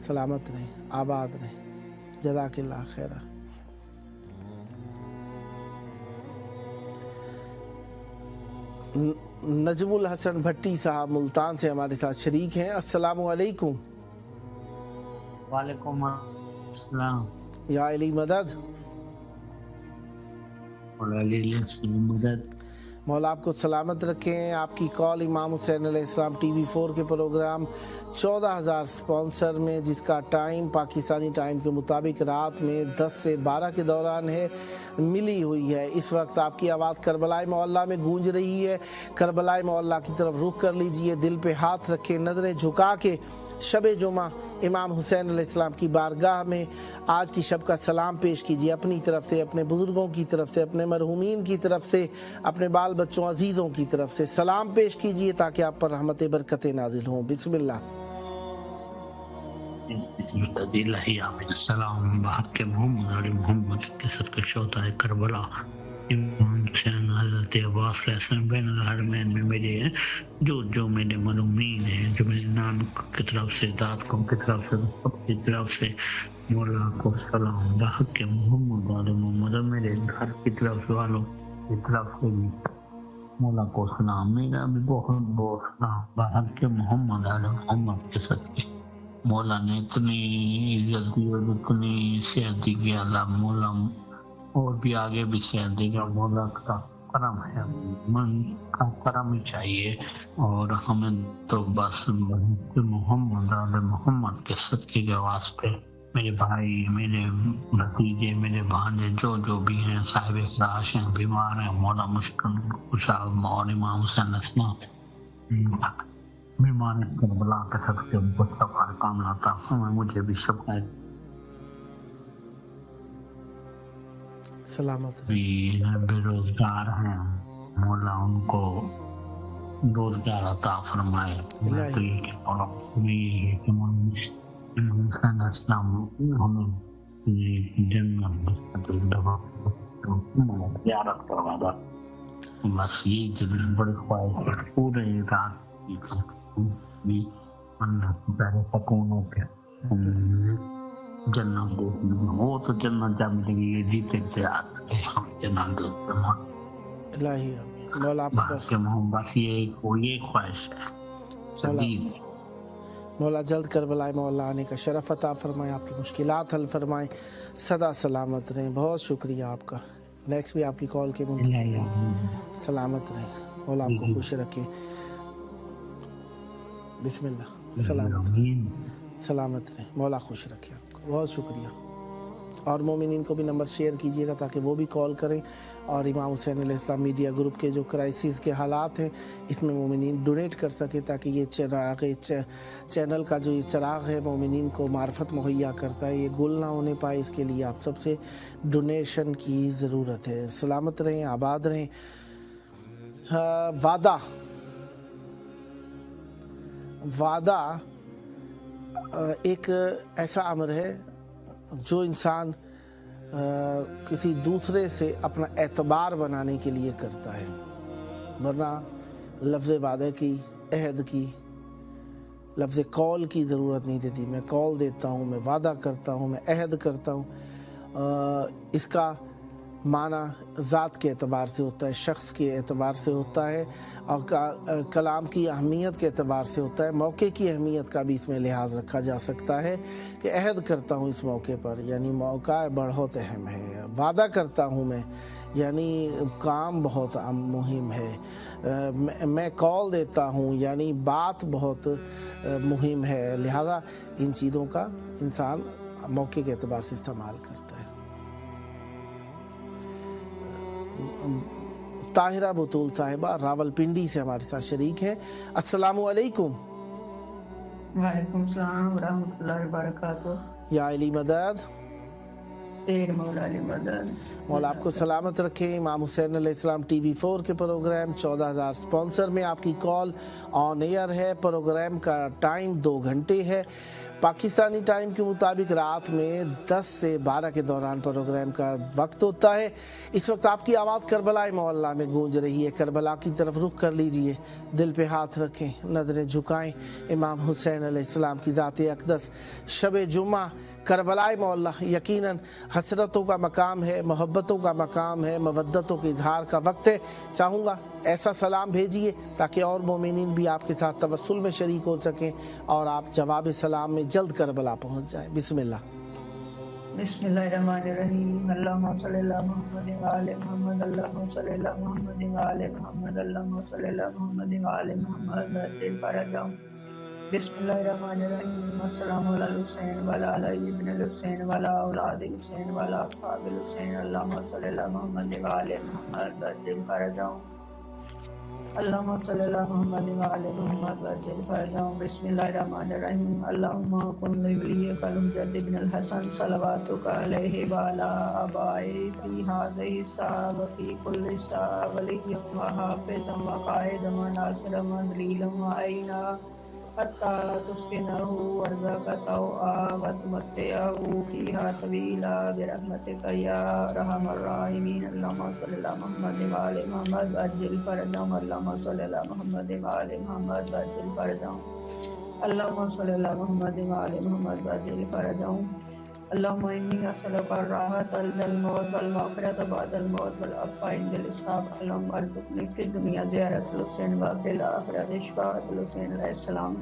सलामत रहें, आबाद रहें। जज़ाकल्लाह खैरा। नजमुल हसन भट्टी साहब मुल्तान से हमारे साथ शरीक हैं। अस्सलामु अलैकुम। वालेकुम अस्सलाम। या अली मदद। मदद। मौला आपको सलामत रखें। आपकी कॉल इमाम हुसैन अलैहिस्सलाम टीवी 4 के प्रोग्राम 14,000 स्पॉन्सर में, जिसका टाइम पाकिस्तानी टाइम के मुताबिक रात में 10 से 12 के दौरान है, मिली हुई है। इस वक्त आपकी आवाज़ करबलाए मोहल्ला में गूंज रही है। करबलाए मोहल्ला की तरफ रुख कर लीजिए, दिल पे हाथ रखें, नज़रें झुका के शब जुमा इमाम हुसैन अलैहिस्सलाम की बारगाह में आज की शब का सलाम पेश कीजिए। अपनी तरफ से, अपने बुज़ुर्गों की तरफ से, अपने मरहूमीन की तरफ से, अपने बाल बच्चों अजीज़ों की तरफ से सलाम पेश कीजिए ताकि आप पर रहमत बरकतें नाजिल हों। बिस्मिल्लाह। السلام بحق محمد علی محمد کے صدقے شہداء کربلا امام حسین حضرت عباس علیہ السلام بین الحرمین میں میرے جو میرے مظلومین ہیں، جو میرے نانک کی طرف سے، داد قوم کی طرف سے، سب کی طرف سے مولا کو سلام بحق محمد علی محمد، اور میرے گھر کی طرف والوں کی طرف سے بھی مولا کو سلام، میرا بھی بہت بہت سلام بحق محمد علی محمد کے صدقے مولا نے اتنی عزت دی اور اتنی صحت دی کہ اللہ مولا اور بھی آگے بھی صحت دے گا، مولا کا کرم ہے، من کا کرم ہی چاہیے، اور ہمیں تو بس محمد علی محمد کے صدقے کے واسطے میرے بھائی، میرے بھتیجے، میرے بھانجے جو بھی ہیں صاحب اخلاص ہیں، بیمار ہیں، مولا مشکل کشا اور امام حسین اسلام بیمار کربلا کے صدقے ان کو سفر کام لاتا ہوں، مجھے بھی شفاعت سلامت بھی بے روزگار ہیں، مولا ان کو روزگار عطا فرمائے۔ میں تو یہ کہتا ہوں کہ امام حسین اسلام ہمیں جنت زیارت کروا دا، بس یہ دل بڑی خواہش ہے، پورے رات بھی پہلے سکون ہو کے جنت دیکھنا، وہ تو جنت جب ملے گی یہ جیتے تھے ہم جنت دیکھتے ہیں، الہی مولا آپ کے بس یہ خواہش ہے شدید۔ مولا جلد کربلائے مولا آنے کا شرف عطا فرمائے، آپ کی مشکلات حل فرمائے، سدا سلامت رہیں۔ بہت شکریہ آپ کا، نیکسٹ بھی آپ کی کال کے منتظر، سلامت رہیں، مولا آپ کو خوش رکھے، بسم اللہ، سلامت رہیں، مولا خوش رکھے آپ کو، بہت شکریہ۔ اور مومنین کو بھی نمبر شیئر کیجئے گا تاکہ وہ بھی کال کریں، اور امام حسین علیہ السلام میڈیا گروپ کے جو کرائسس کے حالات ہیں اس میں مومنین ڈونیٹ کر سکیں، تاکہ یہ چینل کا جو یہ چراغ ہے مومنین کو معرفت مہیا کرتا ہے، یہ گل نہ ہونے پائے، اس کے لیے آپ سب سے ڈونیشن کی ضرورت ہے۔ سلامت رہیں، آباد رہیں۔ وعدہ ایک ایسا امر ہے جو انسان کسی دوسرے سے اپنا اعتبار بنانے کے لیے کرتا ہے، ورنہ لفظ وعدہ کی، عہد کی، لفظ قول کی ضرورت نہیں دیتی۔ میں قول دیتا ہوں، میں وعدہ کرتا ہوں، میں عہد کرتا ہوں، اس کا معنی ذات کے اعتبار سے ہوتا ہے، شخص کے اعتبار سے ہوتا ہے، اور کلام کی اہمیت کے اعتبار سے ہوتا ہے، موقع کی اہمیت کا بھی اس میں لحاظ رکھا جا سکتا ہے کہ عہد کرتا ہوں اس موقع پر، یعنی موقع بہت اہم ہے، وعدہ کرتا ہوں میں یعنی کام بہت مہم ہے، میں قول دیتا ہوں یعنی بات بہت مہم ہے، لہذا ان چیزوں کا انسان موقع کے اعتبار سے استعمال کرتا ہے۔ طاہرہ بطول صاحبہ راول پنڈی سے ہمارے ساتھ شریک ہیں۔ السلام علیکم۔ وعلیکم السلام ورحمۃ اللہ وبرکاتہ۔ یا علی مدد، تیر مولا علی مدد، مولا آپ کو سلامت رکھیں۔ امام حسین علیہ السلام ٹی وی 4 کے پروگرام 14,000 سپانسر میں آپ کی کال آن ایئر ہے۔ پروگرام کا ٹائم 2 گھنٹے ہے، پاکستانی ٹائم کے مطابق رات میں 10 سے 12 کے دوران پروگرام کا وقت ہوتا ہے۔ اس وقت آپ کی آواز کربلا معلیٰ میں گونج رہی ہے، کربلا کی طرف رخ کر لیجئے، دل پہ ہاتھ رکھیں، نظریں جھکائیں، امام حسین علیہ السلام کی ذات اقدس شب جمعہ کربلا معلیٰ یقیناً حسرتوں کا مقام ہے، محبتوں کا مقام ہے، مودتوں کے اظہار کا وقت ہے۔ چاہوں گا ایسا سلام بھیجیے تاکہ اور مومنین بھی آپ کے ساتھ توسل میں شریک ہو سکیں اور آپ جواب سلام میں جلد کربلا پہنچ جائیں۔ بسم اللہ۔ بسم اللہ الرحمن الرحیم۔ اللہم صلی اللہ محمد وعلی محمد، اللہم صلی اللہ محمد وعلی محمد، اللہم صلی اللہ محمد وعلی محمد۔ دل پر جاؤں۔ بسم اللہ الرحمن الرحیم۔ السلام علی الحسین وعلی علی ابن الحسین وعلی اولاد الحسین وعلی اصحاب الحسین، اللہم صلی اللہ محمد وعلی محمد۔ دل پر جاؤں۔ اللہم صلی اللہ محمد وعلی محمد وجل فرجاؤں۔ بسم اللہ الرحمن الرحیم۔ اللہم کن لولیک الامجد ابن الحسن صلواتک علیہ وعلی آبائہ فی ہذہ الساعۃ وفی کل ساعۃ ولیہ وحافظا وقائدا وناصرا ودلیلا وعینا حتى تسكنه أرضك طوعا وتمتعه فيها طويلا برحمتك يا أرحم الراحمين. اللهم صل على محمد وآل محمد وعجل فرجهم. اللهم صل على محمد وآل محمد وعجل فرجهم. اللهم صل على محمد وآل محمد وعجل فرجهم. اللهم إني أسألك الراحة عند الموت والمغفرة بعد الموت والعفو عند الحساب. اللهم ارزقني في الدنيا زيارة الحسين وفي الآخرة شفاعة الحسين عليه السلام.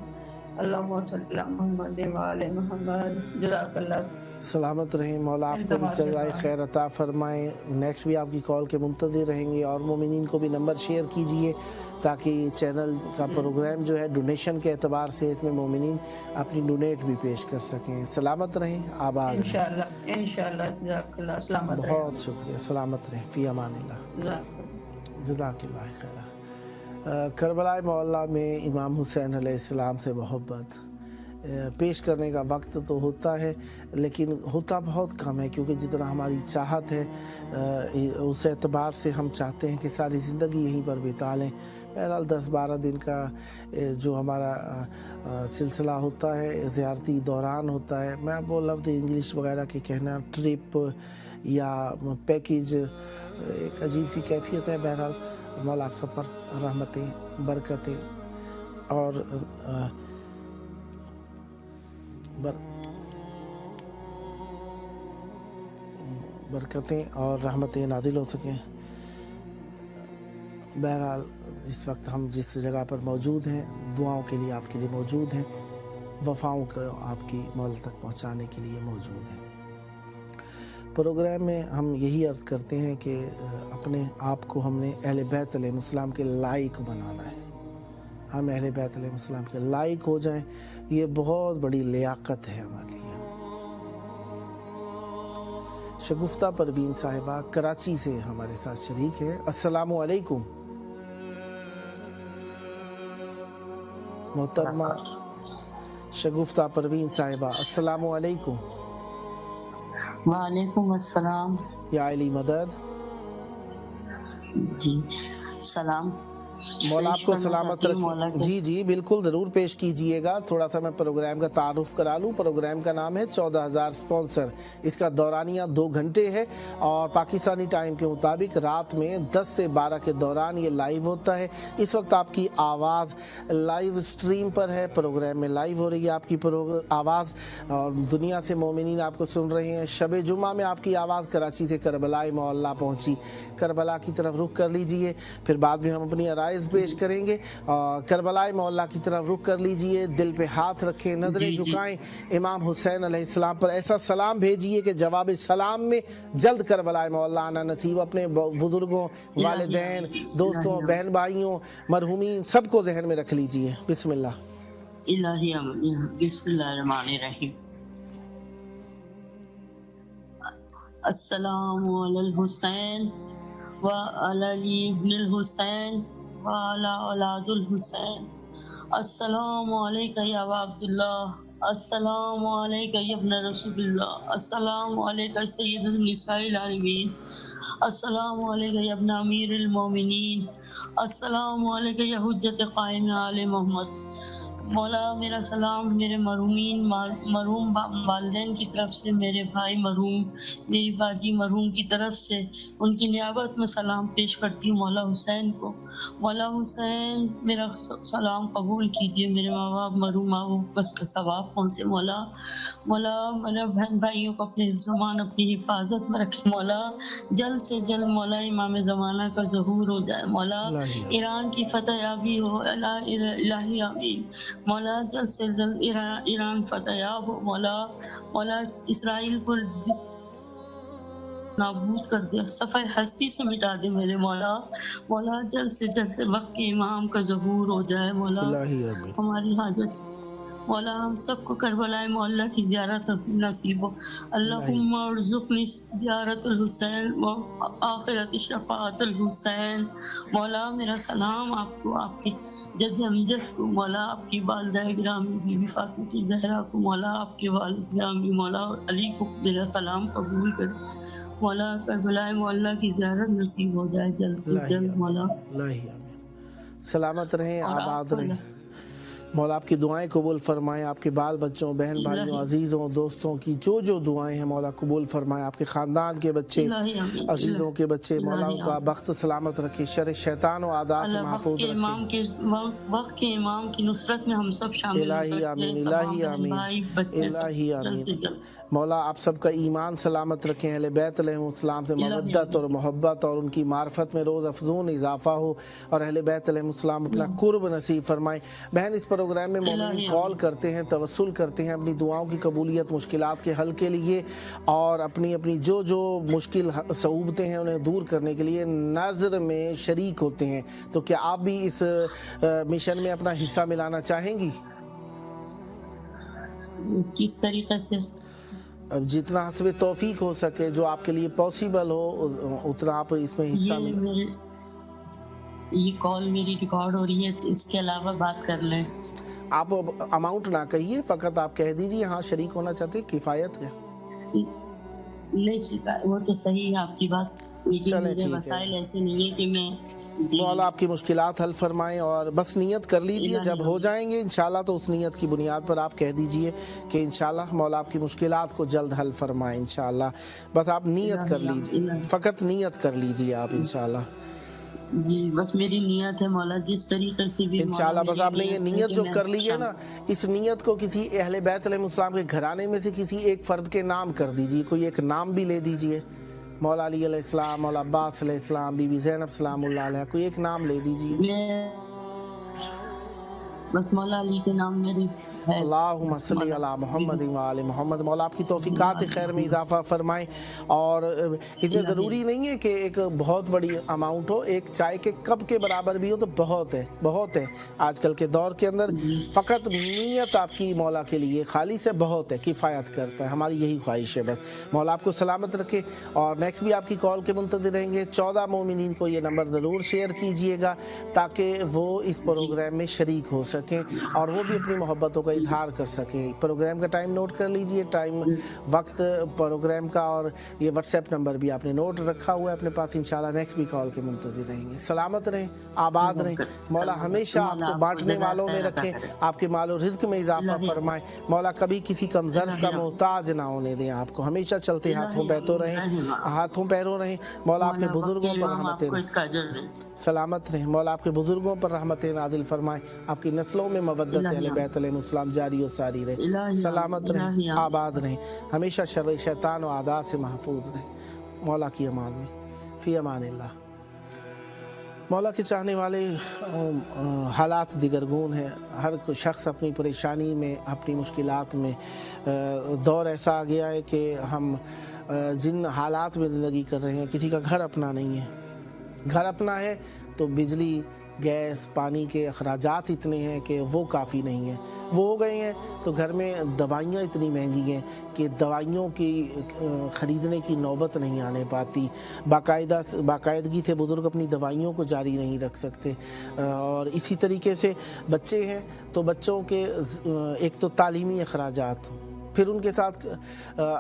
اللهم صل على محمد وآل محمد. جزاك الله. सलामत रहें, मौला आपको भी चलाए खैर अता फरमाएँ. नेक्स्ट भी आपकी कॉल के मुंतज़िर रहेंगे और मोमिनीन को भी नंबर शेयर कीजिए ताकि चैनल का प्रोग्राम जो है डोनेशन के एतबार से इसमें मोमिनीन अपनी डोनेट भी पेश कर सकें. सलामत रहें, आबाद रहें. इंशाअल्लाह सलामत रहें. बहुत शुक्रिया. सलामत रहें. फ़ी अमानिल्लाह. जज़ाकल्लाह खैर. करबला मोहल्ला में इमाम हुसैन अलैहिस्सलाम से मोहब्बत पेश करने का वक्त तो होता है लेकिन होता बहुत कम है, क्योंकि जितना हमारी चाहत है उस एतबार से हम चाहते हैं कि सारी ज़िंदगी यहीं पर बिता लें. बहरहाल 10-12 दिन का जो हमारा सिलसिला होता है, ज़ियारती दौरान होता है, मैं वो लफ्ज़ इंग्लिश वगैरह के कहना ट्रिप या पैकेज एक अजीब सी कैफियत है. बहरहाल मौला आप सब पर रहमतें, बरकतें और बरकतें और रहमतें नादिल हो सकें. बहरहाल इस वक्त हम जिस जगह पर मौजूद हैं दुआओं के लिए आपके लिए मौजूद हैं, वफ़ाओं को आपकी मौल तक पहुंचाने के लिए मौजूद हैं. प्रोग्राम में हम यही अर्ज़ करते हैं कि अपने आप को हमने अहले बैत अलैहिस्सलाम के लायक बनाना है. हम अहले बैत अलैहिस्सलाम के लायक हो जाएं, ये बहुत बड़ी लियाकत है हमारे लिए. शगुफ्ता परवीन साहिबा कराची से हमारे साथ शरीक है. अस्सलामु अलैकुम. मोहतरमा शगुफ्ता परवीन साहिबा अस्सलामु अलैकुम. वालेकुम अस्सलाम. या अली मदद. जी सलाम. मौला आपको सलामत रखे. जी जी बिल्कुल ज़रूर पेश कीजिएगा. थोड़ा सा मैं प्रोग्राम का तारुफ करा लूँ. प्रोग्राम का नाम है 14,000 स्पॉन्सर. इसका दौरानिया 2 घंटे है और पाकिस्तानी टाइम के मुताबिक रात में 10 से 12 के दौरान ये लाइव होता है. इस वक्त आपकी आवाज़ लाइव स्ट्रीम पर है. प्रोग्राम में लाइव हो रही है आपकी आवाज़ और दुनिया से मोमिनीन आपको सुन रहे हैं. शब जुम्मा में आपकी आवाज़ कराची से करबलाई मोहल्ला पहुँची. करबला की तरफ रुख कर लीजिए. फिर बाद में हम अपनी पेश करेंगे. करबलाई मोहल्ला की तरफ रुख कर लीजिए. दिल पे हाथ रखें, नजरें झुकाएं. इमाम हुसैन अलैहिस्सलाम पर ऐसा सलाम भेजिए कि जवाब सलाम में जल्द करबलाई मोहल्ला आना नसीब. अपने बुजुर्गों, वालिदैन, दोस्तों, बहन भाइयों, मरहूमीन सबको जहन में रख लीजिए. बिस्मिल्लाह. बिस्मिल्लाहिर्रहमानिर्रहीम. अस्सलामु अलल हुसैन व अली इब्नुल हुसैन व अला औलादुल हुसैन. अस्सलामु अलैका या अब्दुल्लाह. अस्सलामु अलैका या इब्न रसूलुल्लाह. अस्सलामु अलैका सय्यदुन निसाइल आलमीन. अस्सलामु अलैका या इब्न अमीरुल मोमिनीन. अस्सलामु अलैका या हुज्जत कायम आले मोहम्मद. मौला मेरा सलाम मेरे मरहूम वालिदैन की तरफ से, मेरे भाई मरहूम, मेरी बाजी मरहूम की तरफ से उनकी नियाबत में सलाम पेश करती हूँ मौला हुसैन को. मौला हुसैन मेरा सलाम कबूल कीजिए. मेरे माँ बाप मरहूम बस का सवाब पहुँचे. मौला मेरे बहन भाइयों को अपने ज़मान अपनी हिफाजत में रखे. मौला जल्द से जल्द मौला इमाम ज़माना का ज़हूर हो जाए. मौला ईरान की फतह याबी हो. इलाही आमीन. मौला जल्द से जल्द ईरान फतहयाब हो. मौला इसराइल को नाबूद कर दे, सफ़र हस्ती से मिटा दे मेरे मौला जल्द से जल्द से वक्त के इमाम का ज़हूर हो जाए. मौला हमारी हाजत मौला हम सबको करबला मोहल्ला की ज़ियारत नसीब हो. अल्लाहुम्मा अर्ज़ुक़नी ज़ियारतुल हुसैन व आखिरत शफ़ाअतुल हुसैन. मौला मेरा सलाम आपको, आपके जद अमजद को, मौला आपकी वालिदा गिरामी बीबी फातिमा ज़हरा को, मौला आपके वालिद गिरामी मौला अली को मेरा सलाम कबूल कर. मौला करबला मोहल्ला की ज़ियारत नसीब हो जाए जल्द से जल्द. मौला सलामत रहें, आबाद रहें. मौला आपकी दुआएं कबूल फरमाएं, आपके बाल बच्चों, बहन भाइयों, अजीज़ों, दोस्तों की जो दुआएं हैं मौला कबूल फरमाएं, आपके ख़ानदान के बच्चे, अजीज़ों के बच्चे मौला उनका बख्त सलामत रखे, शर शैतान और आदा से महफूज रखे। वक्त के इमाम की नुसरत में हम सब शामिल इलाही आमीन, इलाही आमीन, इलाही आमीन। मौला आप सबका ईमान सलामत रखें, अहले बैत अलैहिस्सलाम से मवद्दत और मोहब्बत और उनकी मार्फत में रोज़ अफजून इजाफा हो और अहले बैत अलैहिस्सलाम अपना कुर्ब नसीब फरमाएं। बहन इस प्रोग्राम में मोमिन कॉल करते हैं, तवस्सुल करते हैं अपनी दुआओं की कबूलियत, मुश्किलात के हल के लिए और अपनी अपनी जो मुश्किल सऊबतें हैं उन्हें दूर करने के लिए नज़र में शरीक होते हैं। तो क्या आप भी इस मिशन में अपना हिस्सा मिलाना चाहेंगी? किस तरीके से? अब जितना हस्बे तौफीक हो सके, जो आपके लिए पॉसिबल हो उतना आप इसमें हिस्सा ये कॉल मेरी रिकॉर्ड हो रही है, इसके अलावा बात कर लें। आप अमाउंट ना कहिए, फकत आप कह दीजिए हाँ शरीक होना चाहते, किफ़ायत है। नहीं, वो तो सही है आपकी बात, लेकिन मेरे मसाइल ऐसे नहीं है कि मैं मौला आपकी मुश्किलात हल फरमाएं और बस नियत कर लीजिए, जब हो जाएंगे इंशाल्लाह तो उस नियत की बुनियाद पर आप कह दीजिए कि इंशाल्लाह मौला आपकी मुश्किलात को जल्द हल फरमाएं इंशाल्लाह। बस आप नियत कर लीजिए, फ़कत नियत कर लीजिए आप इंशाल्लाह। जी बस मेरी नियत है मौला, जिस तरीके से भी इंशाल्लाह बस आपने ये नियत जो कर ली है ना, इस नियत को किसी अहले बैत अलैहिस्सलाम के घराने में से किसी एक फ़र्द के नाम कर दीजिए, कोई एक नाम भी ले दीजिए, मौला अली अलैहिस्सलाम, मौला अब्बास अलैहिस्सलाम, बीबी ज़ैनब सलामुल्लाह अलैहा, कोई एक नाम ले दीजिए। बस मौला अली के नाम मेरी है। अल्लाहुम्मा सल्ली अला मुहम्मद व आले मोहम्मद। मौला आपकी तौफीकात खैर में इजाफा फरमाएं और इतने ज़रूरी नहीं है कि एक बहुत बड़ी अमाउंट हो, एक चाय के कप के बराबर भी हो तो बहुत है आजकल के दौर के अंदर। फ़कत नीयत आपकी मौला के लिए खाली से बहुत है, किफ़ायत करता है, हमारी यही ख्वाहिश है बस। मौला आपको सलामत रखे और नेक्स्ट भी आपकी कॉल के मुंतज़िर रहेंगे। 14 मोमिनीन को ये नंबर ज़रूर शेयर कीजिएगा ताकि वो इस प्रोग्राम में शरीक हो सकें और वो भी अपनी मोहब्बतों का इजहार कर सकें। प्रोग्राम का टाइम नोट कर लीजिए, टाइम वक्त प्रोग्राम का, और ये व्हाट्सएप नंबर भी आपने नोट रखा हुआ है अपने पास। इंशाल्लाह नेक्स्ट भी कॉल के मुंतज़िर रहेंगे। सलामत रहें, आबाद रहें, मौला हमेशा आपको बांटने वालों में रखें, आपके मालो रिज़्क़ में इजाफा फरमाएं। मौला कभी किसी कमज़र्फ़ का मोहताज ना होने दें आपको, हमेशा चलते हाथों पैरों रहें। मौला आपके बुजुर्गों पर रहमतें सलामत रहें, मौला आपके बुजुर्गों पर रहमतें नाज़िल फरमाएं, आपकी नस्लों में मवद्दत अहले बैत अलैहिस्सलाम जारी और सारी रहे। सलामत रहें, आबाद रहें, हमेशा शर्र शैतान और आदा से महफूज रहें। मौला की अमान में फ़ी अमानिल्लाह। मौला के चाहने वाले हालात दिगरगून हैं, हर शख्स अपनी परेशानी में, अपनी मुश्किलात में, दौर ऐसा आ गया है कि हम जिन हालात में ज़िंदगी कर रहे हैं, किसी का घर अपना नहीं है। घर अपना है तो बिजली, गैस, पानी के अखराजात इतने हैं कि वो काफ़ी नहीं है। वो हो गए हैं तो घर में दवाइयाँ इतनी महंगी हैं कि दवाइयों की ख़रीदने की नौबत नहीं आने पाती। बाकायदगी से बुज़ुर्ग अपनी दवाइयों को जारी नहीं रख सकते। और इसी तरीके से बच्चे हैं तो बच्चों के एक तो तालीमी अखराजात, फिर उनके साथ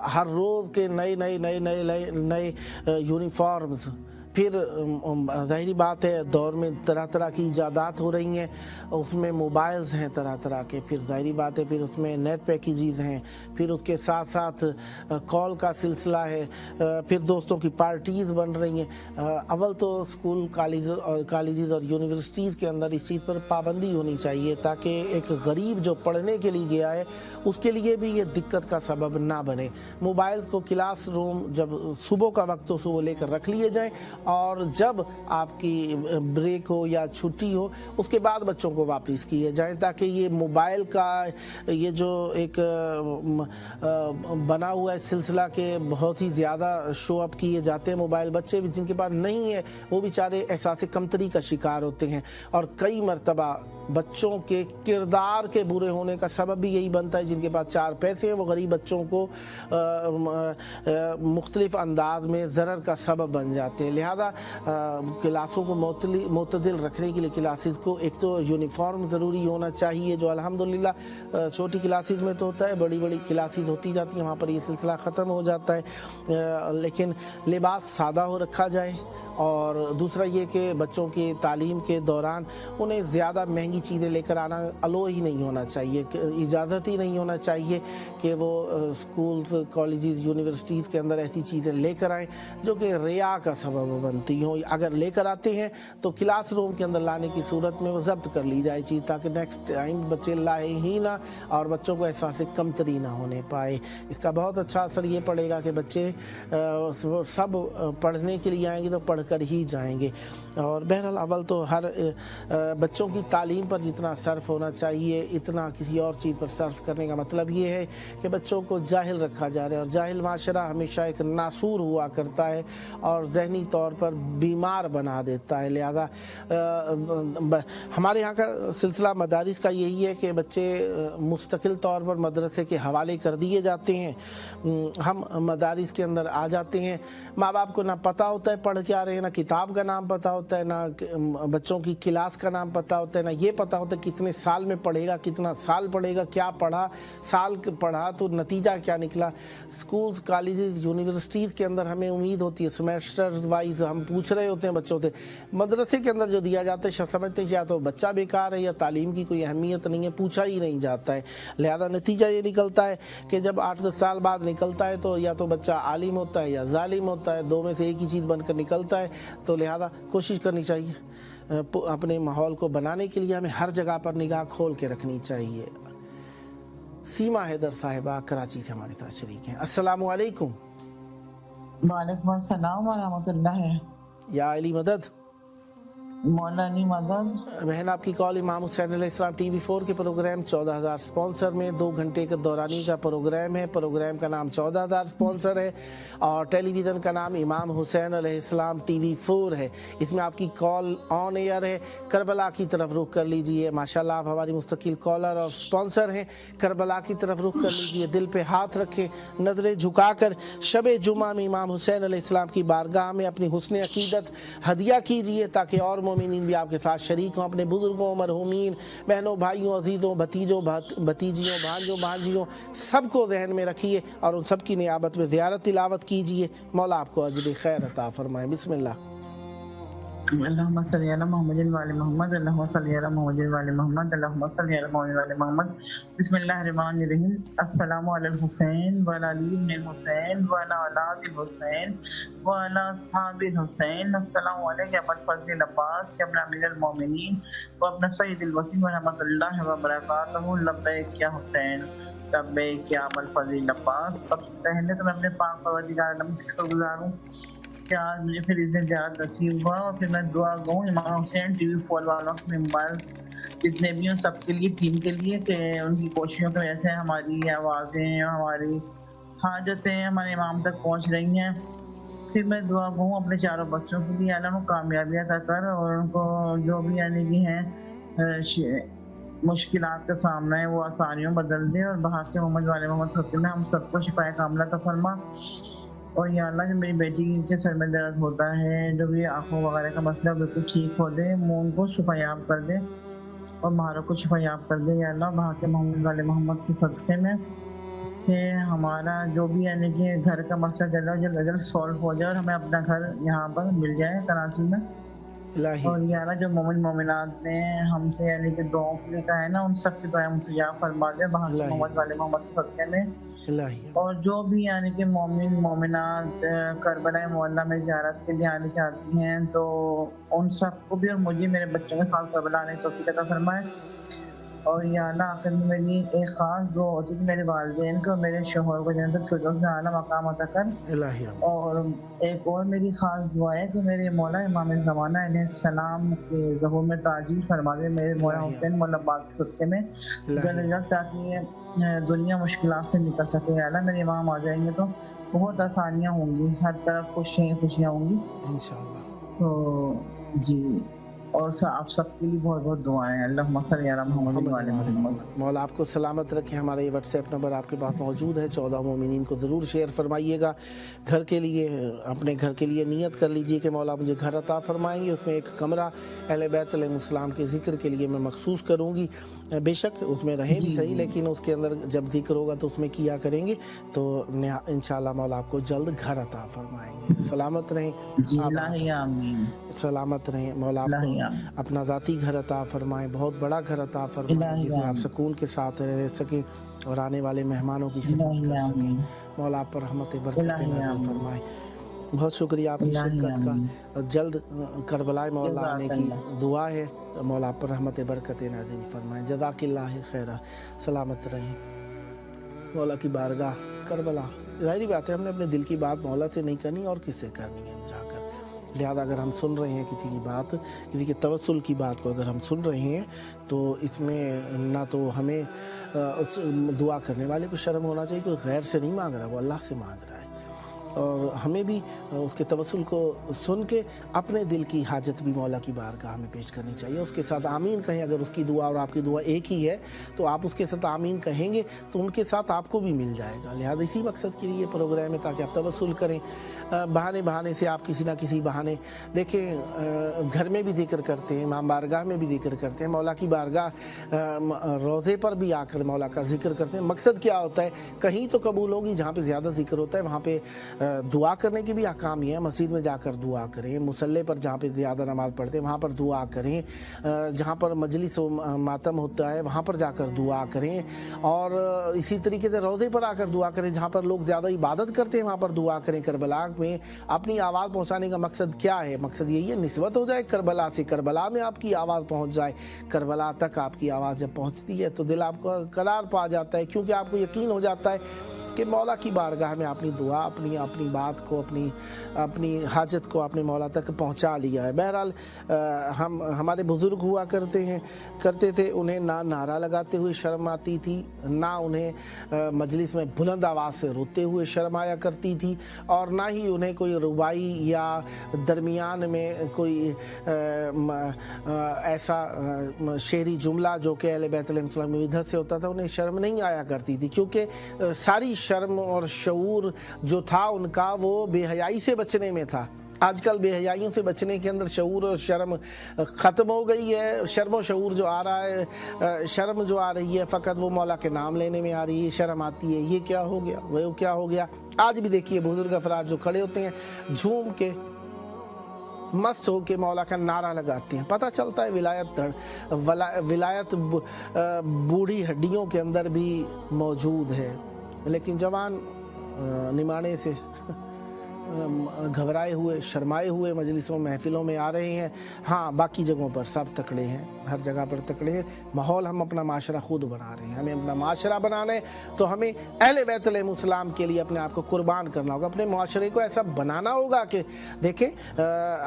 हर रोज़ के नए यूनिफॉर्म्स, फिर ज़ाहिरी बात है दौर में तरह तरह की इजादात हो रही हैं, उसमें मोबाइल्स हैं तरह तरह के, फिर ज़ाहिरी बात है फिर उसमें नेट पैकेजेस हैं, फिर उसके साथ साथ कॉल का सिलसिला है, फिर दोस्तों की पार्टीज़ बन रही हैं। अव्वल तो स्कूल कॉलेजेस और यूनिवर्सिटीज़ के अंदर इस चीज़ पर पाबंदी होनी चाहिए ताकि एक गरीब जो पढ़ने के लिए गया है उसके लिए भी ये दिक्कत का सबब ना बने। मोबाइल्स को क्लास रूम जब सुबह का वक्त हो सुबह लेकर रख लिए जाएँ और जब आपकी ब्रेक हो या छुट्टी हो उसके बाद बच्चों को वापस किए जाएं, ताकि ये मोबाइल का ये जो एक बना हुआ है सिलसिला के बहुत ही ज़्यादा शो अप किए जाते हैं मोबाइल। बच्चे भी जिनके पास नहीं है वो बेचारे एहसास कमतरी का शिकार होते हैं और कई मरतबा बच्चों के किरदार के बुरे होने का सबब भी यही बनता है। जिनके पास 4 पैसे हैं वो गरीब बच्चों को मुख्तलिफ अंदाज में ज़रर का सबब बन जाते हैं। लिहाजा क्लासों को मुतदिल रखने के लिए क्लासेस को एक तो यूनिफॉर्म ज़रूरी होना चाहिए, जो अल्हम्दुलिल्लाह छोटी क्लासेस में तो होता है, बड़ी बड़ी क्लासेस होती जाती हैं वहाँ पर ये सिलसिला ख़त्म हो जाता है। लेकिन लिबास सादा हो रखा जाए اور دوسرا یہ کہ بچوں کی تعلیم کے دوران انہیں زیادہ مہنگی چیزیں لے کر آنا الو ہی نہیں ہونا چاہیے، اجازت ہی نہیں ہونا چاہیے کہ وہ اسکولز کالجز یونیورسٹیز کے اندر ایسی چیزیں لے کر آئیں جو کہ ریا کا سبب بنتی ہوں۔ اگر لے کر آتے ہیں تو کلاس روم کے اندر لانے کی صورت میں وہ ضبط کر لی جائے چیز، تاکہ نیکسٹ ٹائم بچے لائے ہی نہ اور بچوں کو احساس کمتری نہ ہونے پائے۔ اس کا بہت اچھا اثر یہ پڑے گا کہ بچے سب پڑھنے کے لیے آئیں گے تو پڑھ کر ہی جائیں گے۔ اور بہرحال اول تو ہر بچوں کی تعلیم پر جتنا صرف ہونا چاہیے اتنا کسی اور چیز پر صرف کرنے کا مطلب یہ ہے کہ بچوں کو جاہل رکھا جا رہا ہے، اور جاہل معاشرہ ہمیشہ ایک ناسور ہوا کرتا ہے اور ذہنی طور پر بیمار بنا دیتا ہے۔ لہذا ہمارے یہاں کا سلسلہ مدارس کا یہی ہے کہ بچے مستقل طور پر مدرسے کے حوالے کر دیے جاتے ہیں۔ ہم مدارس کے اندر آ جاتے ہیں، ماں باپ کو نہ پتہ ہوتا ہے پڑھ کے آ رہے ہیں، نہ کتاب کا نام پتہ ہوتا ہے، نہ بچوں کی کلاس کا نام پتہ ہوتا ہے، نہ یہ پتہ ہوتا ہے کتنے سال میں پڑھے گا، کتنا سال پڑھے گا، کیا پڑھا، سال پڑھا تو نتیجہ کیا نکلا۔ اسکولز کالجز یونیورسٹیز کے اندر ہمیں امید ہوتی ہے سمیسٹرز وائز ہم پوچھ رہے ہوتے ہیں بچوں سے، مدرسے کے اندر جو دیا جاتا ہے سمجھتے ہیں یا تو بچہ بیکار ہے یا تعلیم کی کوئی اہمیت نہیں ہے، پوچھا ہی نہیں جاتا ہے۔ لہذا نتیجہ یہ نکلتا ہے کہ جب 8-10 سال بعد نکلتا ہے تو یا تو بچہ عالم ہوتا ہے یا ظالم ہوتا ہے، دو میں سے ایک ہی چیز بن کر نکلتا ہے۔ تو لہذا کوشش کرنی چاہیے اپنے ماحول کو بنانے کے لیے، ہمیں ہر جگہ پر نگاہ کھول کے رکھنی چاہیے۔ سیما حیدر صاحبہ کراچی سے ہمارے ساتھ شریک ہیں۔ السلام علیکم۔ وعلیکم السلام ورحمۃ اللہ۔ یا علی مدد، مولانا مدد۔ بہن آپ کی کال امام حسین علیہ السلام ٹی وی 4 کے پروگرام 14,000 سپانسر میں 2 گھنٹے کا دورانی کا پروگرام ہے۔ پروگرام کا نام 14,000 سپانسر ہے اور ٹیلی ویژن کا نام امام حسین علیہ السلام ٹی وی 4 ہے۔ اس میں آپ کی کال آن ایئر ہے، کربلا کی طرف رخ کر لیجئے۔ ماشاءاللہ آپ ہماری مستقل کالر اور سپانسر ہیں، کربلا کی طرف رخ کر لیجئے، دل پہ ہاتھ رکھیں، نظریں جھکا کر شب جمعہ میں امام حسین علیہ السلام کی بارگاہ میں اپنی حسن عقیدت ہدیہ کیجئے تاکہ اور مومنین بھی آپ کے ساتھ شریک ہوں، اپنے بزرگوں، مرحومین، بہنوں، بھائیوں، عزیزوں، بھتیجوں، بھتیجیوں، بھانجوں، بھانجیوں سب کو ذہن میں رکھیے اور ان سب کی نیابت میں زیارت تلاوت کیجئے۔ مولا آپ کو اجر خیر عطا فرمائے۔ بسم اللہ۔ اللہم صلی علی محمد وعلی محمد، اللہم صلی علی محمد وعلی محمد، اللہم صلی علی محمد وعلی محمد۔ بسم اللہ الرحمن الرحیم۔ السلام علی الحسین وعلی علی بن الحسین وعلی اولاد الحسین وعلی اصحاب الحسین۔ السلام علیکم ابا الفضل العباس ابن امیر المومنین وابن سید الوصی ورحمۃ اللہ وبرکاتہ۔ لبیک یا حسین، لبیک یا ابا الفضل العباس۔ سب سے پہلے تو میں اپنے پاک پروردگار عالم کا شکر گزار ہوں کہ آج مجھے پھر اس دن زیارت نصیب ہوا، اور پھر میں دعا گوں امام حسین ٹی وی 4 والوں کے ممبرز جتنے بھی ہیں سب کے لیے، ٹیم کے لیے، کہ ان کی کوششوں کی وجہ سے ہماری آوازیں، ہماری حاجتیں ہمارے امام تک پہنچ رہی ہیں۔ پھر میں دعا گوں اپنے چاروں بچوں کے لیے، اللہ کو کامیابی عطا کر، اور ان کو جو بھی یعنی کہ ہیں مشکلات کا سامنا ہے وہ آسانیوں بدل دے، اور بحق محمد والے محمد حسین ہم سب کو شفا کاملہ عطا فرما۔ اور یا اللہ جو میری بیٹی کے سر میں درد ہوتا ہے، جو بھی آنکھوں وغیرہ کا مسئلہ بالکل ٹھیک ہو دے، مون کو شفا یاب کر دے اور مہاروں کو شفا یاب کر دے یا اللہ، بحق محمد والے محمد کے صدقے میں، کہ ہمارا جو بھی یعنی کہ گھر کا مسئلہ جلد از جلد سولو ہو جائے اور ہمیں اپنا گھر یہاں پر مل جائے کراچی میں۔ اور یا اللہ جو مومن مومنات نے ہم سے یعنی کہ دعاؤں کے لیے کہا ہے نا، ان سب کی دعائیں مستجاب فرما دے بحق محمد والے محمد کے صدقے میں۔ اور جو بھی یعنی کہ مومن مومنات کربلا معلیٰ میں زیارت کے لیے آنے چاہتی ہیں تو ان سب کو بھی اور مجھے میرے بچوں کے ساتھ کربلا آنے کی توفیق عطا فرمائے۔ اور یا اللہ آخر میں میری ایک خاص دعا ہوتی ہے کہ میرے والدین کو، میرے شوہر کو جنت الفردوس میں اعلیٰ مقام عطا کر۔ اور ایک اور میری خاص دعا ہے کہ میرے مولا امام زمانہ علیہ السلام کے ظہور میں تاجیل فرما دے میرے مولا حسین مولا عباس کے صدقے میں جلد، تاکہ دنیا مشکلات سے نکل سکے۔ اللہ میرے امام آ جائیں گے تو بہت آسانیاں ہوں گی، ہر طرف خوشیاں ہوں گی انشاءاللہ۔ تو جی اور آپ سب کے لیے بہت بہت دعائیں. اللہم صلی علی محمد و علی محمد. مولا آپ کو سلامت رکھے. ہمارا یہ واٹس ایپ نمبر آپ کے پاس موجود ہے. 14 مومنین کو ضرور شیئر فرمائیے گا. گھر کے لیے اپنے گھر کے لیے نیت کر لیجئے کہ مولا مجھے گھر عطا فرمائیں گے, اس میں ایک کمرہ اہل بیت علیہ السلام کے ذکر کے لیے میں مخصوص کروں گی. بے شک اس میں رہیں بھی صحیح, لیکن اس کے اندر جب ذکر ہوگا تو اس میں کیا کریں گے تو انشاءاللہ مولا آپ کو جلد گھر عطا فرمائیں گے. سلامت رہیں, سلامت رہیں. مولا آپ کو اپنا ذاتی گھر عطا فرمائیں, بہت بڑا گھر عطا فرمائیں جس میں آپ سکون کے ساتھ رہ سکیں اور آنے والے مہمانوں کی خدمت کر سکیں. مولا آپ پر رحمت برکت نازل فرمائیں. بہت شکریہ آپ کی شرکت کا. جلد کربلا مولا آنے کی دعا ہے. مولا آپ پر رحمت برکت نازل فرمائیں. جزاک اللہ خیرہ. سلامت رہیں. مولا کی بارگاہ کربلا, ظاہری بات ہے ہم نے اپنے دل کی بات مولا سے نہیں کرنی اور کس سے کرنی ہے جا کر. لہذا اگر ہم سن رہے ہیں کسی کی بات, کسی کے توسل کی بات کو اگر ہم سن رہے ہیں تو اس میں نہ تو ہمیں اس دعا کرنے والے کو شرم ہونا چاہیے, کوئی غیر سے نہیں مانگ رہا, وہ اللہ سے مانگ رہا ہے. اور ہمیں بھی اس کے توسل کو سن کے اپنے دل کی حاجت بھی مولا کی بارگاہ میں پیش کرنی چاہیے. اس کے ساتھ آمین کہیں. اگر اس کی دعا اور آپ کی دعا ایک ہی ہے تو آپ اس کے ساتھ آمین کہیں گے تو ان کے ساتھ آپ کو بھی مل جائے گا. لہذا اسی مقصد کے لیے یہ پروگرام ہے تاکہ آپ توسل کریں. بہانے سے آپ کسی نہ کسی بہانے دیکھیں گھر میں بھی ذکر کرتے ہیں, امام بارگاہ میں بھی ذکر کرتے ہیں, مولا کی بارگاہ روضے پر بھی آ کر مولا کا ذکر کرتے ہیں. مقصد کیا ہوتا ہے, کہیں تو قبول ہوگی جہاں پہ زیادہ ذکر ہوتا ہے وہاں پہ دعا کرنے کی بھی احکام ہی ہے. مسجد میں جا کر دعا کریں, مصلی پر جہاں پہ زیادہ نماز پڑھتے ہیں وہاں پر دعا کریں, جہاں پر مجلس و ماتم ہوتا ہے وہاں پر جا کر دعا کریں, اور اسی طریقے سے روضے پر آ کر دعا کریں. جہاں پر لوگ زیادہ عبادت کرتے ہیں وہاں پر دعا کریں. کربلا میں اپنی آواز پہنچانے کا مقصد کیا ہے؟ مقصد یہی ہے نسبت ہو جائے کربلا سے, کربلا میں آپ کی آواز پہنچ جائے. کربلا تک آپ کی آواز جب پہنچتی ہے تو دل آپ کو قرار پا جاتا ہے, کیونکہ آپ کو یقین ہو جاتا ہے کہ مولا کی بارگاہ میں اپنی دعا, اپنی بات کو, اپنی حاجت کو اپنے مولا تک پہنچا لیا ہے. بہرحال ہمارے بزرگ ہوا کرتے تھے, انہیں نہ نعرہ لگاتے ہوئے شرم آتی تھی, نہ انہیں مجلس میں بلند آواز سے روتے ہوئے شرم آیا کرتی تھی, اور نہ ہی انہیں کوئی ربائی یا درمیان میں کوئی ایسا شعری جملہ جو کہ اہل بیت علیہ السلام میں ادھر سے ہوتا تھا انہیں شرم نہیں آیا کرتی تھی, کیونکہ ساری شرم اور شعور جو تھا ان کا وہ بے حیائی سے بچنے میں تھا. آج کل بے حیائیوں سے بچنے کے اندر شعور اور شرم ختم ہو گئی ہے. شرم و شعور جو آ رہا ہے, شرم جو آ رہی ہے فقط وہ مولا کے نام لینے میں آ رہی ہے. شرم آتی ہے یہ کیا ہو گیا, وہ کیا ہو گیا. آج بھی دیکھیے بزرگ افراد جو کھڑے ہوتے ہیں جھوم کے مست ہو کے مولا کا نعرہ لگاتے ہیں. پتہ چلتا ہے ولایت بوڑھی ہڈیوں کے اندر بھی موجود ہے, لیکن جوان نمانے سے گھبرائے ہوئے شرمائے ہوئے مجلسوں محفلوں میں آ رہے ہیں. ہاں باقی جگہوں پر سب تکڑے ہیں, ہر جگہ پر تکڑے ہیں. ماحول ہم اپنا معاشرہ خود بنا رہے ہیں. ہمیں اپنا معاشرہ بنانا ہے تو ہمیں اہل بیت علیہ السلام کے لیے اپنے آپ کو قربان کرنا ہوگا. اپنے معاشرے کو ایسا بنانا ہوگا کہ دیکھیں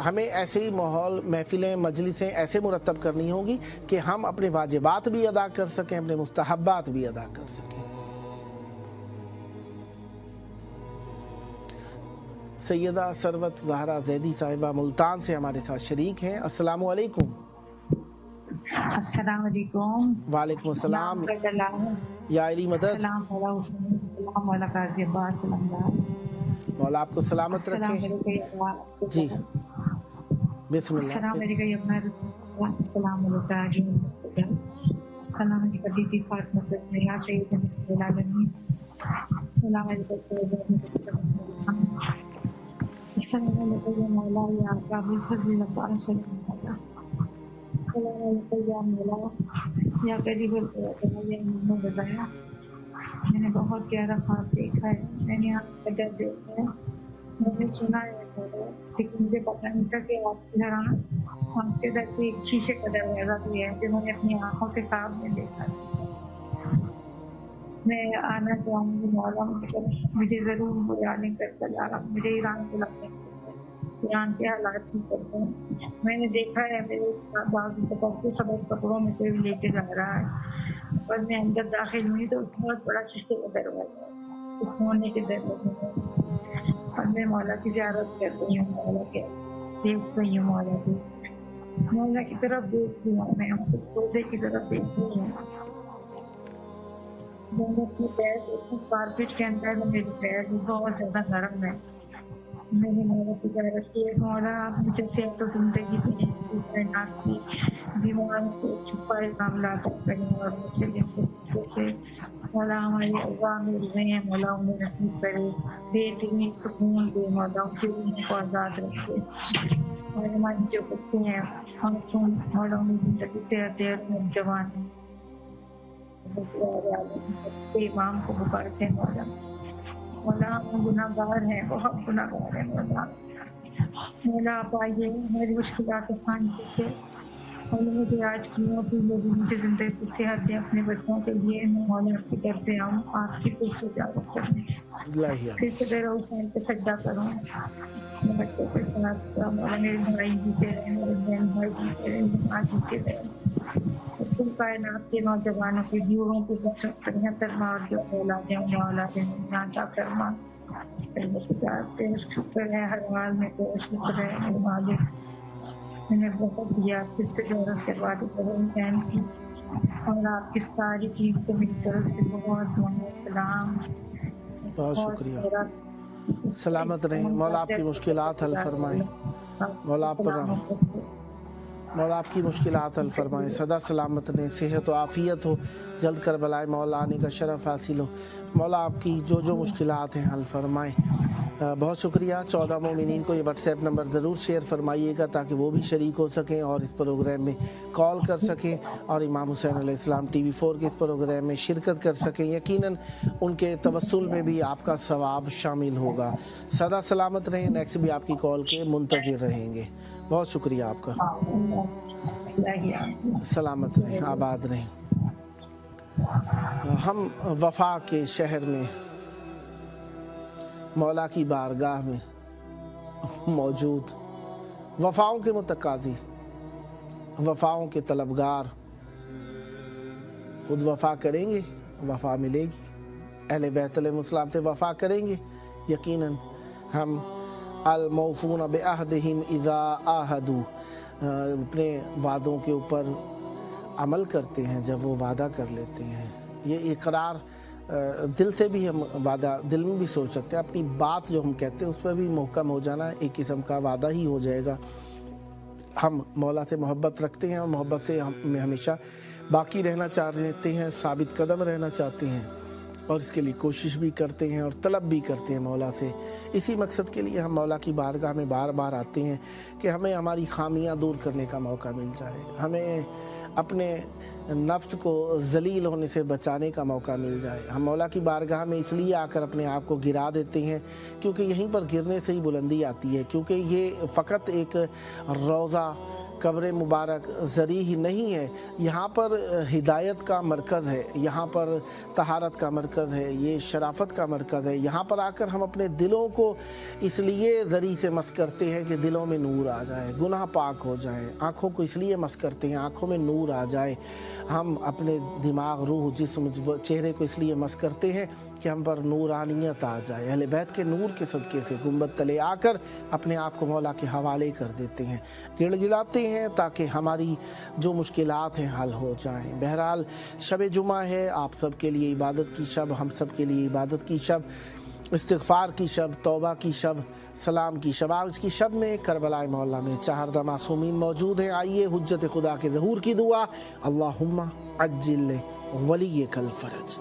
ہمیں ایسے ہی ماحول, محفلیں, مجلسیں ایسے مرتب کرنی ہوگی کہ ہم اپنے واجبات بھی ادا کر سکیں, اپنے مستحبات بھی ادا کر سکیں. سیدہ ثروت زہرا زیدی صاحبہ ملتان سے ہمارے ساتھ شریک ہیں. السلام علیکم. السلام علیکم. وعلیکم السلام. یا علی مدد. السلام علیکم. السلام علیکم قاضی عباس. مولا آپ کو سلامت رکھے. جی بسم اللہ. السلام علیکم. السلام علیکم. السلام علیکم بی بی فاطمہ یا سید نساء العالمین. السلام علیکم. السلام علیکم یا مولا یا قابل فضیلت السلام علیکم یا مولا یا قریب القرب یا امام رضایا. میں نے بہت پیارا خواب دیکھا ہے, میں نے آپ کا درد دیکھا ہے, میں نے سنا ہے, لیکن مجھے پتہ نہیں تھا کہ آپ کی طرح آپ کے در پہ ایک شیشے کا دروازہ بھی ہے جو میں نے اپنی آنکھوں سے خواب میں دیکھا تھا. میں آنا چاہوں گی مولا, مجھے ضرور بیان کر بلا, مجھے ایران بلا ایران کے حالات ٹھیک کرتے ہیں. میں نے دیکھا ہے میرے بعض سبز کپڑوں میں کوئی لے کے جا رہا ہے, اور میں اندر داخل ہوئی تو بہت بڑا شیشے کا دروازہ ہے, سونے کے دروازے میں, اور میں مولا کی زیارت کر رہی ہوں, مولا کے دیکھ رہی ہوں مولا کی. मौला की तरफ देखती हूँ, मैं रोजे की तरफ देखती हूँ। मैंने अपने पैर कारपेट के अंदर में मेरे पैर बहुत ज्यादा नरम है। मैंने मौला की कह रखी है, मौला आप मुझे सेहत और जिंदगी दी, आपकी बीमार को छुपाए मामला करें और मुझे से मौला हमारे अल्लाह में रुए हैं, मौला उन्हें नसीब करे, बेहतरीन सुकून दे, मौला उनकी रूह को आज़ाद रखे। और हमारी जो बच्चे हैं मासूम, मौला उन्हें जिंदगी से हथियार जवान इमाम को पुकारते हैं मौला। मौला हम गुनाहगार हैं, बहुत गुनाहगार हैं मौला। मौला आप आइए, हमारी मुश्किलात आसान कीजिए। और मुझे आज की मुझे जिंदगी सेहत दे, अपने बच्चों के लिए मैं मौला आपके घर पे आऊँ, आपकी फिर से इजाजत करने, फिर से तेरा हुसैन पे सजदा करूँ, अपने बच्चों के साथ। मौला मेरे भाई जीते रहे, मेरे बहन भाई जीते रहे, मेरी माँ जीते रहे, कुल कायनात के नौजवानों के व्यूहों को फरमा, और जो औलादें उन्हें औलादें अता फरमा। तेरा शुक्र है हर हाल में, तेरा शुक्र है मेरे मालिक, मैंने बहुत दिया, फिर से जरूरत करवा दी बहन की, और आपकी सारी टीम को मेरी तरफ से बहुत बहुत सलाम। बहुत शुक्रिया, सलामत रहें। मौला आपकी मुश्किलात हल फरमाएं, मौला आप पर मौला आपकी मुश्किलात हल फरमाएं, सदा सलामत रहें, सेहत व आफ़ियत हो, जल्द करबलाए मौला आने का शरफ़ हासिल हो। मौला आपकी जो मुश्किलात हैं हल फरमाएं। बहुत शुक्रिया। 14 मोमिनीन को ये व्हाट्सएप नंबर ज़रूर शेयर फरमाइएगा ताकि वो भी शरीक हो सकें और इस प्रोग्राम में कॉल कर सकें और इमाम हुसैन अलैहिस्सलाम TV4 के इस प्रोग्राम में शिरकत कर सकें। यकीनन उनके तवस्सुल में भी आपका सवाब शामिल होगा। सदा सलामत रहें, नेक्स्ट भी आपकी कॉल के मुंतज़िर रहेंगे। बहुत शुक्रिया आपका, सलामत रहें, आबाद रहें। हम वफा के शहर में मौला की बारगाह में मौजूद वफाओं के मुतकाज़ी, वफाओं के तलबगार, खुद वफा करेंगे वफा मिलेगी, अहले बैत अलैहिस्सलाम से वफा करेंगे यकीनन। हम अल मौफून बिअहदिहिम इज़ा आहदू, अपने वादों के ऊपर अमल करते हैं जब वो वादा कर लेते हैं। ये इकरार दिल से भी हम वादा दिल में भी सोच सकते हैं, अपनी बात जो हम कहते हैं उस पर भी मुहकम हो जाना एक किस्म का वादा ही हो जाएगा। हम मौला से मोहब्बत रखते हैं और मोहब्बत से हम हमेशा बाकी रहना चाहते हैं, साबित कदम रहना चाहते हैं और इसके लिए कोशिश भी करते हैं और तलब भी करते हैं मौला से। इसी मकसद के लिए हम मौला की बारगाह में बार बार आते हैं कि हमें हमारी खामियां दूर करने का मौका मिल जाए, हमें अपने नफ्स को जलील होने से बचाने का मौका मिल जाए। हम मौला की बारगाह में इसलिए आकर अपने आप को गिरा देते हैं क्योंकि यहीं पर गिरने से ही बुलंदी आती है, क्योंकि ये फ़कत एक रोज़ा कब्र मुबारक ज़री ही नहीं है, यहाँ पर हिदायत का मरकज़ है, यहाँ पर तहारत का मरकज़ है, ये शराफत का मरकज़ है। यहाँ पर आकर हम अपने दिलों को इसलिए ज़री से मस करते हैं कि दिलों में नूर आ जाए, गुनाह पाक हो जाए। आँखों को इसलिए मस करते हैं आँखों में नूर आ जाए। हम अपने दिमाग, रूह, जिस्म, चेहरे को इसलिए मस करते हैं कि हम पर नूरानियत आ जाए। अहले बैत के नूर के सदक़े से गुंबद तले आकर अपने आप को मौला के हवाले कर देते हैं, गिड़गिड़ाते हैं ताकि हमारी जो मुश्किलात हैं हल हो जाएं। बहरहाल शब जुमा है, आप सब के लिए इबादत की शब, हम सब के लिए इबादत की शब, इस्तिग़फ़ार की शब, तौबा की शब, सलाम की शब। आज की शब में करबला मौला में 4 मासूमीन मौजूद हैं। आइए हुज्जत खुदा के ज़हूर की दुआ, अल्लाहुम्मा अज्जिल वलियकल फ़रज।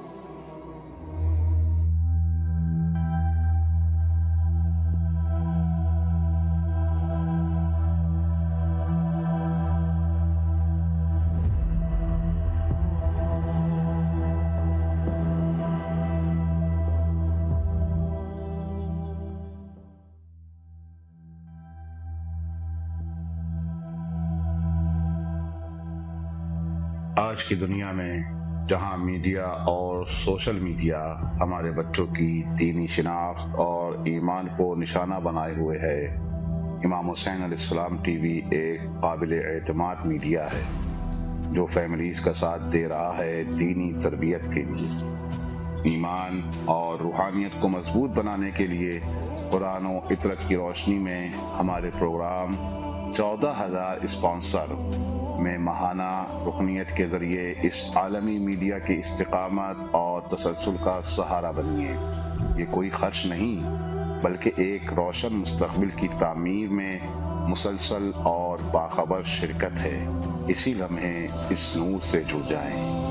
आज की दुनिया में जहां मीडिया और सोशल मीडिया हमारे बच्चों की दीनी शिनाख्त और ईमान को निशाना बनाए हुए है, इमाम हुसैन अलैहिस्सलाम TV एक काबिल एतमाद मीडिया है जो फैमिलीज़ का साथ दे रहा है दीनी तरबियत के लिए। ईमान और रूहानियत को मजबूत बनाने के लिए कुरान और इतरत की रोशनी में हमारे प्रोग्राम 14,000 اسپانسر میں ماہانہ رکنیت کے ذریعے اس عالمی میڈیا کی استقامت اور تسلسل کا سہارا بنیے۔ یہ کوئی خرچ نہیں بلکہ ایک روشن مستقبل کی تعمیر میں مسلسل اور باخبر شرکت ہے۔ اسی لمحے اس نور سے جڑ جائیں۔